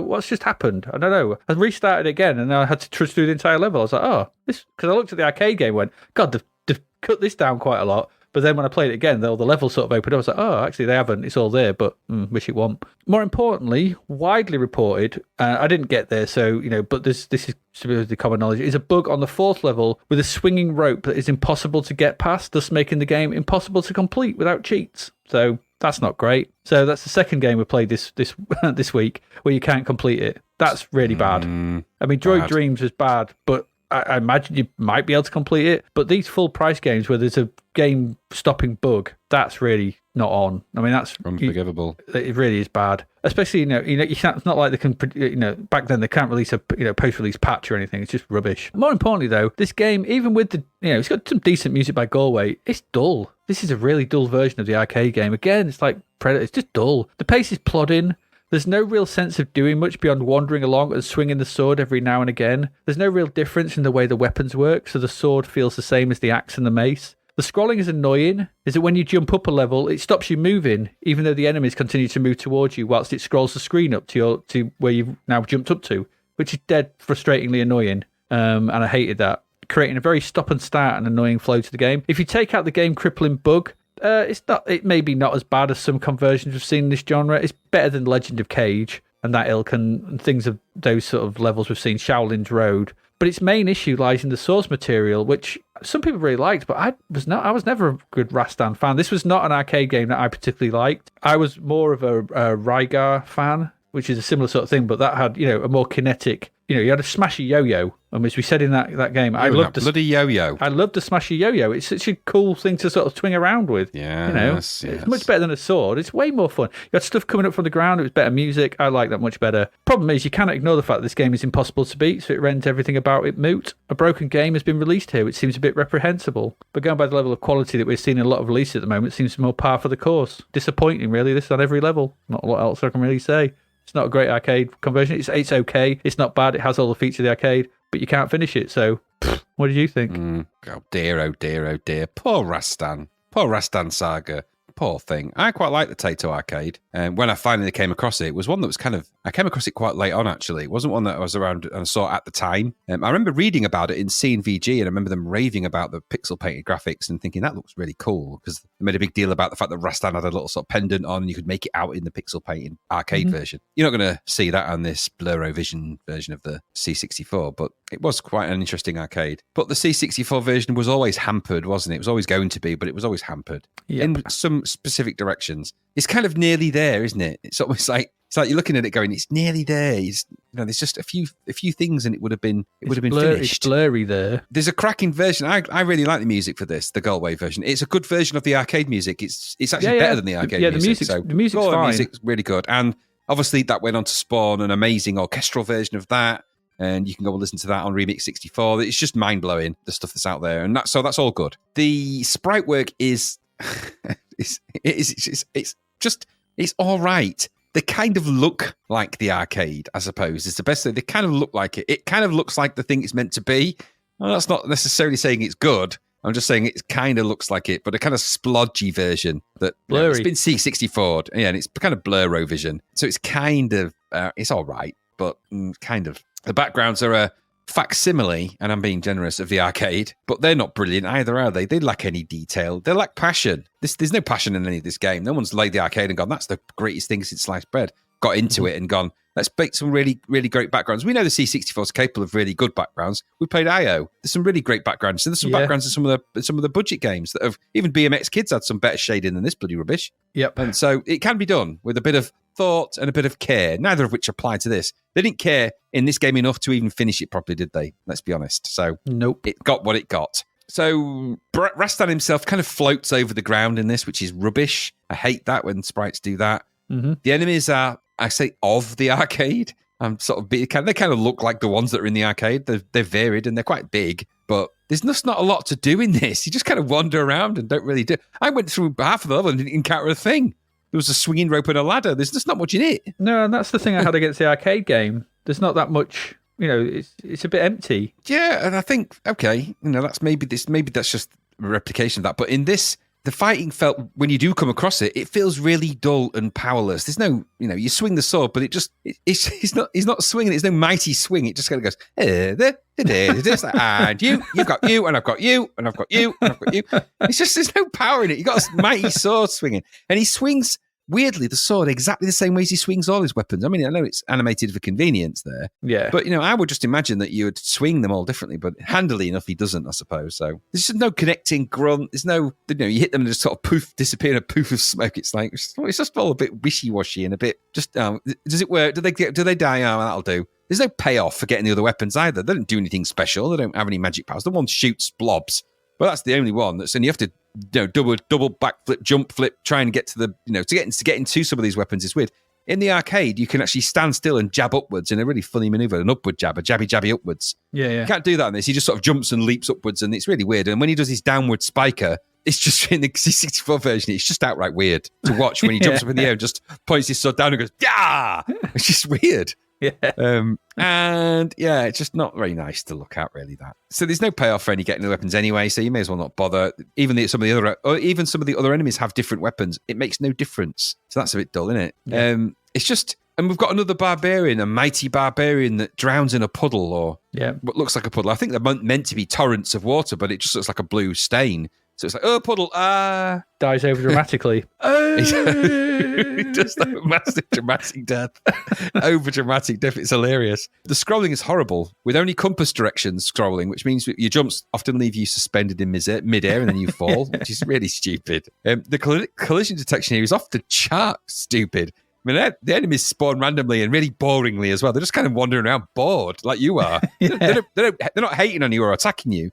what's just happened? I don't know. I restarted again, and I had to trudge through the entire level. I was like, because I looked at the arcade game and went, God, they've cut this down quite a lot. But then when I played it again, all the levels sort of opened up. I was like, actually, they haven't. It's all there, but wish it won't. More importantly, widely reported, I didn't get there, so, but this is supposedly common knowledge, is a bug on the 4th level with a swinging rope that is impossible to get past, thus making the game impossible to complete without cheats. So that's not great. So that's the second game we played this week where you can't complete it. That's really bad. I mean, Droid Dreams is bad, but I imagine you might be able to complete it, but these full price games where there's a game stopping bug, that's really not on. I mean, that's unforgivable. It really is bad. Especially, you can't, it's not like they can, back then they can't release a post-release patch or anything. It's just rubbish. More importantly, though, this game, even with the, it's got some decent music by Galway, it's dull. This is a really dull version of the arcade game. Again, it's like Predator. It's just dull. The pace is plodding. There's no real sense of doing much beyond wandering along and swinging the sword every now and again. There's no real difference in the way the weapons work, so the sword feels the same as the axe and the mace. The scrolling is annoying, is that when you jump up a level, it stops you moving, even though the enemies continue to move towards you, whilst it scrolls the screen up to where you've now jumped up to, which is dead frustratingly annoying, and I hated that, creating a very stop and start and annoying flow to the game. If you take out the game crippling bug, it may be not as bad as some conversions we've seen in this genre. It's better than Legend of Cage and that ilk and things of those sort of levels we've seen, Shaolin's Road. But its main issue lies in the source material, which some people really liked, but I was never a good Rastan fan. This was not an arcade game that I particularly liked. I was more of a Rygar fan, which is a similar sort of thing, but that had, a more kinetic, you had a smashy yo-yo. As we said in that game, I loved the bloody yo-yo. I loved the smashy yo-yo. It's such a cool thing to sort of swing around with. Yeah, It's much better than a sword. It's way more fun. You had stuff coming up from the ground. It was better music. I like that much better. Problem is, you cannot ignore the fact that this game is impossible to beat, so it rends everything about it moot. A broken game has been released here, which seems a bit reprehensible. But going by the level of quality that we're seeing in a lot of releases at the moment, it seems more par for the course. Disappointing, really. This is on every level. Not a lot else I can really say. It's not a great arcade conversion. It's okay. It's not bad. It has all the features of the arcade, but you can't finish it. So, what did you think? Oh dear, oh dear, oh dear. Poor Rastan. Poor Rastan Saga. Poor thing. I quite like the Taito arcade. And when I finally came across it, it was one that was I came across it quite late on, actually. It wasn't one that I was around and I saw at the time. I remember reading about it in CNVG, and I remember them raving about the pixel painted graphics and thinking that looks really cool, because they made a big deal about the fact that Rastan had a little sort of pendant on and you could make it out in the pixel painting arcade version. You're not going to see that on this Blurrovision version of the C64, but it was quite an interesting arcade. But the C64 version was always hampered, wasn't it? It was always going to be, but it was always hampered in some specific directions. It's kind of nearly there, isn't it? It's almost like It's like you're looking at it going, it's nearly there. There's just a few things and it would have been It's finished. blurry there. There's a cracking version. I really like the music for this, the Galway version. It's a good version of the arcade music. It's actually better than the arcade music. The music's Galway fine. music's really good. And obviously that went on to spawn an amazing orchestral version of that. And you can go and listen to that on Remix 64. It's just mind-blowing, the stuff that's out there. And that's all good. The sprite work is it's all right. They kind of look like the arcade, I suppose. It's the best thing. They kind of look like it. It kind of looks like the thing it's meant to be. Well, that's not necessarily saying it's good. I'm just saying it kind of looks like it, but a kind of splodgy version that Blurry. It's been C64'd. Yeah, and it's kind of blurro vision. So it's kind of, it's all right, but kind of. The backgrounds are a facsimile, and I'm being generous, of the arcade, but they're not brilliant either, are they? They lack any detail. They lack passion. There's no passion in any of this game. No one's laid the arcade and gone, that's the greatest thing since sliced bread. Got into it and gone, let's make some really, really great backgrounds. We know the C64 is capable of really good backgrounds. We played IO. There's some really great backgrounds. So there's some backgrounds in some of the budget games that have, even BMX Kidz had some better shading than this bloody rubbish. Yep. And so it can be done with a bit of thought and a bit of care, neither of which apply to this. They didn't care in this game enough to even finish it properly, did they? Let's be honest. So nope. It got what it got. So Rastan himself kind of floats over the ground in this, which is rubbish. I hate that when sprites do that. Mm-hmm. The enemies are, I say, of the arcade. They kind of look like the ones that are in the arcade. They're varied and they're quite big, but there's just not a lot to do in this. You just kind of wander around and don't really do. I went through half of the level and didn't encounter a thing. There was a swinging rope and a ladder. There's just not much in it. No, and that's the thing I had against the arcade game. There's not that much. It's a bit empty. Yeah, and I think that's maybe that's just a replication of that. But in this, the fighting felt, when you do come across it, it feels really dull and powerless. There's no, you swing the sword, but he's not swinging. There's no mighty swing. It just kind of goes, and you've got you, and I've got you, and I've got you, and I've got you. It's just, there's no power in it. You got a mighty sword swinging, and he swings, weirdly, the sword exactly the same way as he swings all his weapons. I mean, I know it's animated for convenience there. Yeah. But, I would just imagine that you would swing them all differently, but handily enough, he doesn't, I suppose. So there's just no connecting grunt. There's no, you hit them and just sort of poof, disappear in a poof of smoke. It's like, it's just all a bit wishy-washy and a bit just, does it work? Do they die? Oh, that'll do. There's no payoff for getting the other weapons either. They don't do anything special. They don't have any magic powers. The one shoots blobs. But that's the only one and you have to, double backflip, jump flip, try and get to the, to get into some of these weapons is weird. In the arcade, you can actually stand still and jab upwards in a really funny maneuver, an upward jab, a jabby upwards. Yeah. You can't do that in this. He just sort of jumps and leaps upwards, and it's really weird. And when he does his downward spiker, it's just in the C64 version, it's just outright weird to watch when he jumps up in the air and just points his sword down and goes, yeah! It's just weird. Yeah. It's just not very nice to look at, really, that. So there's no payoff for any getting the weapons anyway, so you may as well not bother. Even some of the other enemies have different weapons. It makes no difference. So that's a bit dull, isn't it? Yeah. It's just, and we've got another barbarian, a mighty barbarian that drowns in a puddle, or what looks like a puddle. I think they're meant to be torrents of water, but it just looks like a blue stain. So it's like, oh, puddle, dies over dramatically. It does that massive dramatic death. Over dramatic death. It's hilarious. The scrolling is horrible, with only compass directions scrolling, which means your jumps often leave you suspended in midair and then you fall, which is really stupid. The collision detection here is off the chart stupid. I mean, the enemies spawn randomly and really boringly as well. They're just kind of wandering around bored, like you are. They're not hating on you or attacking you.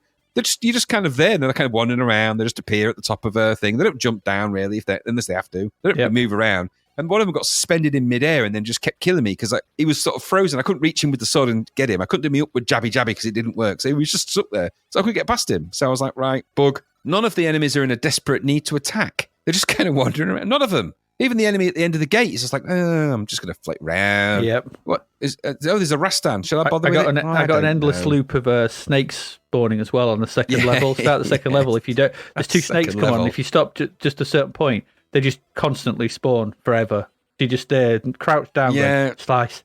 You're just kind of there, and they're kind of wandering around. They just appear at the top of a thing. They don't jump down, really, unless they have to. They don't move around. And one of them got suspended in midair and then just kept killing me because he was sort of frozen. I couldn't reach him with the sword and get him. I couldn't do me upward jabby because it didn't work. So he was just stuck there. So I couldn't get past him. So I was like, right, bug. None of the enemies are in a desperate need to attack. They're just kind of wandering around. None of them. Even the enemy at the end of the gate is just like, I'm just going to float round. Yep. What is? There's a Rastan. Shall I bother with it? I got an endless loop of snakes spawning as well on the second level. Start the second level. If you don't, there's two snakes come on. If you stop just a certain point, they just constantly spawn forever. You just crouch down, slice.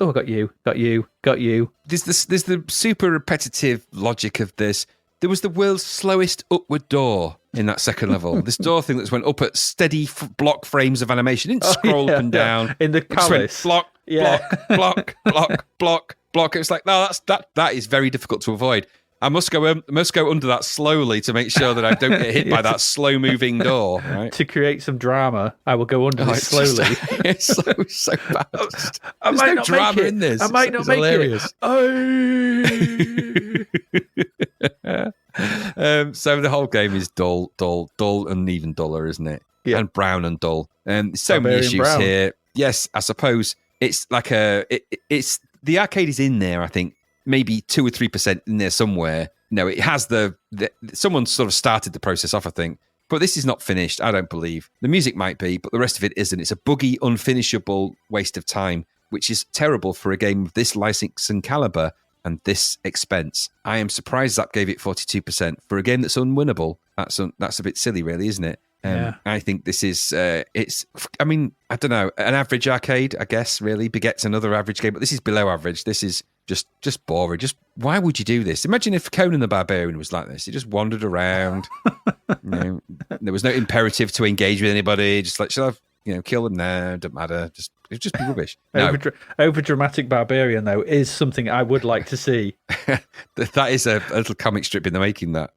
Oh, got you. There's the super repetitive logic of this. There was the world's slowest upward door in that second level. This door thing that went up at steady block frames of animation. It didn't scroll up and down. In the palace. Block. It was like, no, that is very difficult to avoid. I must go under that slowly to make sure that I don't get hit by that slow-moving door. Right? To create some drama, I will go under this it's slowly. It's so bad. I There's might no not drama make it. in this. I might not It's make hilarious. it. So the whole game is dull, and even duller, isn't it? Yeah. And brown and dull. So many Barbarian issues brown. here. Yes, I suppose it's like it's the arcade is in there. I think maybe 2 or 3% in there somewhere. No, it has the someone sort of started the process off, I think. But this is not finished, I don't believe. The music might be, but the rest of it isn't. It's a buggy, unfinishable waste of time, which is terrible for a game of this licensing caliber and this expense. I am surprised Zapped gave it 42% for a game that's unwinnable. That's a bit silly, really, isn't it? Yeah. I think this is, I don't know, an average arcade, I guess, really begets another average game, but this is below average. This is just boring. Just why would you do this? Imagine if Conan the Barbarian was like this. He just wandered around. There was no imperative to engage with anybody. Just like, shall I, kill them now? Don't matter. It'd just be rubbish. No. Over dramatic barbarian though is something I would like to see. That is a little comic strip in the making. That.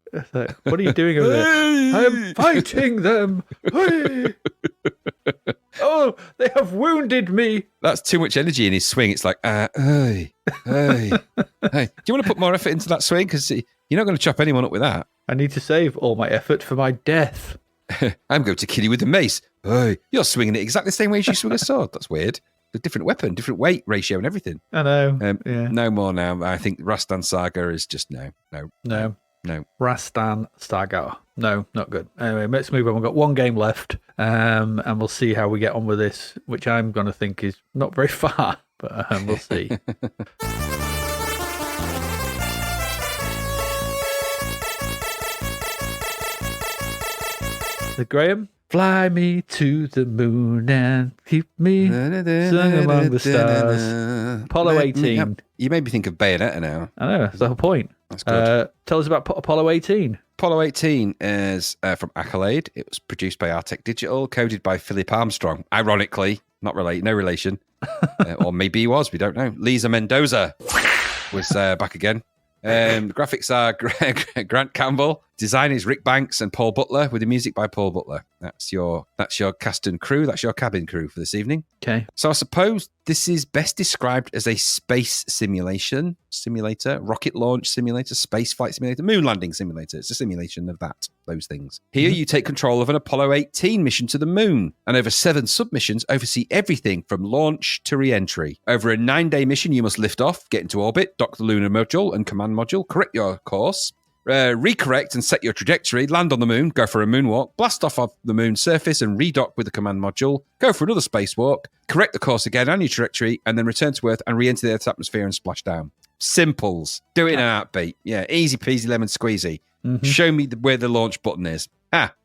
What are you doing over there? I am fighting them. Hey. Oh, they have wounded me. That's too much energy in his swing. It's like, hey. Do you want to put more effort into that swing? Because you're not going to chop anyone up with that. I need to save all my effort for my death. I'm going to kill you with a mace. Hey, you're swinging it exactly the same way as you swing a sword. That's weird. A different weapon, different weight ratio and everything. I know. Yeah. No more now. I think Rastan Saga is just no. Rastan Saga. No, not good. Anyway, let's move on. We've got one game left, and we'll see how we get on with this, which I'm going to think is not very far, but we'll see. So, Graham, fly me to the moon and keep me sung among the stars. Apollo 18. You made me think of Bayonetta now. I know, that's the whole point. That's good. Tell us about Apollo 18. Apollo 18 is from Accolade. It was produced by Artec Digital, coded by Philip Armstrong. Ironically, no relation. Or maybe he was, we don't know. Lisa Mendoza was back again. The graphics are Grant Campbell. Design is Rick Banks and Paul Butler, with the music by Paul Butler. That's your cast and crew. That's your cabin crew for this evening. Okay. So I suppose this is best described as a space simulator, rocket launch simulator, space flight simulator, moon landing simulator. It's a simulation of those things. Here you take control of an Apollo 18 mission to the moon, and over 7 submissions oversee everything from launch to re-entry. Over a 9-day mission, you must lift off, get into orbit, dock the lunar module and command module, correct your course, recorrect and set your trajectory, land on the moon, go for a moonwalk, blast off of the moon's surface and redock with the command module, go for another spacewalk, correct the course again on your trajectory, and then return to Earth and re-enter the Earth's atmosphere and splash down. Simples. Do it in an heartbeat. Yeah, easy peasy lemon squeezy. Mm-hmm. Show me where the launch button is.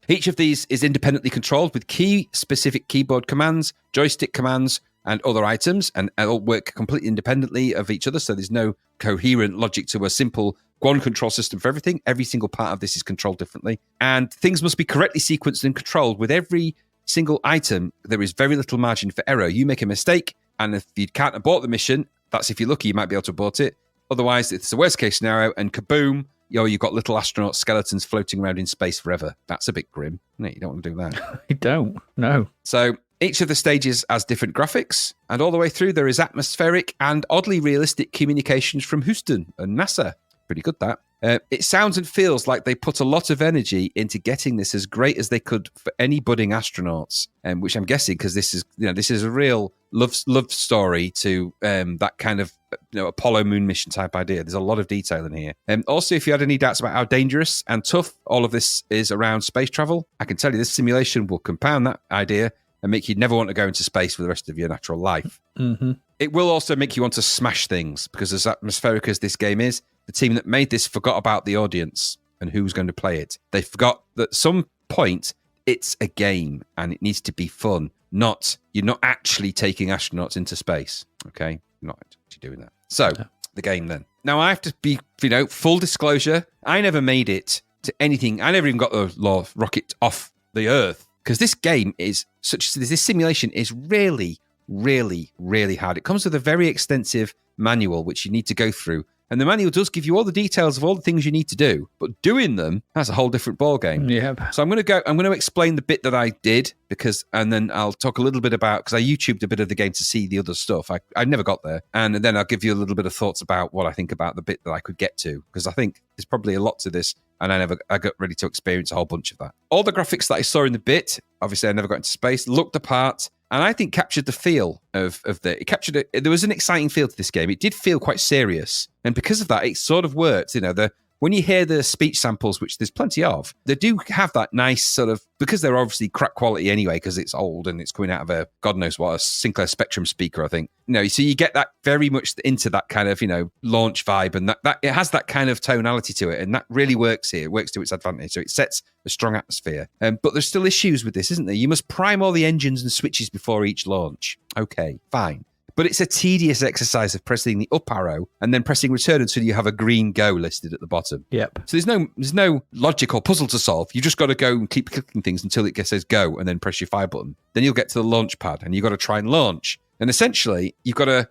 Each of these is independently controlled with key-specific keyboard commands, joystick commands, and other items, and all work completely independently of each other, so there's no coherent logic to a simple one control system for everything. Every single part of this is controlled differently, and things must be correctly sequenced and controlled. With every single item, there is very little margin for error. You make a mistake, and if you can't abort the mission, that's if you're lucky, you might be able to abort it. Otherwise, it's the worst case scenario, and kaboom, you've got little astronaut skeletons floating around in space forever. That's a bit grim. No, you don't want to do that. You don't, no. So each of the stages has different graphics, and all the way through there is atmospheric and oddly realistic communications from Houston and NASA. Pretty good, that. It sounds and feels like they put a lot of energy into getting this as great as they could for any budding astronauts, which I'm guessing because this is a real love story to that kind of Apollo moon mission type idea. There's a lot of detail in here. Also, if you had any doubts about how dangerous and tough all of this is around space travel, I can tell you this simulation will compound that idea and make you never want to go into space for the rest of your natural life. Mm-hmm. It will also make you want to smash things, because as atmospheric as this game is, the team that made this forgot about the audience and who's going to play it. They forgot that at some point it's a game and it needs to be fun. You're not actually taking astronauts into space. Okay? You're not actually doing that. So, the game then. Now, I have to be, full disclosure, I never made it to anything. I never even got the rocket off the Earth. Because this game is this simulation is really, really, really hard. It comes with a very extensive manual, which you need to go through And the manual does give you all the details of all the things you need to do, but doing them, that's a whole different ballgame. Yep. So I'm going to explain the bit that I did and then I'll talk a little bit about, because I YouTubed a bit of the game to see the other stuff. I never got there. And then I'll give you a little bit of thoughts about what I think about the bit that I could get to, because I think there's probably a lot to this. And I got ready to experience a whole bunch of that. All the graphics that I saw in the bit, obviously I never got into space, looked the part, and I think captured the feel of there was an exciting feel to this game. It did feel quite serious. And because of that, it sort of worked. When you hear the speech samples, which there's plenty of, they do have that nice sort of, because they're obviously crap quality anyway, because it's old and it's coming out of a, God knows what, a Sinclair Spectrum speaker, I think. So you get that very much into that kind of, launch vibe, and that it has that kind of tonality to it, and that really works here. It works to its advantage. So it sets a strong atmosphere. But there's still issues with this, isn't there? You must prime all the engines and switches before each launch. Okay, fine. But it's a tedious exercise of pressing the up arrow and then pressing return until you have a green go listed at the bottom. Yep. So there's no logic or puzzle to solve. You just got to go and keep clicking things until it says go and then press your fire button. Then you'll get to the launch pad and you've got to try and launch. And essentially, you've got to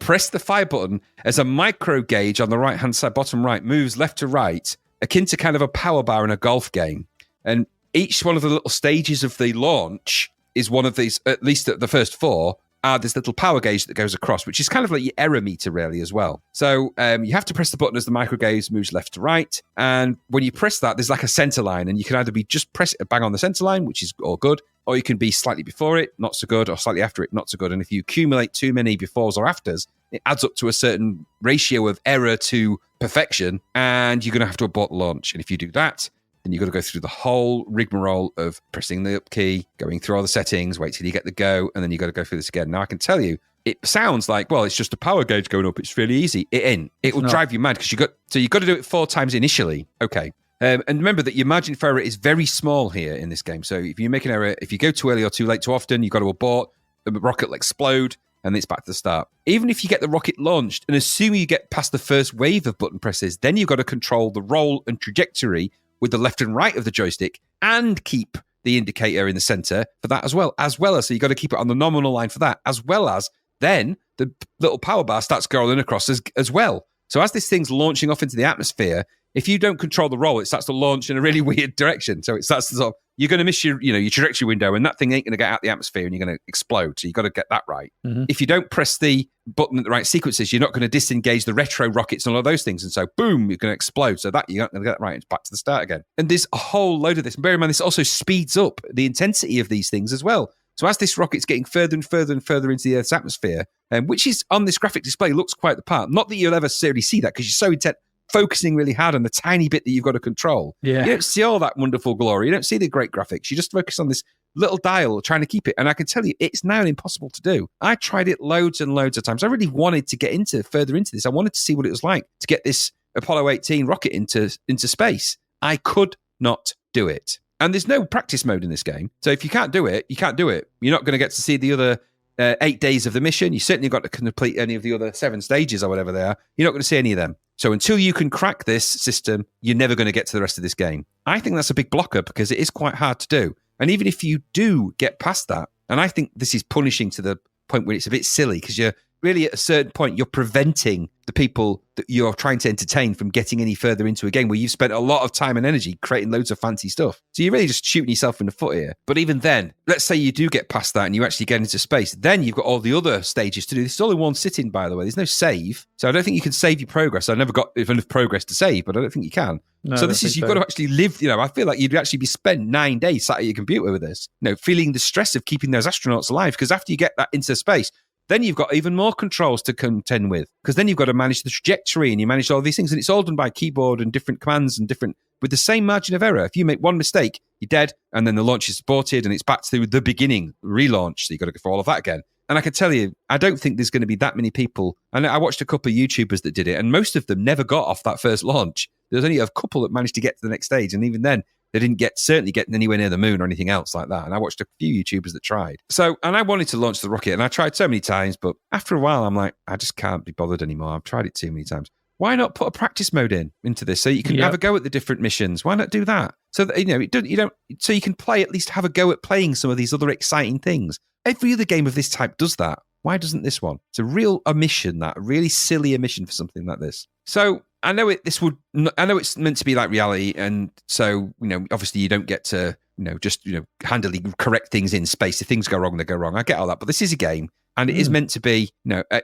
press the fire button as a micro gauge on the right-hand side, bottom right, moves left to right, akin to kind of a power bar in a golf game. And each one of the little stages of the launch is one of these, at least at the first four, this little power gauge that goes across, which is kind of like your error meter really as well. So you have to press the button as the micro gauge moves left to right. And when you press that, there's like a center line, and you can either be just press it bang on the center line, which is all good, or you can be slightly before it, not so good, or slightly after it, not so good. And if you accumulate too many befores or afters, it adds up to a certain ratio of error to perfection, and you're going to have to abort the launch. And if you do that, then you've got to go through the whole rigmarole of pressing the up key, going through all the settings, wait till you get the go, and then you've got to go through this again. Now, I can tell you, it sounds like, well, it's just a power gauge going up. It's really easy. It ain't. It will drive you mad because you've got to do it 4 times initially. Okay. And remember that your margin for error is very small here in this game. So if you make an error, if you go too early or too late too often, you've got to abort, the rocket will explode, and it's back to the start. Even if you get the rocket launched, and assuming you get past the first wave of button presses, then you've got to control the roll and trajectory with the left and right of the joystick and keep the indicator in the center for that as well as, so you've got to keep it on the nominal line for that, as well as then the little power bar starts scrolling across as well. So as this thing's launching off into the atmosphere, if you don't control the roll, it starts to launch in a really weird direction. So it starts to sort of, you're going to miss your trajectory window, and that thing ain't going to get out the atmosphere and you're going to explode. So you've got to get that right. Mm-hmm. If you don't press the button at the right sequences, you're not going to disengage the retro rockets and all those things. And so, boom, you're going to explode. So that you're not going to get that right. It's back to the start again. And there's a whole load of this. And bear in mind, this also speeds up the intensity of these things as well. So as this rocket's getting further and further and further into the Earth's atmosphere, which is on this graphic display, looks quite the part. Not that you'll ever necessarily see that because you're so intent, focusing really hard on the tiny bit that you've got to control. Yeah. You don't see all that wonderful glory. You don't see the great graphics. You just focus on this little dial trying to keep it. And I can tell you, it's now impossible to do. I tried it loads and loads of times. I really wanted to get further into this. I wanted to see what it was like to get this Apollo 18 rocket into space. I could not do it. And there's no practice mode in this game. So if you can't do it, you can't do it. You're not going to get to see the other 8 days of the mission. You certainly got to complete any of the other 7 stages or whatever they are. You're not going to see any of them. So until you can crack this system, you're never going to get to the rest of this game. I think that's a big blocker because it is quite hard to do. And even if you do get past that, and I think this is punishing to the point where it's a bit silly because you're really at a certain point, you're preventing the people that you're trying to entertain from getting any further into a game where you've spent a lot of time and energy creating loads of fancy stuff. So you're really just shooting yourself in the foot here. But even then, let's say you do get past that and you actually get into space, then you've got all the other stages to do. This is all in one sitting, by the way. There's no save. So I don't think you can save your progress. I never got enough progress to save, but I don't think you can. No, so this is, you've got to actually live, I feel like you'd actually be spent 9 days sat at your computer with this, feeling the stress of keeping those astronauts alive. Because after you get that into space, then you've got even more controls to contend with, because then you've got to manage the trajectory and you manage all these things, and it's all done by keyboard and different commands and different, with the same margin of error. If you make one mistake, you're dead, and then the launch is aborted and it's back to the beginning, relaunch. So you've got to go through all of that again. And I can tell you, I don't think there's going to be that many people. And I watched a couple of YouTubers that did it, and most of them never got off that first launch. There's only a couple that managed to get to the next stage, and even then, they didn't certainly get anywhere near the moon or anything else like that. And I watched a few YouTubers that tried. So, and I wanted to launch the rocket, and I tried so many times, but after a while, I'm like, I just can't be bothered anymore. I've tried it too many times. Why not put a practice mode into this so you can have a go at the different missions? Why not do that? So that, so you can at least have a go at playing some of these other exciting things. Every other game of this type does that. Why doesn't this one? It's a real omission, a really silly omission for something like this. So I know I know it's meant to be like reality, and so obviously you don't get to just handily correct things in space. If things go wrong, they go wrong. I get all that, but this is a game, and it is meant to be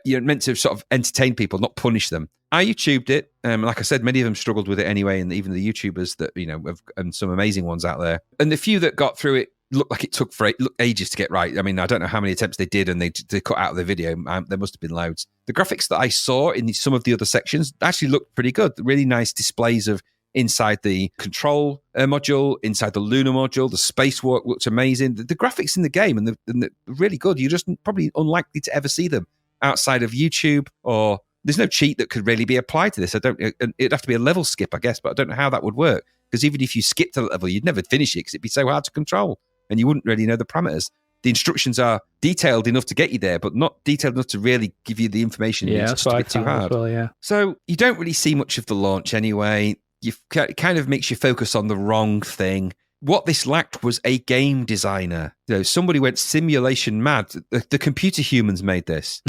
you're meant to sort of entertain people, not punish them. I YouTubed it. Like I said, many of them struggled with it anyway, and even the YouTubers that have and some amazing ones out there, and the few that got through it looked like it took ages to get right. I mean, I don't know how many attempts they did, and they cut out of the video. There must have been loads. The graphics that I saw in some of the other sections actually looked pretty good. Really nice displays of inside the control module, inside the lunar module. The spacewalk looked amazing. The graphics in the game and they're really good. You're just probably unlikely to ever see them outside of YouTube, or there's no cheat that could really be applied to this. It'd have to be a level skip, I guess, but I don't know how that would work, because even if you skipped a level, you'd never finish it because it'd be so hard to control and you wouldn't really know the parameters. The instructions are detailed enough to get you there, but not detailed enough to really give you the information. Yeah, it's that's just what a bit too hard. Well, yeah. So you don't really see much of the launch anyway. It kind of makes you focus on the wrong thing. What this lacked was a game designer. Somebody went simulation mad. The computer humans made this.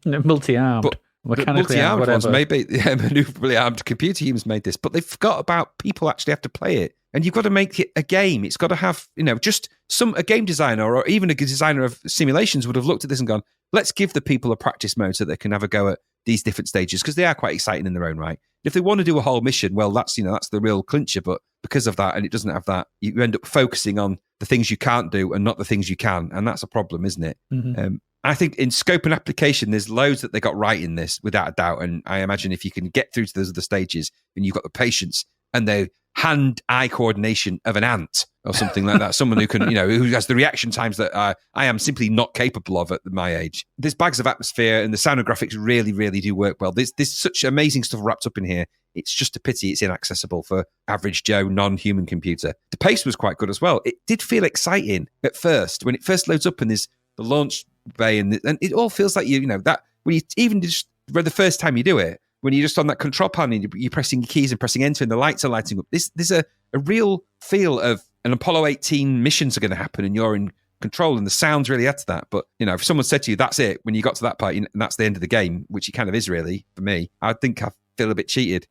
Multi-armed. But multi-armed ones, maybe maneuverably armed computer humans made this, but they forgot about people actually have to play it. And you've got to make it a game. It's got to have, just a game designer or even a designer of simulations would have looked at this and gone, let's give the people a practice mode so they can have a go at these different stages, because they are quite exciting in their own right. If they want to do a whole mission, well, that's the real clincher. But because of that, and it doesn't have that, you end up focusing on the things you can't do and not the things you can. And that's a problem, isn't it? Mm-hmm. I think in scope and application, there's loads that they got right in this, without a doubt. And I imagine if you can get through to those other stages and you've got the patience and the hand-eye coordination of an ant or something like that, someone who can, who has the reaction times that I am simply not capable of at my age. There's bags of atmosphere, and the sound and graphics really, really do work well. There's such amazing stuff wrapped up in here. It's just a pity it's inaccessible for average Joe, non-human computer. The pace was quite good as well. It did feel exciting at first when it first loads up and there's the launch bay, and it all feels like that when you even just the first time you do it, when you're just on that control panel and you're pressing your keys and pressing enter and the lights are lighting up. There's a real feel of an Apollo 18 missions are going to happen and you're in control, and the sounds really add to that. But if someone said to you that's it, when you got to that part and that's the end of the game, which it kind of is really for me, I think I feel a bit cheated.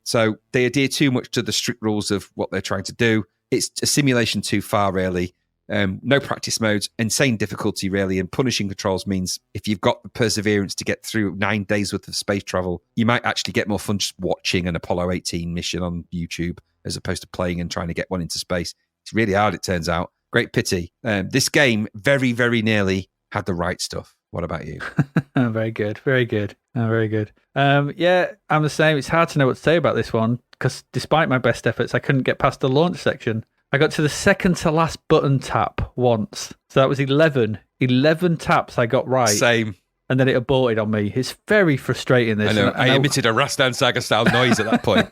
So they adhere too much to the strict rules of what they're trying to do. It's a simulation too far, really. No practice modes, insane difficulty, really, and punishing controls means if you've got the perseverance to get through 9 days worth of space travel, you might actually get more fun just watching an Apollo 18 mission on YouTube as opposed to playing and trying to get one into space. It's really hard, it turns out. Great pity. This game very, very nearly had the right stuff. What about you? Very good. Very good. Very good. Yeah, I'm the same. It's hard to know what to say about this one because despite my best efforts, I couldn't get past the launch section. I got to the second to last button tap once. So that was 11. 11 taps I got right. Same. And then it aborted on me. It's very frustrating, this. I know. I emitted a Rastan Saga style noise at that point.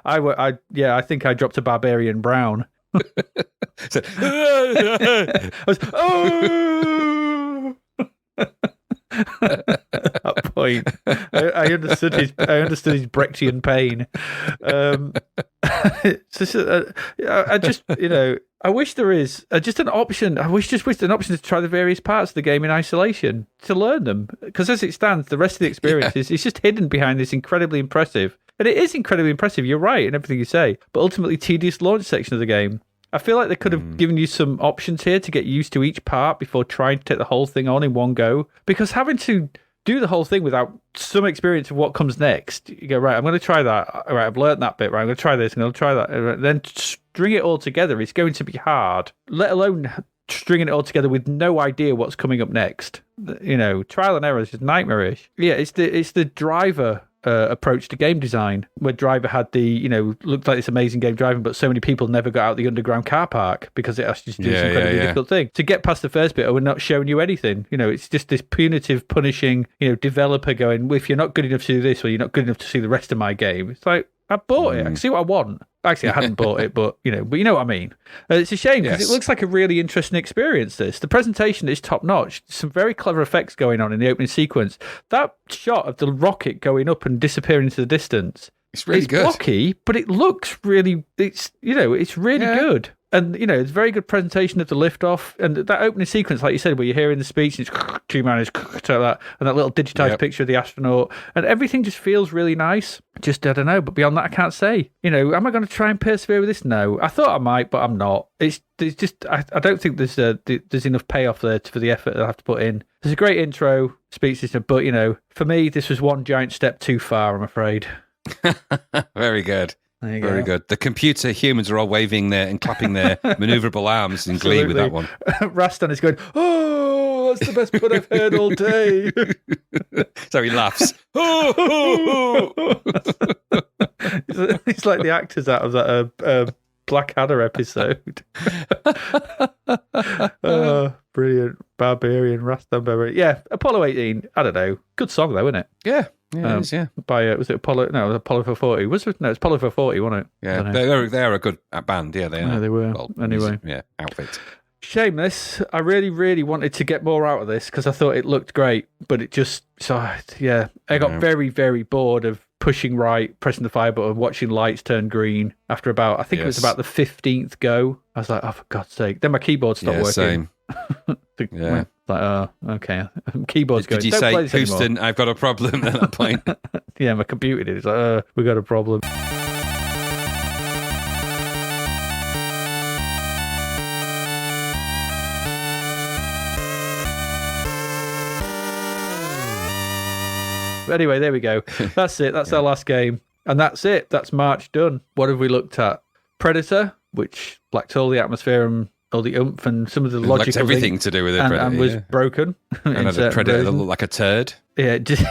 I think I dropped a barbarian brown. So, I was, oh! At that point, I understood his Brechtian pain. I wish there is just an option. I wish an option to try the various parts of the game in isolation to learn them. Because as it stands, the rest of the experience is just hidden behind this incredibly impressive. And it is incredibly impressive. You're right in everything you say, but ultimately tedious launch section of the game. I feel like they could have given you some options here to get used to each part before trying to take the whole thing on in one go. Because having to do the whole thing without some experience of what comes next, you go, right, I'm going to try that. All right, I've learned that bit. Right, I'm going to try this. I'm going to try that. Then string it all together. It's going to be hard, let alone stringing it all together with no idea what's coming up next. Trial and error is just nightmarish. Yeah, it's the driver approach to game design, where Driver had the, looked like this amazing game driving, but so many people never got out the underground car park because it asked you to do this incredibly difficult thing. To get past the first bit, we're not showing you anything. It's just this punitive, punishing, developer going, well, if you're not good enough to do this, or you're not good enough to see the rest of my game. It's like, I bought it. I can see what I want. Actually, I hadn't bought it, but you know what I mean. It's a shame because it looks like a really interesting experience. The presentation is top notch. Some very clever effects going on in the opening sequence. That shot of the rocket going up and disappearing into the distance. It's really good. Blocky, but it looks really. It's really good. And, you know, it's a very good presentation of the liftoff. And that opening sequence, like you said, where you're hearing the speech, it's G-Man is like that, and that little digitized picture of the astronaut. And everything just feels really nice. Just, I don't know. But beyond that, I can't say. You know, am I going to try and persevere with this? No. I thought I might, but I'm not. It's just, I don't think there's enough payoff there for the effort that I have to put in. There's a great intro speech system, but, you know, for me, this was one giant step too far, I'm afraid. Very good. There you Very go. good. The computer humans are all waving their and clapping their maneuverable arms in glee with that one. Rastan is going, oh, that's the best put I've heard all day. So he laughs. It's like the actors out of that Blackadder episode. Oh, brilliant. Barbarian, Rastan Barbarian. Yeah, Apollo 18. I don't know. Good song, though, isn't it? Yeah. Yeah, it is, yeah. By was it Apollo? No, it was Apollo 440. It's Apollo 440, wasn't it? Yeah, they're a good band. Yeah, they are. Yeah, they were. Well, anyway, outfit. Shameless. I really, really wanted to get more out of this because I thought it looked great, but it just I got very, very bored of pushing right, pressing the fire button, watching lights turn green. After about, I think it was about the 15th go. I was like, oh, for God's sake! Then my keyboard stopped working. Same. Yeah. Like, okay. Keyboard's going. Did you Don't say, play this Houston, anymore. I've got a problem at that point? Yeah, my computer did. It's like, we got a problem. But anyway, there we go. That's it. That's our last game. And that's it. That's March done. What have we looked at? Predator, which lacked all the atmosphere and all the oomph and some of the logic. Everything to do with it, and was broken. And had a Predator that looked like a turd. Yeah, just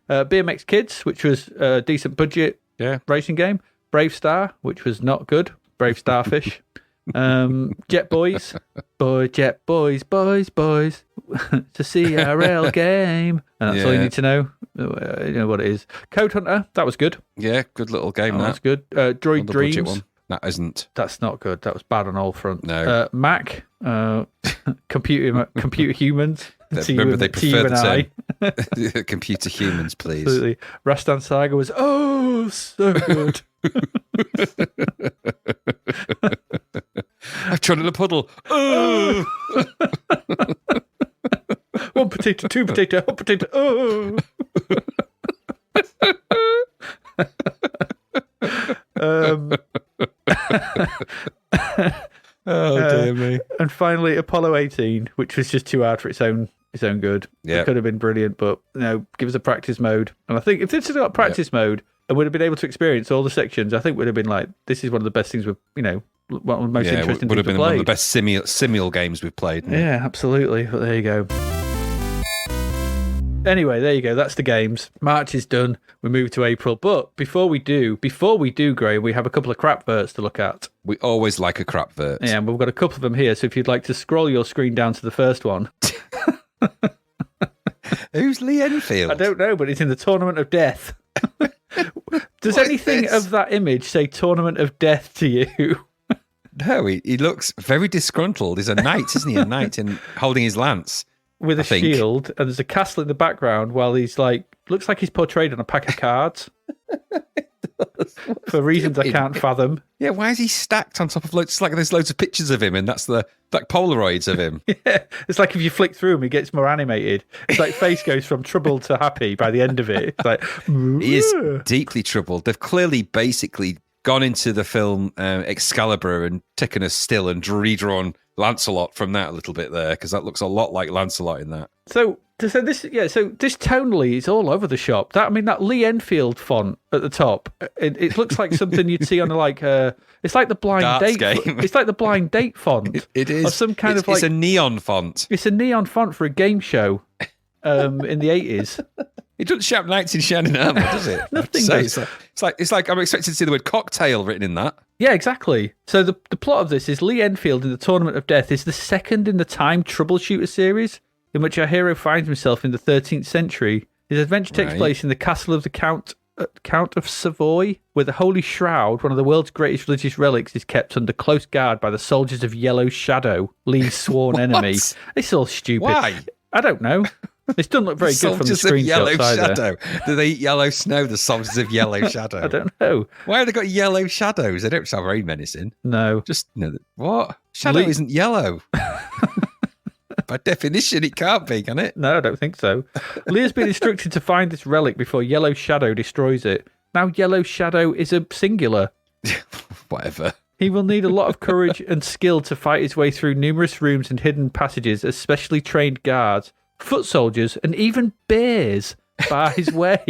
BMX Kidz, which was a decent budget racing game. Bravestarr, which was not good. Brave Starfish. Jetboys. Boys. It's a CRL game. And that's all you need to know. You know what it is. Code Hunter, that was good. Yeah, good little game. That's good. Droid Dreams. One. That isn't. That's not good. That was bad on all fronts. No. Mach, computer humans. Remember, they prefer the term computer humans, please. Absolutely. Rastan Saga was so good. I've trod in a puddle. Oh. One potato, two potato, one potato. Oh. Oh dear me. And finally, Apollo 18, which was just too hard for its own good. Yeah. It could have been brilliant, but give us a practice mode. And I think if this had got practice mode and would have been able to experience all the sections, I think would have been like, this is one of the best things one of the most interesting would have things been one of the best simul games we've played. Yeah, absolutely. But there you go. Anyway, there you go. That's the games. March is done. We move to April. But before we do, Graham, we have a couple of crap verts to look at. We always like a crap vert. Yeah, and we've got a couple of them here. So if you'd like to scroll your screen down to the first one. Who's Lee Enfield? I don't know, but it's in the Tournament of Death. Does anything of that image say Tournament of Death to you? No, he looks very disgruntled. He's a knight, isn't he? A knight in holding his lance. With a shield, and there's a castle in the background while he's looks like he's portrayed on a pack of cards. For reasons I can't fathom. Yeah, why is he stacked on top of loads? It's like there's loads of pictures of him, and that's like Polaroids of him. Yeah, it's like if you flick through him, he gets more animated. It's like face goes from troubled to happy by the end of it. It's like, he is deeply troubled. They've clearly basically gone into the film Excalibur and taken a still and redrawn Lancelot from that a little bit there, because that looks a lot like Lancelot in that. So this tonally is all over the shop. That Lee Enfield font at the top, it looks like something you'd see on it's like the blind darts date game. It's like the blind date font. It is. Or some kind of it's a neon font. It's a neon font for a game show in the 80s. It doesn't shout knights in shining armour, does it? Nothing does. It's like I'm expecting to see the word cocktail written in that. Yeah, exactly. So the plot of this is Lee Enfield in the Tournament of Death is the second in the time troubleshooter series, in which our hero finds himself in the 13th century. His adventure takes place in the castle of the Count of Savoy, where the Holy Shroud, one of the world's greatest religious relics, is kept under close guard by the soldiers of Yellow Shadow, Lee's sworn enemy. It's all stupid. Why? I don't know. This doesn't look very good from the Soldiers of Yellow screenshots either. Shadow. Do they eat yellow snow, the Soldiers of Yellow Shadow? I don't know. Why have they got yellow shadows? They don't sound very menacing. No. Just, what? Shadow isn't yellow. By definition, it can't be, can it? No, I don't think so. Leah's been instructed to find this relic before Yellow Shadow destroys it. Now Yellow Shadow is a singular. Whatever. He will need a lot of courage and skill to fight his way through numerous rooms and hidden passages as specially trained guards, foot soldiers, and even bears bar his way.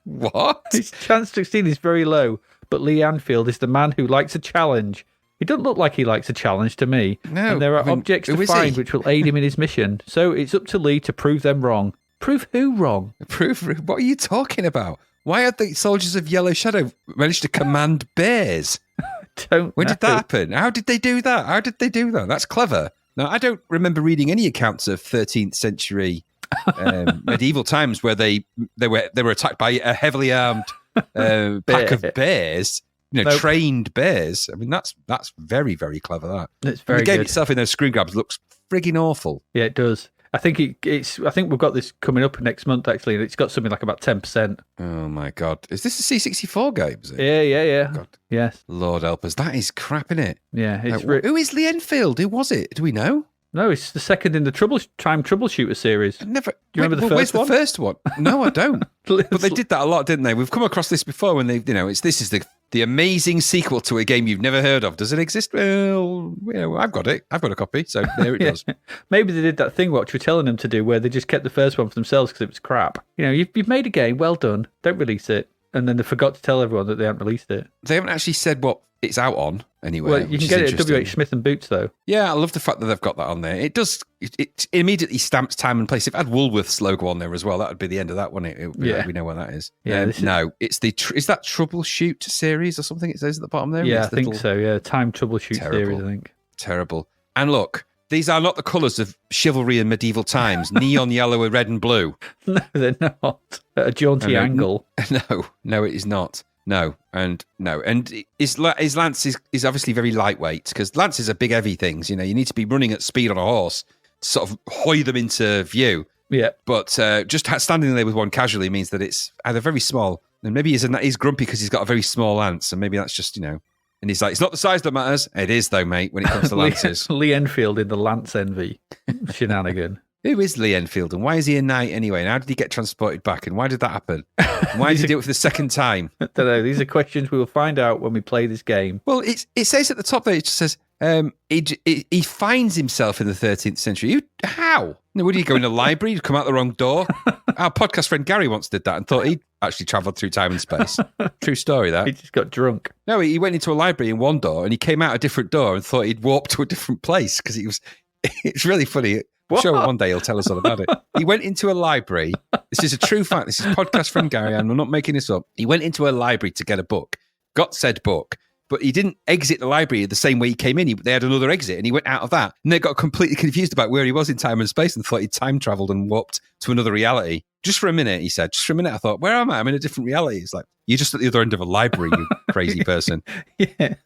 What? His chance to succeed is very low, but Lee Anfield is the man who likes a challenge. He doesn't look like he likes a challenge to me. No, and there are objects to find which will aid him in his mission. So it's up to Lee to prove them wrong. Prove who wrong? What are you talking about? Why had the Soldiers of Yellow Shadow managed to command bears? When did that happen? How did they do that? That's clever. Now, I don't remember reading any accounts of 13th century medieval times where they were attacked by a heavily armed pack of bears. Trained bears. I mean, that's very, very clever. That it's very the game good. itself in those screen grabs looks frigging awful. Yeah, it does. I think I think we've got this coming up next month actually, and it's got something like about 10%. Oh my god, is this a C64 game? Is it? Yeah. God. Yes. Lord help us, that is crap, isn't it? Yeah. It's who is Lee Enfield? Who was it? Do we know? No, it's the second in the Time Troubleshooter series. Never. Do you remember the first one? Where's the first one? No, I don't. But they did that a lot, didn't they? We've come across this before when they, this is the amazing sequel to a game you've never heard of. Does it exist? Well, I've got it. I've got a copy, so there it does. Maybe they did that thing what you were telling them to do, where they just kept the first one for themselves because it was crap. You've made a game, well done. Don't release it, and then they forgot to tell everyone that they hadn't released it. They haven't actually said what it's out on anyway. Well, you can get it at WH Smith and Boots though. Yeah, I love the fact that they've got that on there. It does. It immediately stamps time and place. If it had Woolworths logo on there as well, that would be the end of that, wouldn't it? Yeah, we know what that is. Yeah, no, it's the is that Troubleshoot series or something? It says at the bottom there. Yeah, I think so. Yeah, Time Troubleshoot series. I think terrible. And look, these are not the colours of chivalry in medieval times. Neon yellow, red and blue. No, they're not. At a jaunty angle. No, it is not. No, and his lance is obviously very lightweight because lances are big, heavy things. You need to be running at speed on a horse to sort of hoy them into view. Yeah. But just standing there with one casually means that it's either very small, and maybe he's grumpy because he's got a very small lance, and maybe that's just And he's like, it's not the size that matters. It is though, mate. When it comes to lances, Lee Enfield in the Lance Envy shenanigan. Who is Lee Enfield and why is he a knight anyway? And how did he get transported back? And why did that happen? And why did he do it for the second time? I don't know. These are questions we will find out when we play this game. Well, it says at the top there, it just says, he finds himself in the 13th century. How? Would he go in a library, come out the wrong door? Our podcast friend Gary once did that and thought he'd actually travelled through time and space. True story, that. He just got drunk. No, he went into a library in one door and he came out a different door and thought he'd warped to a different place because it's really funny. I'm sure one day he'll tell us all about it. He went into a library. This is a true fact. This is podcast friend Gary, and I'm not making this up. He went into a library to get a book, got said book, but he didn't exit the library the same way he came in. They had another exit, and he went out of that. And they got completely confused about where he was in time and space and thought he'd time travelled and warped to another reality. Just for a minute, he said. Just for a minute, I thought, where am I? I'm in a different reality. It's like, you're just at the other end of a library, you crazy person. Yeah.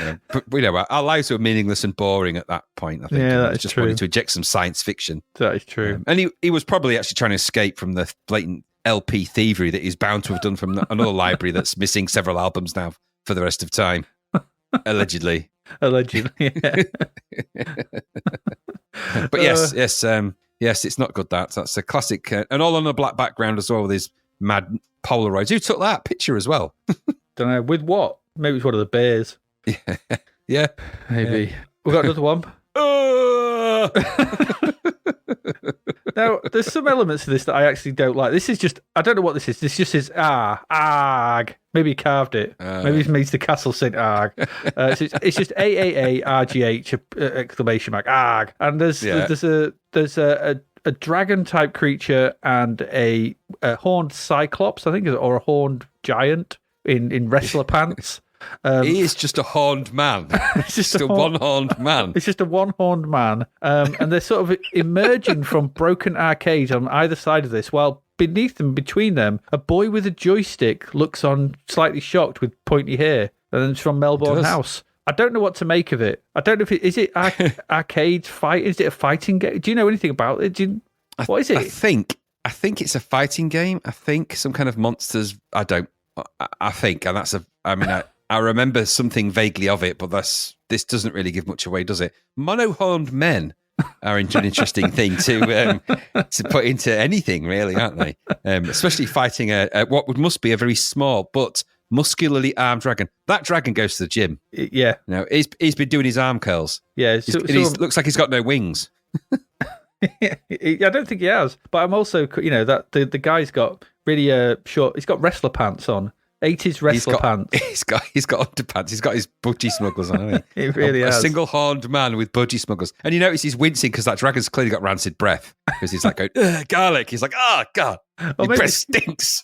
But our lives were meaningless and boring at that point, I think. Yeah, that's just true. wanted to inject some science fiction. That is true. And he was probably actually trying to escape from the blatant LP thievery that he's bound to have done from another library that's missing several albums now for the rest of time. Allegedly. Allegedly, yeah. But yes, it's not good. That's a classic, and all on a black background as well with his mad Polaroids. Who took that picture as well? Don't know. With what? Maybe it's one of the bears. Yeah. Maybe. Yeah. We've got another one. Now, there's some elements to this that I actually don't like. This is just, I don't know what this is. This just says, arg. Maybe he carved it. Maybe he means the castle St. Arg. It's just AAARGH, exclamation mark, arg. And there's a dragon-type creature and a horned cyclops, I think, or a horned giant in wrestler pants. He is just a horned man. It's just a one-horned man. It's just a one-horned man. And they're sort of emerging from broken arcades on either side of this, while beneath them, between them, a boy with a joystick looks on slightly shocked with pointy hair. And then it's from Melbourne House. I don't know what to make of it. I don't know if is it arcade fight? Is it a fighting game? Do you know anything about it? What is it? I think it's a fighting game. I think some kind of monsters. I think, and I remember something vaguely of it, but this doesn't really give much away, does it? Mono-horned men are an interesting thing to put into anything, really, aren't they? Especially fighting what must be a very small but muscularly armed dragon. That dragon goes to the gym. Yeah. He's been doing his arm curls. Yeah. He looks like he's got no wings. I don't think he has, but I'm also, that the guy's got really short. He's got wrestler pants on, 80s wrestler pants. He's got underpants. He's got his budgie smugglers on. Hasn't he? It really has. A single-horned man with budgie smugglers, and you notice he's wincing because that dragon's clearly got rancid breath because he's like going, garlic. He's like, oh god, your breath stinks.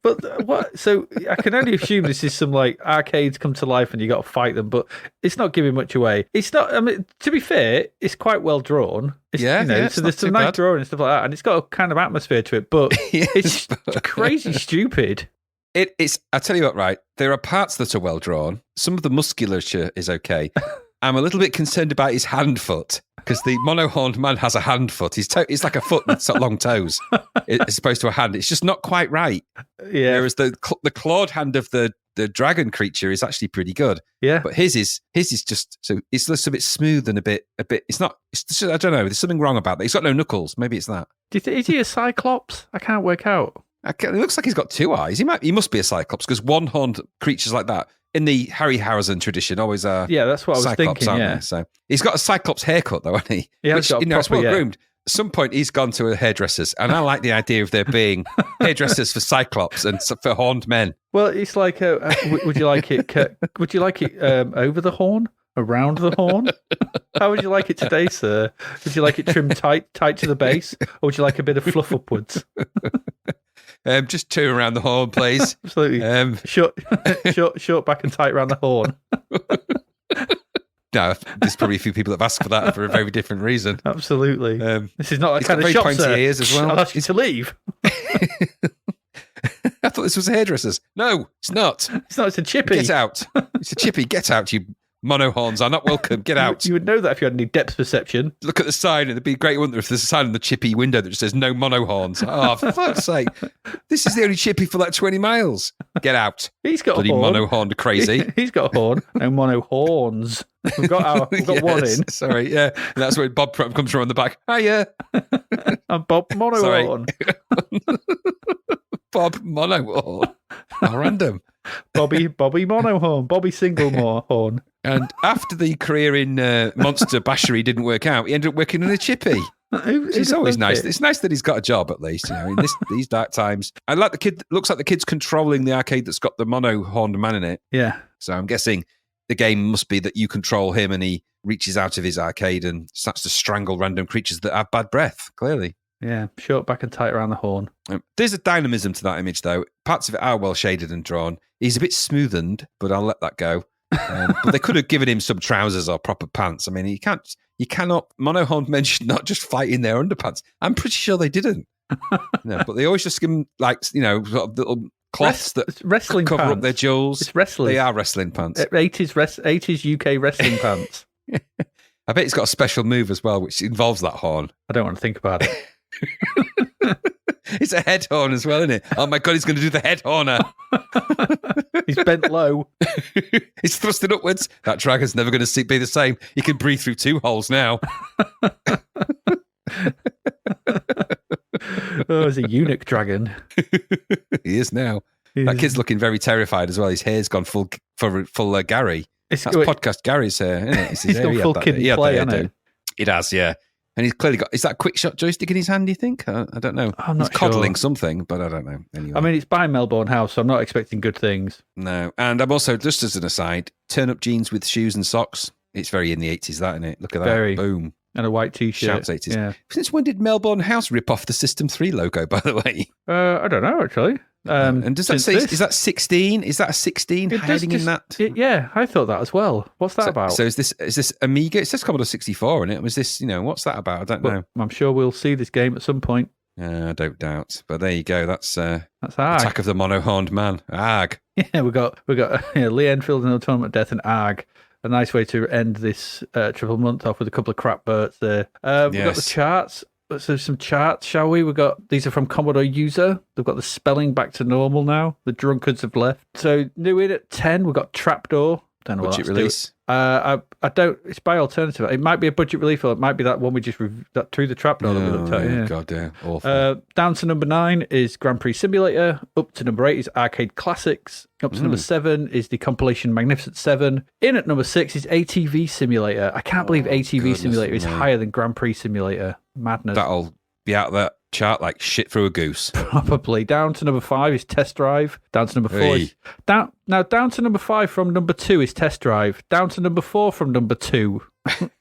But what? So I can only assume this is some like arcades come to life and you got to fight them, but it's not giving much away. It's not. I mean, to be fair, it's quite well drawn. So there's some nice drawing and stuff like that, and it's got a kind of atmosphere to it. But it's crazy stupid. It's. I tell you what, right? There are parts that are well drawn. Some of the musculature is okay. I'm a little bit concerned about his hand foot because the mono-horned man has a hand foot. It's like a foot with long toes as opposed to a hand. It's just not quite right. Yeah. Whereas the clawed hand of the dragon creature is actually pretty good. Yeah. But his is just so it's just a bit smooth and a bit. It's not. It's just, I don't know. There's something wrong about that. He's got no knuckles. Maybe it's that. Is he a cyclops? I can't work out. It looks like he's got two eyes. He must be a cyclops because one-horned creatures like that in the Harryhausen tradition always are. Yeah, that's what I was cyclops, thinking. Yeah, they? So he's got a cyclops haircut though, hasn't he? Yeah, which it's well groomed. At some point, he's gone to a hairdresser's, and I like the idea of there being hairdressers for cyclops and for horned men. Well, it's like, would you like it? Would you like it over the horn? Around the horn? How would you like it today, sir? Would you like it trimmed tight to the base, or would you like a bit of fluff upwards? Just turn around the horn, please. Absolutely. Short back and tight around the horn. No, there's probably a few people that have asked for that for a very different reason. Absolutely. This is not a kind of shop, sir. Ears as well. I'll ask you to leave. I thought this was a hairdresser's. No, it's not. It's not. It's a chippy. Get out. It's a chippy. Get out, you mono-horns are not welcome. Get out. You would know that if you had any depth perception. Look at the sign, and it'd be great, wouldn't there, if there's a sign on the chippy window that just says no mono-horns. Oh, for fuck's sake. This is the only chippy for like 20 miles. Get out. He's got bloody a horn. mono-horned crazy. He's got a horn. No mono-horns. We've got one in. Sorry, yeah. And that's where Bob comes from on the back. Hiya. I'm Bob Mono-horn. Bob Mono-horn. How random. Bobby Mono-horn. Bobby Single-horn. And after the career in Monster Bashery didn't work out, he ended up working in a chippy. It's always nice. It's nice that he's got a job at least, in these dark times. I like the kid. Looks like the kid's controlling the arcade that's got the mono-horned man in it. Yeah. So I'm guessing the game must be that you control him and he reaches out of his arcade and starts to strangle random creatures that have bad breath, clearly. Yeah, short back and tight around the horn. There's a dynamism to that image, though. Parts of it are well shaded and drawn. He's a bit smoothened, but I'll let that go. But they could have given him some trousers or proper pants. I mean, you cannot. Mono-horned men should not just fight in their underpants. I'm pretty sure they didn't. But they always just give them sort of little cloths that wrestling cover pants. up their jewels. It's wrestling. They are wrestling pants. 80s UK wrestling pants. I bet he's got a special move as well, which involves that horn. I don't want to think about it. It's a head horn as well, isn't it? Oh my god, he's going to do the head horner. He's bent low. He's thrusting upwards. That dragon's never going to be the same. He can breathe through 2 holes now. Oh, he's a eunuch dragon. He is now. That kid's looking very terrified as well. His hair's gone full Gary. That's podcast Gary's hair, isn't it? It's his he's got full kid and play, hasn't it? It has, yeah. And he's clearly got... Is that a quick shot joystick in his hand, do you think? I don't know. I'm not he's coddling sure. something, but I don't know. Anyway. I mean, it's by Melbourne House, so I'm not expecting good things. No. And I'm also, just as an aside, turn-up jeans with shoes and socks. It's very in the 80s, that, isn't it? Look at that. Very. Boom. And a white T-shirt. Shouts 80s. Yeah. Since when did Melbourne House rip off the System 3 logo, by the way? I don't know, actually. And does that say, is that 16? Is that a 16 hiding in that? Yeah, I thought that as well. What's that about? So is this Amiga? It says Commodore 64 in it. Was this, what's that about? I don't know. I'm sure we'll see this game at some point. I don't doubt. But there you go. That's ARG. Attack of the Mono-horned Man. ARG. Yeah, we got Lee Enfield and Autonomous Death and ARG. A nice way to end this triple month off with a couple of crap burts there. We've got the charts. let's do some charts, shall we? These are from Commodore User. They've got the spelling back to normal now. The drunkards have left. So new in at 10, we've got Trapdoor. Don't know what Budget that's release. I don't. It's by alternative. It might be a budget relief, or it might be that one we just that through the Trapdoor that we looked at. Yeah. God damn, awful. Down to number 9 is Grand Prix Simulator. Up to number 8 is Arcade Classics. Up to number 7 is the compilation Magnificent 7. In at number 6 is ATV Simulator. I can't believe ATV Simulator is higher than Grand Prix Simulator. Madness. That'll be out that chart like shit through a goose. Probably. Down to number 5 is Test Drive. Down to number 4 is down to number 5 from number 2 is Test Drive. Down to number 4 from number 2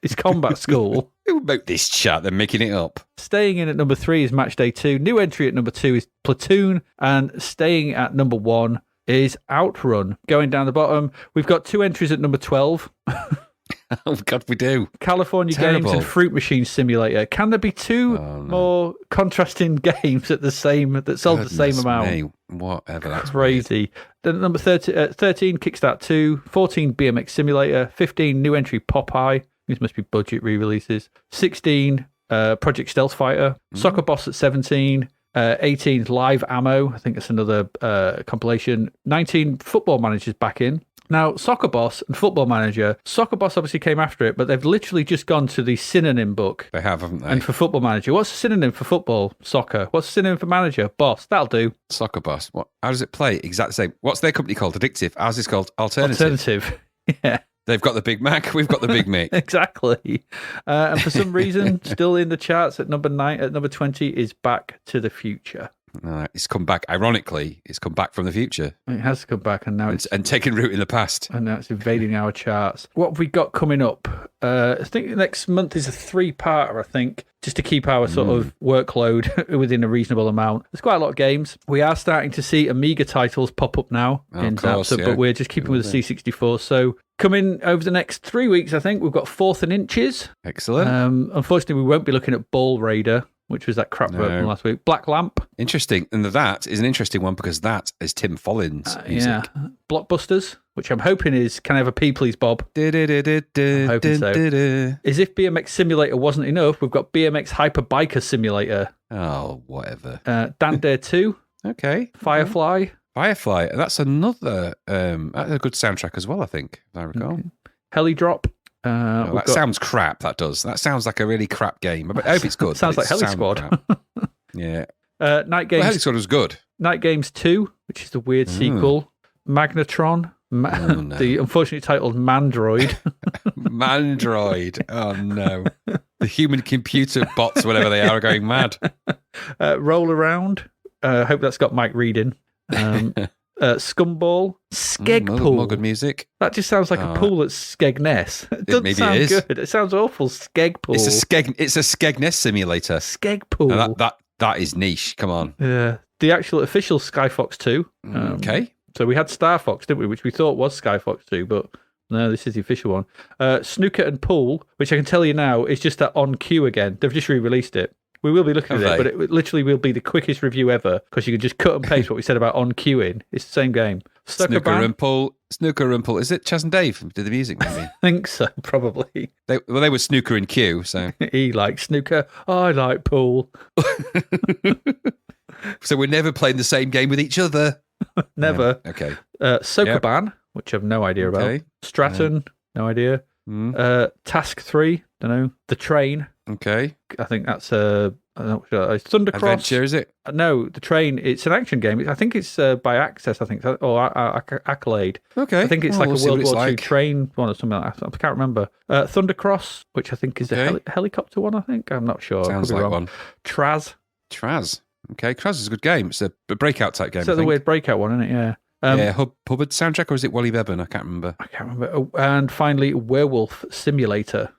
is Combat School. Who wrote this chart? They're making it up. Staying in at number 3 is Match Day 2. New entry at number 2 is Platoon. And staying at number 1 is Outrun. Going down the bottom, we've got 2 entries at number 12. Oh, God, we do. California Terrible. Games and Fruit Machine Simulator. Can there be 2 more contrasting games at that sold the same amount? Me. Whatever, that's Crazy. Then at number 13, Kickstart 2. 14, BMX Simulator. 15, new entry Popeye. These must be budget re-releases. 16, Project Stealth Fighter. Soccer Boss at 17. 18, Live Ammo. I think that's another compilation. 19, Football Manager's back in. Now, Soccer Boss and Football Manager, Soccer Boss obviously came after it, but they've literally just gone to the synonym book. They have, haven't they? And for Football Manager, what's the synonym for football? Soccer. What's the synonym for manager? Boss. That'll do. Soccer Boss. What? How does it play? Exactly the same. What's their company called? Addictive. Ours is called Alternative. Alternative. Yeah. They've got the Big Mac. We've got the Big Mick. Exactly. And for some reason, still in the charts at number 9, at number 20 is Back to the Future. It's come back. Ironically, it's come back from the future. It has come back, and now it's taken root in the past. And now it's invading our charts. What have we got coming up? I think next month is a 3-parter, I think, just to keep our sort of workload within a reasonable amount. There's quite a lot of games. We are starting to see Amiga titles pop up now in Zapped, but we're just keeping with the C64. So coming over the next 3 weeks, I think, we've got 4th and Inches. Excellent. Unfortunately, we won't be looking at Ball Raider, which was that crap from last week. Black Lamp. Interesting. And that is an interesting one because that is Tim Follin's music. Yeah. Blockbusters, which I'm hoping is Can I Have a Pee Please Bob? I'm hoping so. As if BMX Simulator wasn't enough, we've got BMX Hyper Biker Simulator. Oh, whatever. Dan Dare 2. Okay. Firefly. Firefly. That's another, that's a good soundtrack as well, I think, if I recall. Okay. Heli Drop. That sounds crap, that does. That sounds like a really crap game. I hope it's good. Sounds like Heli Squad. Yeah. Night Games. Well, Heli Squad was good. Night Games 2, which is the weird sequel. Magnetron. The unfortunately titled Mandroid. Mandroid. Oh, no. The human computer bots, whatever they are going mad. Roll Around. Hope that's got Mike Reading. Scumball. Skegpool. More good music. That just sounds like a pool at Skegness. It doesn't maybe sound it is. good. It sounds awful. Skegpool. It's a Skegness simulator. Skegpool. And that is niche. Come on. Yeah. The actual official Skyfox 2. Okay. So we had Star Fox, didn't we? Which we thought was Skyfox 2, but no, this is the official one. Snooker and Pool, which I can tell you now is just that on queue again. They've just re-released it. We will be looking at it, but it literally will be the quickest review ever because you can just cut and paste what we said about on queuing. It's the same game. Snooker and Pool. Is it Chas and Dave who did the music, maybe? I think so, probably. They were Snooker and Q, so. He likes snooker. I like pool. So we're never playing the same game with each other. Never. Yeah. Okay. Sokoban, which I've no idea about. Stratton, no idea. Task 3, don't know. The Train. Okay. I think that's a Thundercross. Adventure, is it? No, The Train. It's an action game. I think it's by Access, I think, or Accolade. Okay. I think it's like a we'll World War II train one or something like that. I can't remember. Thundercross, which I think is a helicopter one, I think. I'm not sure. Sounds like one. Traz. Okay, Traz is a good game. It's a breakout type game. Is that the weird breakout one, isn't it? Yeah. Hubbard soundtrack, or is it Wally Bevan? I can't remember. And finally, Werewolf Simulator.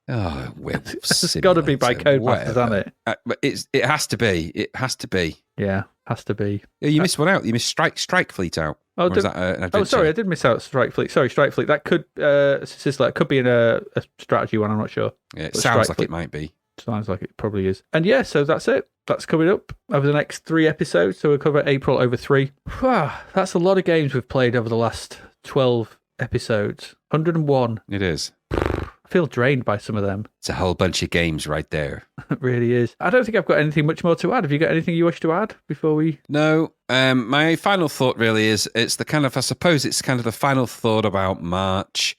Oh, Werewolf Simulator. It's got to be by Codemasters, hasn't it? But it has to be. It has to be. Yeah, has to be. Yeah, you missed one out. You missed Strike Fleet out. Oh, is that an adventure? Sorry, I did miss out Strike Fleet. Sorry, Strike Fleet. That could, it could be in a strategy one. I'm not sure. Yeah, it sounds like it might be. Sounds like it probably is. And yeah, so that's it. That's coming up over the next 3 episodes. So we'll cover April over 3. That's a lot of games we've played over the last 12 episodes. 101. It is. I feel drained by some of them. It's a whole bunch of games right there. It really is. I don't think I've got anything much more to add. Have you got anything you wish to add before we... No, my final thought really is, it's the kind of, I suppose it's kind of the final thought about March.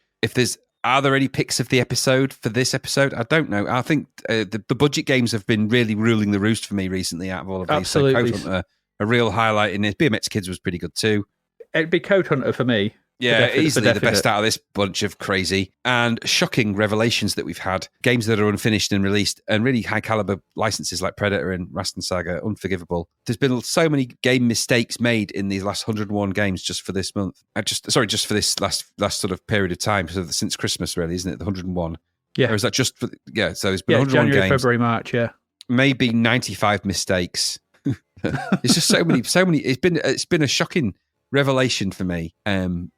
Are there any picks of the episode for this episode? I don't know. I think the budget games have been really ruling the roost for me recently out of all of these. Absolutely. So Code Hunter, a real highlight in this. BMX Kidz was pretty good too. It'd be Code Hunter for me. Yeah, easily the best out of this bunch of crazy and shocking revelations that we've had. Games that are unfinished and released, and really high caliber licenses like Predator and Rastan Saga, unforgivable. There's been so many game mistakes made in these last 101 games just for this month. Just for this last sort of period of time, so since Christmas, really, isn't it? The 101. Yeah. Or is that just for? Yeah. So there's been 101 January, games. February, March. Yeah. Maybe 95 mistakes. It's just so many. It's been a shocking revelation for me,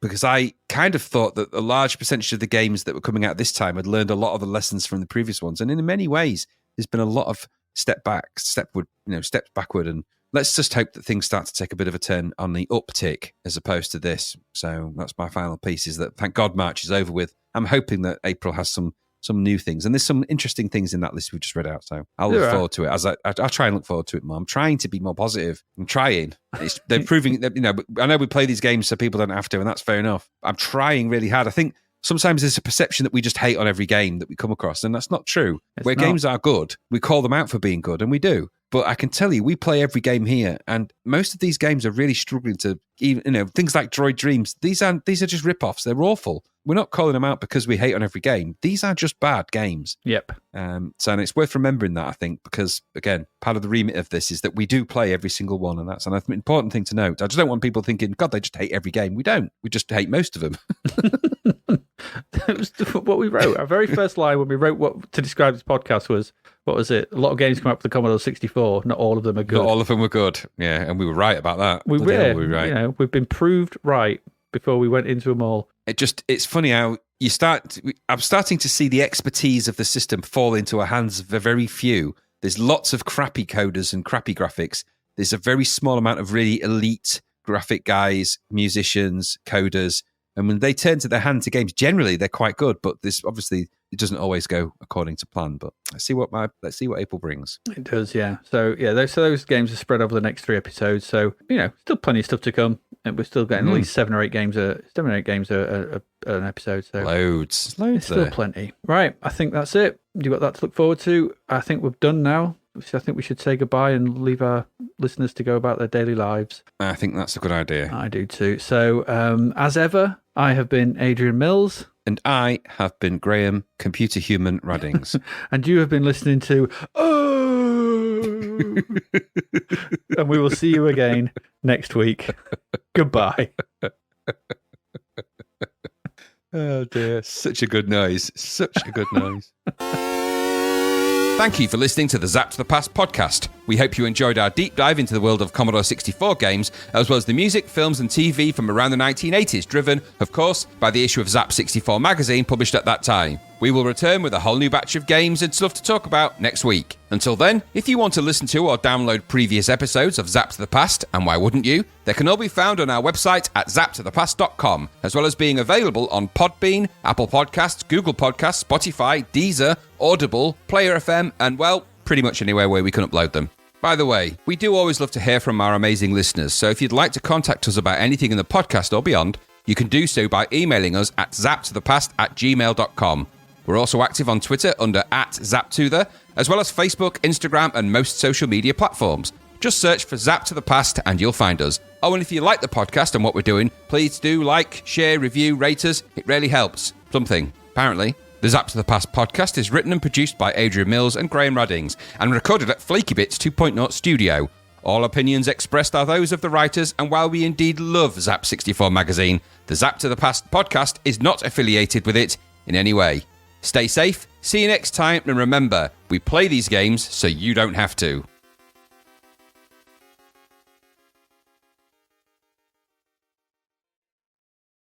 because I kind of thought that a large percentage of the games that were coming out this time had learned a lot of the lessons from the previous ones, and in many ways there's been a lot of steps backward, and let's just hope that things start to take a bit of a turn on the uptick as opposed to this. So that's my final piece, is that thank God March is over with. I'm hoping that April has some new things, and there's some interesting things in that list we just read out, so I'll look forward to it. As I'll try and look forward to it more. I'm trying to be more positive. I'm trying. They're proving that, I know we play these games so people don't have to, and that's fair enough. I'm trying really hard. I think sometimes there's a perception that we just hate on every game that we come across, and that's not true. Games are good, we call them out for being good, and we do. But I can tell you, we play every game here, and most of these games are really struggling to even, things like Droid Dreams. These are just rip-offs. They're awful. We're not calling them out because we hate on every game. These are just bad games. Yep. And it's worth remembering that, I think, because, again, part of the remit of this is that we do play every single one, and that's an important thing to note. I just don't want people thinking, God, they just hate every game. We don't. We just hate most of them. That was what we wrote. Our very first line when we wrote what to describe this podcast was, what was it? A lot of games come up with the Commodore 64. Not all of them are good. Not all of them were good. Yeah, and we were right about that. We were right. We've been proved right before we went into them all. It's funny how I'm starting to see the expertise of the system fall into the hands of a very few. There's lots of crappy coders and crappy graphics. There's a very small amount of really elite graphic guys, musicians, coders. And when they turn to their hand to games, generally they're quite good, but this obviously it doesn't always go according to plan. But let's see what April brings. It does, yeah. So yeah, those games are spread over the next 3 episodes. So still plenty of stuff to come, and we're still getting at least 7 or 8 games an episode. So loads still there. Plenty. Right, I think that's it. You got that to look forward to. I think we've done now. I think we should say goodbye and leave our listeners to go about their daily lives. I think that's a good idea. I do too. So, as ever, I have been Adrian Mills. And I have been Graham, Computer Human Raddings. And you have been listening to and we will see you again next week. Goodbye. Oh dear. Such a good noise. Such a good noise. Thank you for listening to the Zapped to the Past podcast. We hope you enjoyed our deep dive into the world of Commodore 64 games, as well as the music, films and TV from around the 1980s, driven, of course, by the issue of Zap 64 magazine published at that time. We will return with a whole new batch of games and stuff to talk about next week. Until then, if you want to listen to or download previous episodes of Zapped to the Past, and why wouldn't you, they can all be found on our website at zappedtothepast.com, as well as being available on Podbean, Apple Podcasts, Google Podcasts, Spotify, Deezer, Audible, Player FM, and, well, pretty much anywhere where we can upload them. By the way, we do always love to hear from our amazing listeners, so if you'd like to contact us about anything in the podcast or beyond, you can do so by emailing us at zappedtothepast@gmail.com. We're also active on Twitter under @ZapTother, as well as Facebook, Instagram, and most social media platforms. Just search for Zapped to the Past and you'll find us. Oh, and if you like the podcast and what we're doing, please do like, share, review, rate us. It really helps. Something, apparently. The Zapped to the Past podcast is written and produced by Adrian Mills and Graham Raddings, and recorded at Flaky Bits 2.0 Studio. All opinions expressed are those of the writers, and while we indeed love Zap 64 magazine, the Zapped to the Past podcast is not affiliated with it in any way. Stay safe, see you next time, and remember, we play these games so you don't have to.